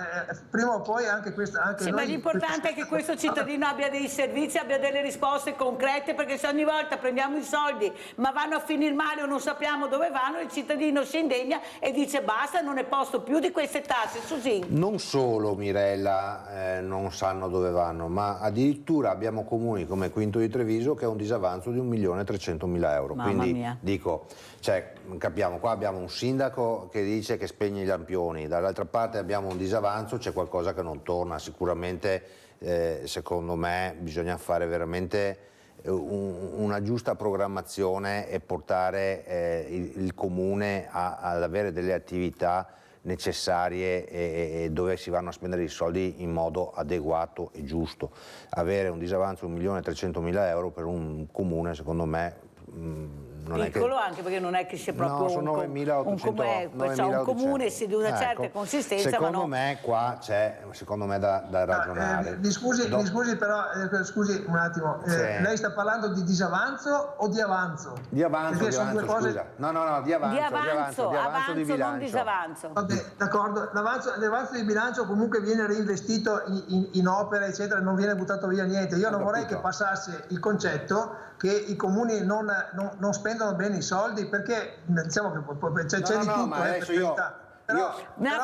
prima o poi poi anche questa... Sì, ma l'importante è che questo cittadino abbia dei servizi, abbia delle risposte concrete, perché se ogni volta prendiamo i soldi ma vanno a finire male o non sappiamo dove vanno, il cittadino si indegna e dice basta, non ne posso più di queste tasse. Susin. Non solo, Mirella, non sanno dove vanno, ma addirittura abbiamo comuni come Quinto di Treviso che ha un disavanzo di 1.300.000 euro. Mamma Quindi mia. dico, cioè, capiamo, qua abbiamo un sindaco che dice che spegne i lampioni, dall'altra parte abbiamo un disavanzo, c'è qualcosa che non torna. Sicuramente secondo me bisogna fare veramente una giusta programmazione e portare il comune ad avere delle attività necessarie e dove si vanno a spendere i soldi in modo adeguato e giusto. Avere un disavanzo di 1.300.000 euro per un comune, secondo me, non piccolo, è che... anche perché non è che sia proprio sono 9.800, un comune di una certa consistenza, secondo ma no. me qua c'è da ragionare. Mi scusi però, scusi un attimo, Sì. lei sta parlando di disavanzo o di avanzo? Di avanzo, Perché sono due cose... scusa. No, di avanzo di bilancio. Non disavanzo. Vabbè, d'accordo, l'avanzo di bilancio comunque viene reinvestito in opere, eccetera, non viene buttato via niente. Io non vorrei che passasse il concetto che i comuni non spendono bene i soldi, perché diciamo che c'è di tutto, per carità.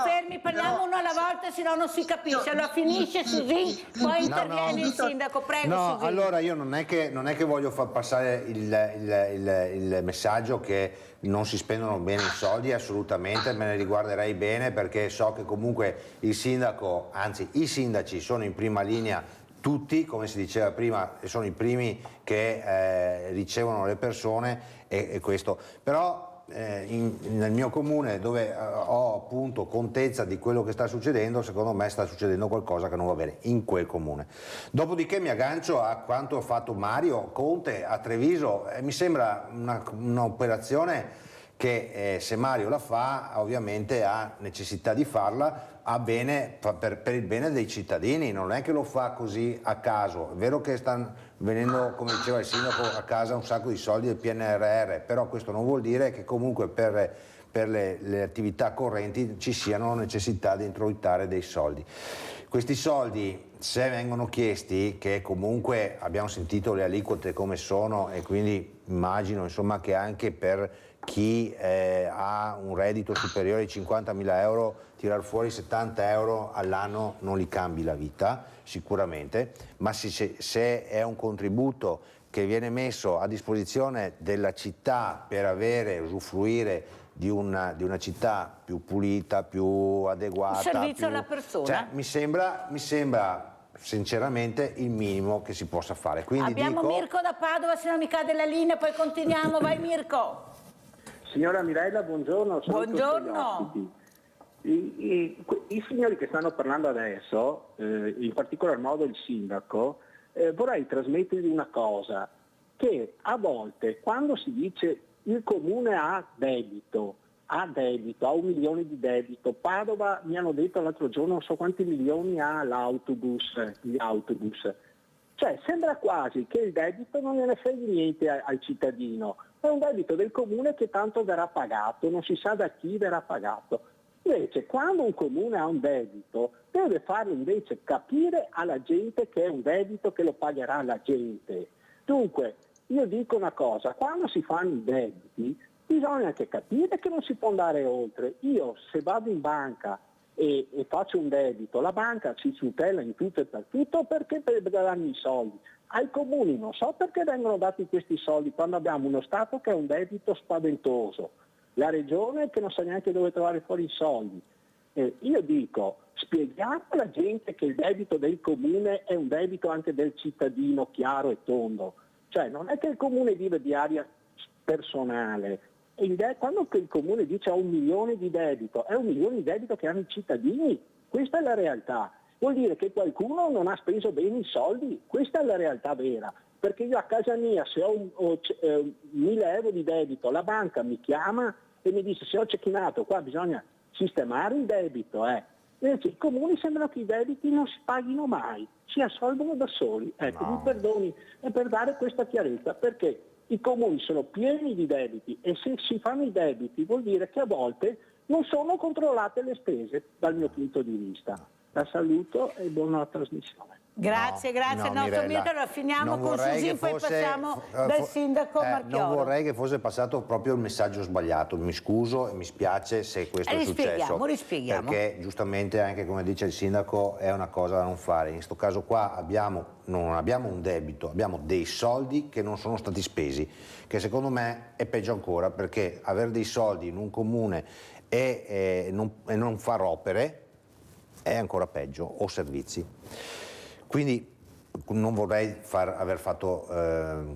Fermi, parliamo uno alla volta, se no non si capisce. Allora finisce Susin, poi interviene il sindaco, prego. No, Susin. allora io non è che voglio far passare il messaggio che non si spendono bene i soldi, assolutamente, me ne riguarderei bene, perché so che comunque il sindaco, anzi i sindaci sono in prima linea, tutti, come si diceva prima, sono i primi che ricevono le persone e questo. Però nel mio comune, dove ho appunto contezza di quello che sta succedendo, secondo me sta succedendo qualcosa che non va bene in quel comune. Dopodiché mi aggancio a quanto ha fatto Mario Conte a Treviso, mi sembra un'operazione che se Mario la fa ovviamente ha necessità di farla per il bene dei cittadini, non è che lo fa così a caso. È vero che stanno venendo, come diceva il sindaco, a casa un sacco di soldi del PNRR, però questo non vuol dire che comunque per le attività correnti ci siano necessità di introitare dei soldi. Questi soldi, se vengono chiesti, che comunque abbiamo sentito le aliquote come sono, e quindi immagino insomma che anche per chi ha un reddito superiore ai 50.000 euro tirar fuori 70 euro all'anno non gli cambi la vita sicuramente, ma se è un contributo che viene messo a disposizione della città per usufruire di una città più pulita, più adeguata, un servizio alla persona, cioè, mi sembra sinceramente il minimo che si possa fare. Quindi abbiamo Mirko da Padova, se non mi cade la linea, poi continuiamo. Vai Mirko. Signora Mirella, buongiorno. Buongiorno. I signori che stanno parlando adesso, in particolar modo il sindaco, vorrei trasmettergli una cosa, che a volte quando si dice il comune ha debito, ha 1 milione di debito, Padova mi hanno detto l'altro giorno non so quanti milioni ha gli autobus, cioè sembra quasi che il debito non ne freghi niente al cittadino. È un debito del comune che tanto verrà pagato, non si sa da chi verrà pagato. Invece quando un comune ha un debito deve farlo invece capire alla gente che è un debito che lo pagherà la gente. Dunque io dico una cosa, quando si fanno i debiti bisogna anche capire che non si può andare oltre. Io se vado in banca e faccio un debito, la banca ci tutela in tutto e per tutto perché per darmi i soldi. Ai comuni non so perché vengono dati questi soldi quando abbiamo uno Stato che ha un debito spaventoso, la regione che non sa neanche dove trovare fuori i soldi. Io dico, spieghiamo alla gente che il debito del comune è un debito anche del cittadino chiaro e tondo, cioè non è che il comune vive di aria personale, quando il comune dice ho 1 milione di debito, è 1 milione di debito che hanno i cittadini, questa è la realtà. Vuol dire che qualcuno non ha speso bene i soldi, questa è la realtà vera, perché io a casa mia se ho 1.000 euro di debito, la banca mi chiama e mi dice se ho cecchinato qua bisogna sistemare il debito. Invece i comuni sembrano che i debiti non si paghino mai, si assolvono da soli. Ecco, mi perdoni, è per dare questa chiarezza, perché i comuni sono pieni di debiti e se si fanno i debiti vuol dire che a volte non sono controllate le spese dal mio punto di vista. La saluto e buona trasmissione. Grazie, grazie. No, Mirella, allora finiamo con Susi, poi passiamo dal sindaco Marchioro. Non vorrei che fosse passato proprio il messaggio sbagliato, mi scuso e mi spiace se questo è successo. Rispieghiamo. Perché giustamente, anche come dice il sindaco, è una cosa da non fare. In questo caso qua non abbiamo un debito, abbiamo dei soldi che non sono stati spesi, che secondo me è peggio ancora, perché avere dei soldi in un comune e non far opere è ancora peggio, o servizi. Quindi non vorrei aver fatto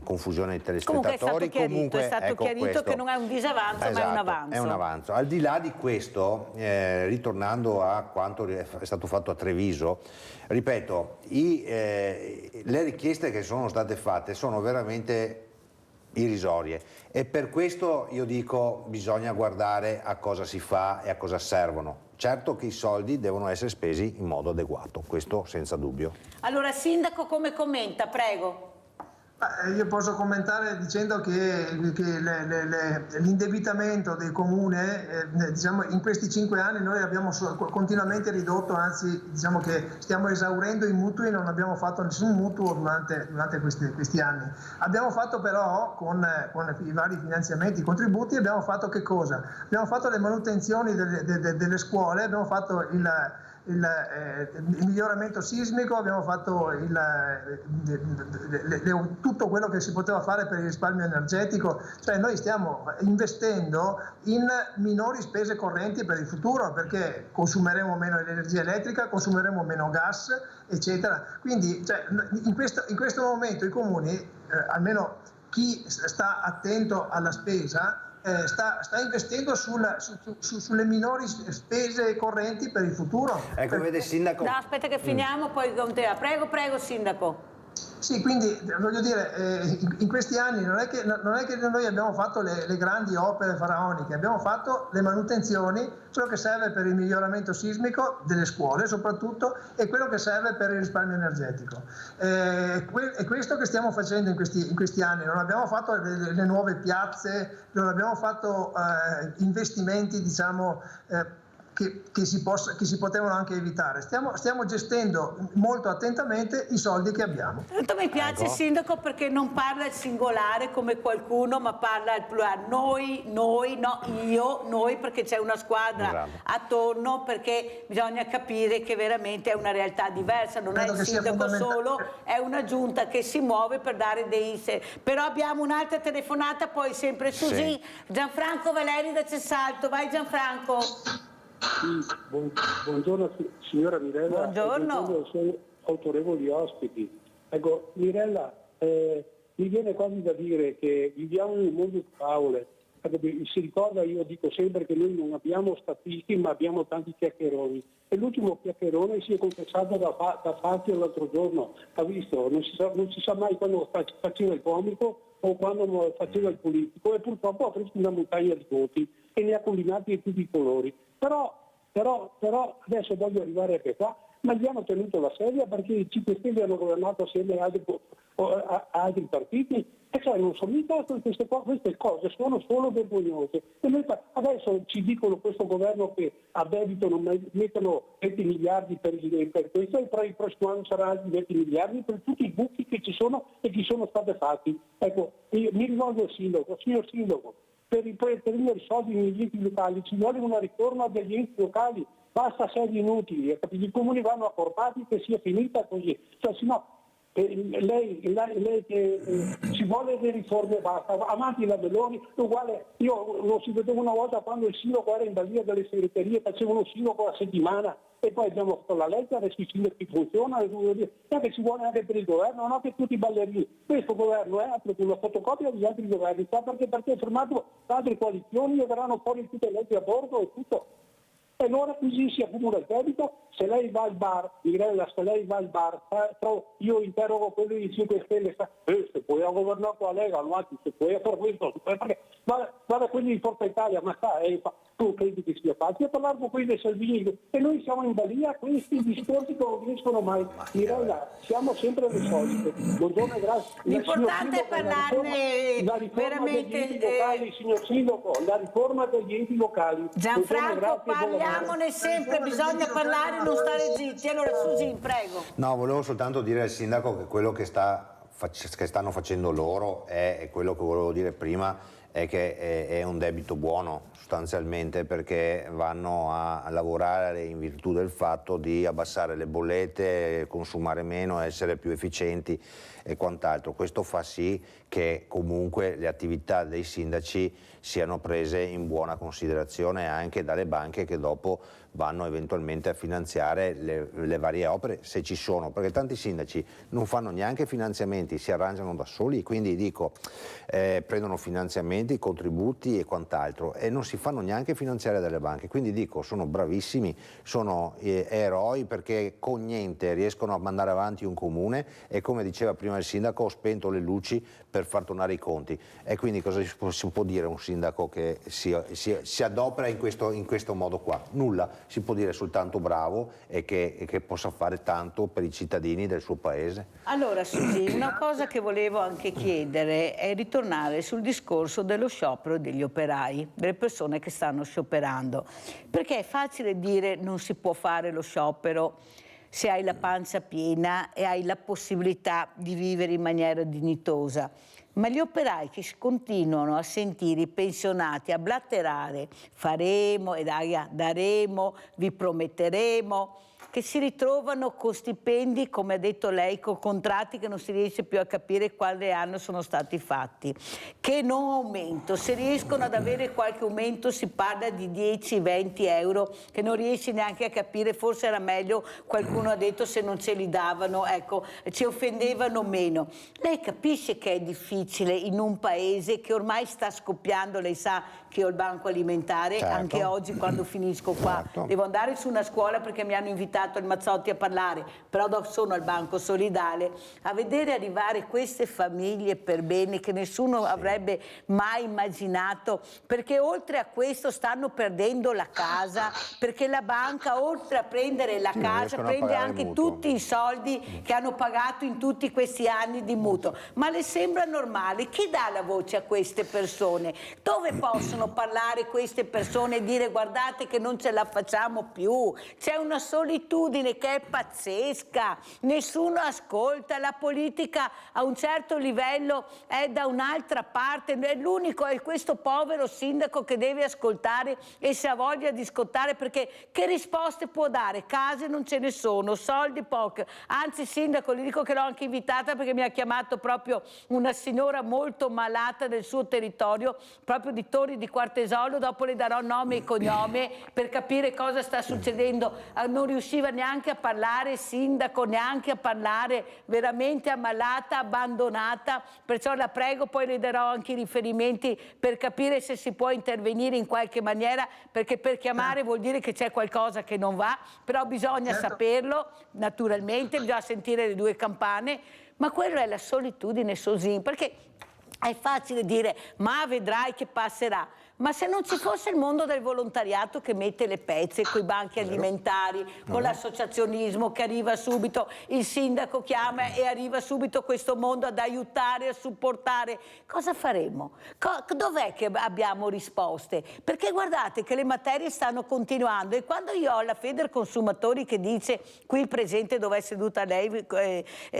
confusione ai telespettatori. Comunque è stato chiarito che non è un disavanzo, ma è un avanzo. È un avanzo. Al di là di questo, ritornando a quanto è stato fatto a Treviso, ripeto, le richieste che sono state fatte sono veramente irrisorie e per questo io dico bisogna guardare a cosa si fa e a cosa servono. Certo che i soldi devono essere spesi in modo adeguato, questo senza dubbio. Allora, sindaco, come commenta? Prego. Io posso commentare dicendo che l'indebitamento del comune, diciamo, in questi 5 anni noi abbiamo continuamente ridotto, anzi diciamo che stiamo esaurendo i mutui, non abbiamo fatto nessun mutuo durante questi anni. Abbiamo fatto però con i vari finanziamenti, i contributi, abbiamo fatto che cosa? Abbiamo fatto le manutenzioni delle scuole, abbiamo fatto il miglioramento sismico, abbiamo fatto tutto quello che si poteva fare per il risparmio energetico, cioè noi stiamo investendo in minori spese correnti per il futuro, perché consumeremo meno energia elettrica, consumeremo meno gas, eccetera. Quindi in questo momento i comuni, almeno chi sta attento alla spesa, sta investendo sulle minori spese correnti per il futuro. Ecco, vede sindaco. No, aspetta che finiamo, poi con te. Prego, sindaco. Sì, quindi voglio dire, in questi anni non è che noi abbiamo fatto le grandi opere faraoniche, abbiamo fatto le manutenzioni, quello che serve per il miglioramento sismico delle scuole soprattutto e quello che serve per il risparmio energetico. È questo che stiamo facendo in questi anni, non abbiamo fatto le nuove piazze, non abbiamo fatto investimenti, diciamo, che si potevano anche evitare. Stiamo gestendo molto attentamente i soldi che abbiamo. Tanto mi piace, sindaco, perché non parla il singolare come qualcuno, ma parla il plurale. Noi, perché c'è una squadra attorno, perché bisogna capire che veramente è una realtà diversa, non è il sindaco solo, è una giunta che si muove per dare dei... Però abbiamo un'altra telefonata, poi sempre Susi. Sì. Gianfranco Valeri da Cessalto, vai Gianfranco. Sì, buongiorno signora Mirella. Buongiorno. Ai suoi autorevoli ospiti. Ecco, Mirella, mi viene quasi da dire che viviamo in un mondo di favole. Ecco, si ricorda, io dico sempre che noi non abbiamo statisti ma abbiamo tanti chiacchieroni. E l'ultimo chiacchierone si è confessato da Fazio l'altro giorno. Ha visto, non si sa mai quando faceva il comico o quando faceva il politico, e purtroppo ha preso una montagna di voti e ne ha combinati di tutti i colori. Però adesso voglio arrivare anche qua, ma gli hanno tenuto la sedia perché i 5 Stelle hanno governato assieme a altri partiti, e cioè non sono mica queste cose sono solo vergognose. E noi adesso ci dicono questo governo che a debito non mettono 20 miliardi per questo, e tra il prossimo anno saranno altri 20 miliardi per tutti i buchi che ci sono e che sono stati fatti. Ecco, mi rivolgo al sindaco, signor sindaco, per prendere soldi negli enti locali ci vuole una riforma degli enti locali, basta sedi inutili, i comuni vanno accorpati, che sia finita così, cioè, sennò lei che ci vuole le riforme, basta, avanti la Meloni, uguale, io lo si vedeva una volta quando il sindaco era in balia delle segreterie, facevano un sindaco a settimana, e poi abbiamo fatto la legge, adesso i sindaci funzionano, e che ci vuole anche per il governo, non che tutti i ballerini. Questo governo è una fotocopia degli altri governi, perché è formato da altre coalizioni e verranno fuori tutte le leggi a bordo e tutto. E allora così si accumula il debito. Se lei va al bar, Mirella, io interrogo quelli di 5 Stelle, se poi ha governato la Lega, no, se poi ha fatto questo, guarda quelli di Forza Italia, ma tu credi che sia facile parlare con quelli del Salvini e noi siamo in balia, questi discorsi che non finiscono mai. Mirella, siamo sempre le solite. Buongiorno e grazie. L'importante è parlarne veramente. Signor Sindaco, la riforma degli enti locali. Gianfranco, parliamone sempre, bisogna parlare e non stare zitti. Allora Susin, prego. No, volevo soltanto dire al Sindaco che quello che stanno facendo loro è quello che volevo dire prima, è che è un debito buono sostanzialmente, perché vanno a lavorare in virtù del fatto di abbassare le bollette, consumare meno, essere più efficienti e quant'altro. Questo fa sì che comunque le attività dei sindaci siano prese in buona considerazione anche dalle banche, che dopo vanno eventualmente a finanziare le varie opere, se ci sono, perché tanti sindaci non fanno neanche finanziamenti, si arrangiano da soli, quindi dico prendono finanziamenti, contributi e quant'altro e non si fanno neanche finanziare dalle banche, quindi dico sono bravissimi, sono eroi, perché con niente riescono a mandare avanti un comune e, come diceva prima il sindaco, ho spento le luci per far tornare i conti. E quindi cosa si può dire a un sindaco che si adopera in questo modo qua? Nulla. Si può dire soltanto bravo e che possa fare tanto per i cittadini del suo paese. Allora Susi, una cosa che volevo anche chiedere è ritornare sul discorso dello sciopero degli operai, delle persone che stanno scioperando, perché è facile dire non si può fare lo sciopero se hai la pancia piena e hai la possibilità di vivere in maniera dignitosa. Ma gli operai che continuano a sentire i pensionati a blatterare faremo e daremo, vi prometteremo, che si ritrovano con stipendi, come ha detto lei, con contratti che non si riesce più a capire quale anno sono stati fatti, che non aumento, se riescono ad avere qualche aumento si parla di 10-20 euro che non riesci neanche a capire, forse era meglio, qualcuno ha detto, se non ce li davano, ecco, ci offendevano meno. Lei capisce che è difficile in un paese che ormai sta scoppiando, lei sa che ho il banco alimentare, certo. Anche oggi quando finisco qua, certo. Devo andare su una scuola perché mi hanno invitato il Mazzotti a parlare, però sono al Banco Solidale, a vedere arrivare queste famiglie per bene che nessuno avrebbe mai immaginato, perché oltre a questo stanno perdendo la casa, perché la banca oltre a prendere la casa prende anche tutti i soldi che hanno pagato in tutti questi anni di mutuo. Ma le sembra normale? Chi dà la voce a queste persone? Dove possono parlare queste persone e dire guardate che non ce la facciamo più? C'è una solitudine che è pazzesca, nessuno ascolta, la politica a un certo livello è da un'altra parte, l'unico è questo povero sindaco che deve ascoltare e se ha voglia di ascoltare, perché che risposte può dare? Case non ce ne sono, soldi pochi, anzi sindaco le dico che l'ho anche invitata perché mi ha chiamato proprio una signora molto malata del suo territorio, proprio di Torri di Quartesolo, dopo le darò nome e cognome per capire cosa sta succedendo, non riusciva neanche a parlare, sindaco, neanche a parlare, veramente ammalata, abbandonata, perciò la prego, poi le darò anche i riferimenti per capire se si può intervenire in qualche maniera, perché per chiamare vuol dire che c'è qualcosa che non va, però bisogna saperlo, naturalmente, bisogna sentire le due campane, ma quello è la solitudine, Sosin, perché è facile dire ma vedrai che passerà. Ma se non ci fosse il mondo del volontariato che mette le pezze con i banchi alimentari, con l'associazionismo che arriva subito, il sindaco chiama e arriva subito questo mondo ad aiutare, a supportare, cosa faremo? Dov'è che abbiamo risposte? Perché guardate che le materie stanno continuando e quando io ho la Federconsumatori che dice, qui il presente dove è seduta lei,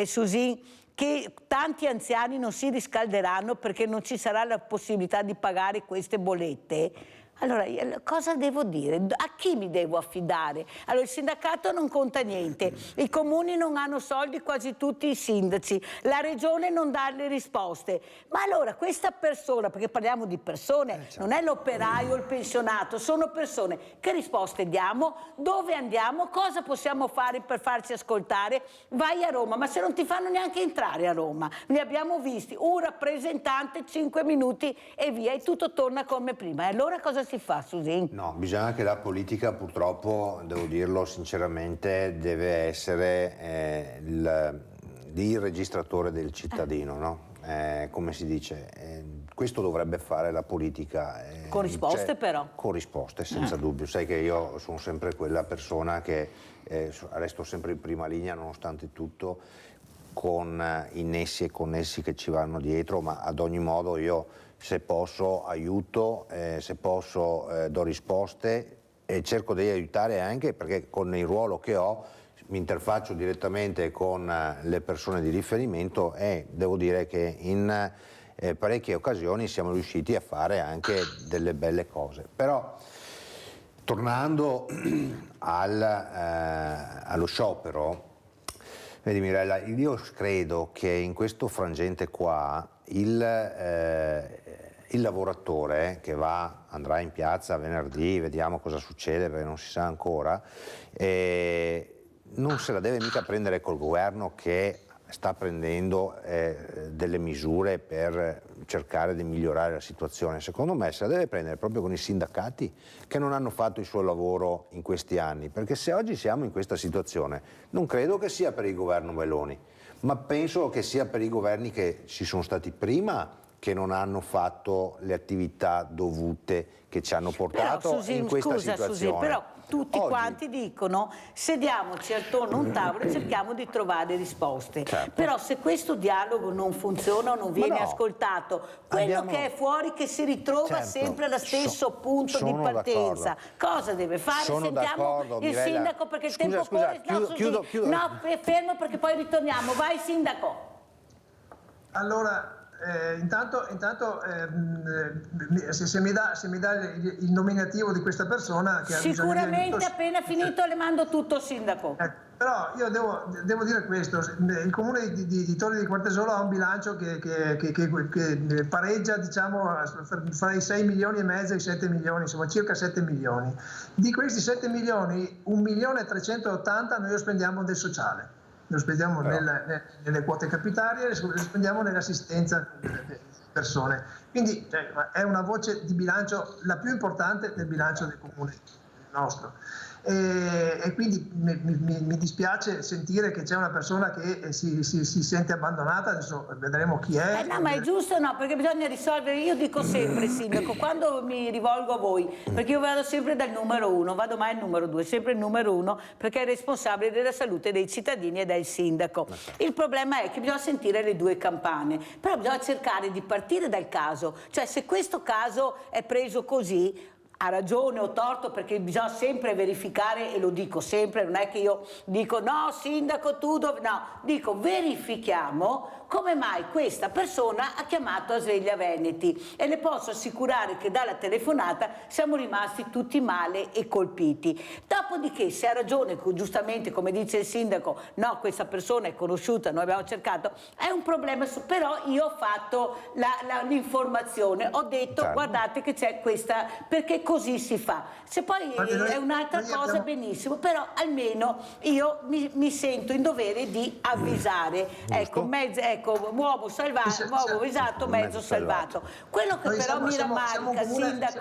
Susin, che tanti anziani non si riscalderanno perché non ci sarà la possibilità di pagare queste bollette. Allora, cosa devo dire? A chi mi devo affidare? Allora, il sindacato non conta niente, i comuni non hanno soldi, quasi tutti i sindaci, la regione non dà le risposte. Ma allora questa persona, perché parliamo di persone, non è l'operaio o il pensionato, sono persone, che risposte diamo? Dove andiamo? Cosa possiamo fare per farci ascoltare? Vai a Roma, ma se non ti fanno neanche entrare a Roma, ne abbiamo visti, un rappresentante, 5 minuti e via, e tutto torna come prima. E allora cosa si fa, Susin? No, bisogna che la politica, purtroppo, devo dirlo sinceramente, deve essere il registratore del cittadino, no? come si dice, questo dovrebbe fare la politica. Con risposte però. Con risposte, senza dubbio. Sai che io sono sempre quella persona che resto sempre in prima linea nonostante tutto, con i nessi e connessi che ci vanno dietro, ma ad ogni modo io se posso aiuto, se posso do risposte e cerco di aiutare anche perché con il ruolo che ho mi interfaccio direttamente con le persone di riferimento e devo dire che in parecchie occasioni siamo riusciti a fare anche delle belle cose. Però tornando allo sciopero, vedi Mirella, io credo che in questo frangente qua il lavoratore che andrà in piazza venerdì, vediamo cosa succede perché non si sa ancora, non se la deve mica prendere col governo che sta prendendo delle misure per cercare di migliorare la situazione. Secondo me se la deve prendere proprio con i sindacati che non hanno fatto il suo lavoro in questi anni, perché se oggi siamo in questa situazione non credo che sia per il governo Meloni, ma penso che sia per i governi che ci sono stati prima che non hanno fatto le attività dovute che ci hanno portato in questa situazione. Però tutti quanti dicono sediamoci attorno a un tavolo e cerchiamo di trovare risposte. Certo. Però se questo dialogo non funziona o non viene ascoltato, quello che è fuori che si ritrova sempre allo stesso punto di partenza, cosa deve fare? Sentiamo il sindaco perché il tempo corre. Chiudo. No, fermo perché poi ritorniamo. Vai sindaco. Allora, intanto se mi dà il nominativo di questa persona che sicuramente appena finito le mando tutto sindaco. Però io devo dire questo, il comune di Torri di Quartesolo ha un bilancio che pareggia diciamo fra i 6 milioni e mezzo e i 7 milioni, insomma circa 7 milioni. Di questi 7 milioni 1.380.000 noi lo spendiamo del sociale. Lo spendiamo nelle quote capitarie, lo spendiamo nell'assistenza delle persone. Quindi è una voce di bilancio la più importante del bilancio del comune nostro. E quindi mi dispiace sentire che c'è una persona che si sente abbandonata, adesso vedremo chi è. No, ma è giusto perché bisogna risolvere, io dico sempre sindaco, quando mi rivolgo a voi, perché io vado sempre dal numero 1, vado mai al numero 2, sempre il numero 1 perché è responsabile della salute dei cittadini ed è il sindaco. Il problema è che bisogna sentire le due campane, però bisogna cercare di partire dal caso, cioè se questo caso è preso così, ha ragione o torto perché bisogna sempre verificare e lo dico sempre, non è che io dico no sindaco tu no, dico verifichiamo come mai questa persona ha chiamato a Sveglia Veneti e le posso assicurare che dalla telefonata siamo rimasti tutti male e colpiti. Dopodiché se ha ragione, giustamente come dice il sindaco, no questa persona è conosciuta, noi abbiamo cercato, è un problema, però io ho fatto l'informazione, ho detto guardate che c'è questa, perché così si fa. Se poi è un'altra cosa benissimo, però almeno io mi sento in dovere di avvisare. Ecco, uomo salvato, uomo esatto, mezzo salvato. Quello che però mi rammarica,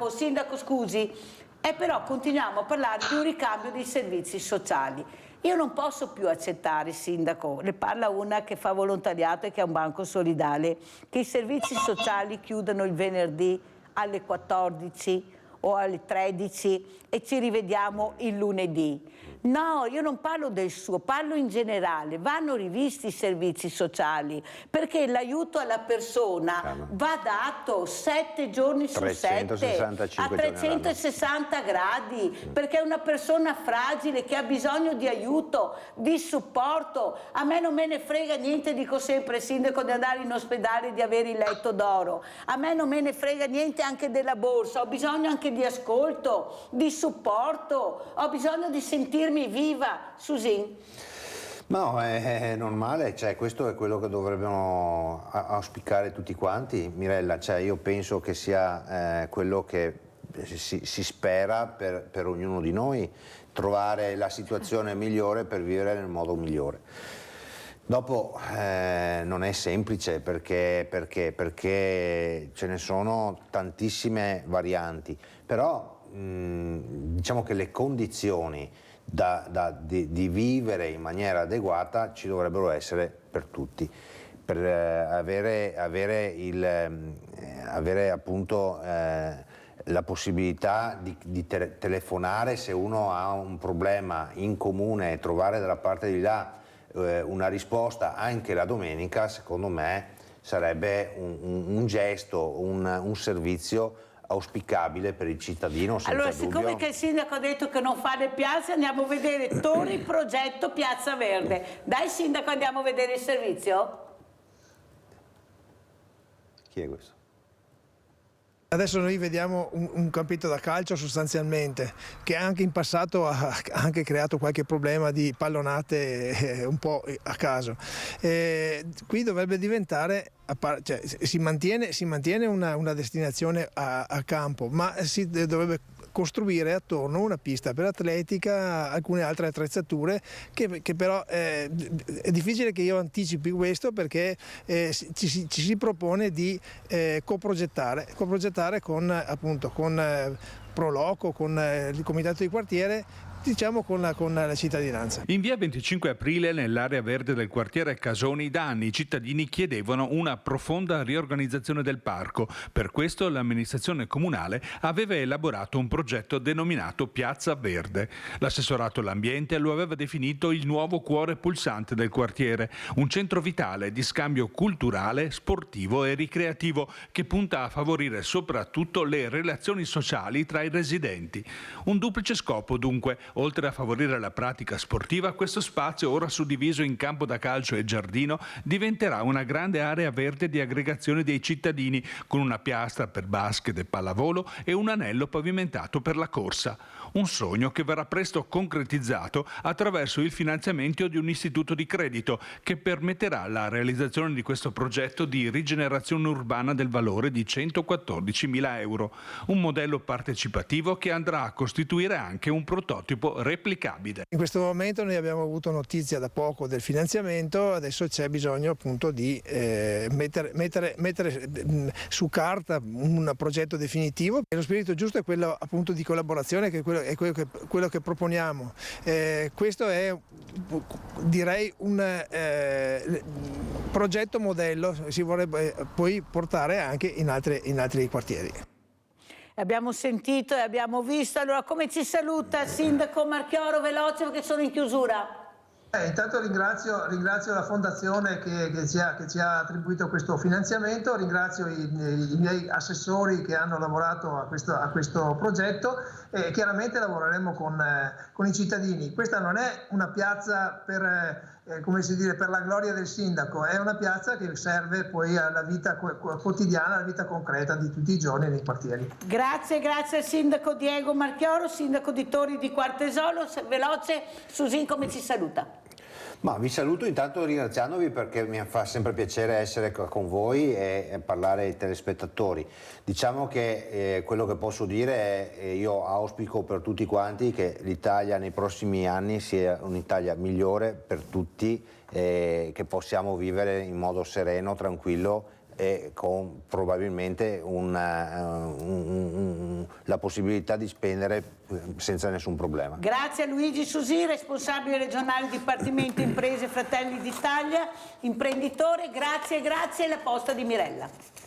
sindaco scusi, è però continuiamo a parlare di un ricambio dei servizi sociali. Io non posso più accettare, sindaco, le parla una che fa volontariato e che ha un banco solidale, che i servizi sociali chiudano il venerdì alle 14 o alle 13 e ci rivediamo il lunedì. No, io non parlo del suo, parlo in generale. Vanno rivisti i servizi sociali perché l'aiuto alla persona va dato 7 giorni su 7 a 360 gradi perché è una persona fragile che ha bisogno di aiuto, di supporto. A me non me ne frega niente, dico sempre sindaco, di andare in ospedale e di avere il letto d'oro. A me non me ne frega niente anche della borsa, ho bisogno anche di ascolto, di supporto, ho bisogno di sentirmi viva. Susin? No, è normale, cioè, questo è quello che dovremmo auspicare tutti quanti, Mirella, cioè, io penso che sia quello che si spera per ognuno di noi, trovare la situazione migliore per vivere nel modo migliore. Dopo non è semplice perché ce ne sono tantissime varianti, però diciamo che le condizioni di vivere in maniera adeguata ci dovrebbero essere per tutti. per avere appunto la possibilità di telefonare se uno ha un problema in comune e trovare dalla parte di là una risposta anche la domenica, secondo me sarebbe un gesto, un servizio auspicabile per il cittadino. Allora, siccome che il sindaco ha detto che non fa le piazze, andiamo a vedere Tori progetto Piazza Verde. Dai sindaco, andiamo a vedere il servizio? Chi è questo? Adesso noi vediamo un campetto da calcio sostanzialmente, che anche in passato ha anche creato qualche problema di pallonate un po' a caso. Qui dovrebbe diventare, cioè, si mantiene una destinazione a campo, ma si dovrebbe costruire attorno una pista per atletica, alcune altre attrezzature che però è difficile che io anticipi questo, perché ci si propone di coprogettare con Proloco, con il comitato di quartiere, diciamo con la cittadinanza. In via 25 aprile, nell'area verde del quartiere Casoni, da anni i cittadini chiedevano una profonda riorganizzazione del parco. Per questo l'amministrazione comunale aveva elaborato un progetto denominato Piazza Verde. L'assessorato all'ambiente lo aveva definito il nuovo cuore pulsante del quartiere, un centro vitale di scambio culturale, sportivo e ricreativo che punta a favorire soprattutto le relazioni sociali tra i residenti. Un duplice scopo dunque. Oltre a favorire la pratica sportiva, questo spazio, ora suddiviso in campo da calcio e giardino, diventerà una grande area verde di aggregazione dei cittadini, con una piastra per basket e pallavolo e un anello pavimentato per la corsa. Un sogno che verrà presto concretizzato attraverso il finanziamento di un istituto di credito che permetterà la realizzazione di questo progetto di rigenerazione urbana del valore di 114.000 euro. Un modello partecipativo che andrà a costituire anche un prototipo replicabile. In questo momento noi abbiamo avuto notizia da poco del finanziamento, adesso c'è bisogno appunto di mettere su carta un progetto definitivo. E lo spirito giusto è quello appunto di collaborazione, che è quello che proponiamo. Questo è, direi, un progetto modello, si vorrebbe poi portare anche in altri quartieri. Abbiamo sentito e abbiamo visto. Allora, come ci saluta il sindaco Marchioro, veloce perché sono in chiusura? Intanto ringrazio la fondazione che ci ha attribuito questo finanziamento, ringrazio i miei assessori che hanno lavorato a questo progetto e chiaramente lavoreremo con i cittadini. Questa non è una piazza per la gloria del sindaco, è una piazza che serve poi alla vita quotidiana, alla vita concreta di tutti i giorni nei quartieri. Grazie al sindaco Diego Marchioro, sindaco di Tori di Quartesolo. Veloce, Susin, come ci saluta? Ma vi saluto intanto ringraziandovi, perché mi fa sempre piacere essere con voi e parlare ai telespettatori. Diciamo che quello che posso dire è io auspico per tutti quanti che l'Italia nei prossimi anni sia un'Italia migliore per tutti, che possiamo vivere in modo sereno, tranquillo e con probabilmente la possibilità di spendere senza nessun problema. Grazie a Luigi Susin, responsabile regionale Dipartimento Imprese Fratelli d'Italia, imprenditore. Grazie, la posta di Mirella.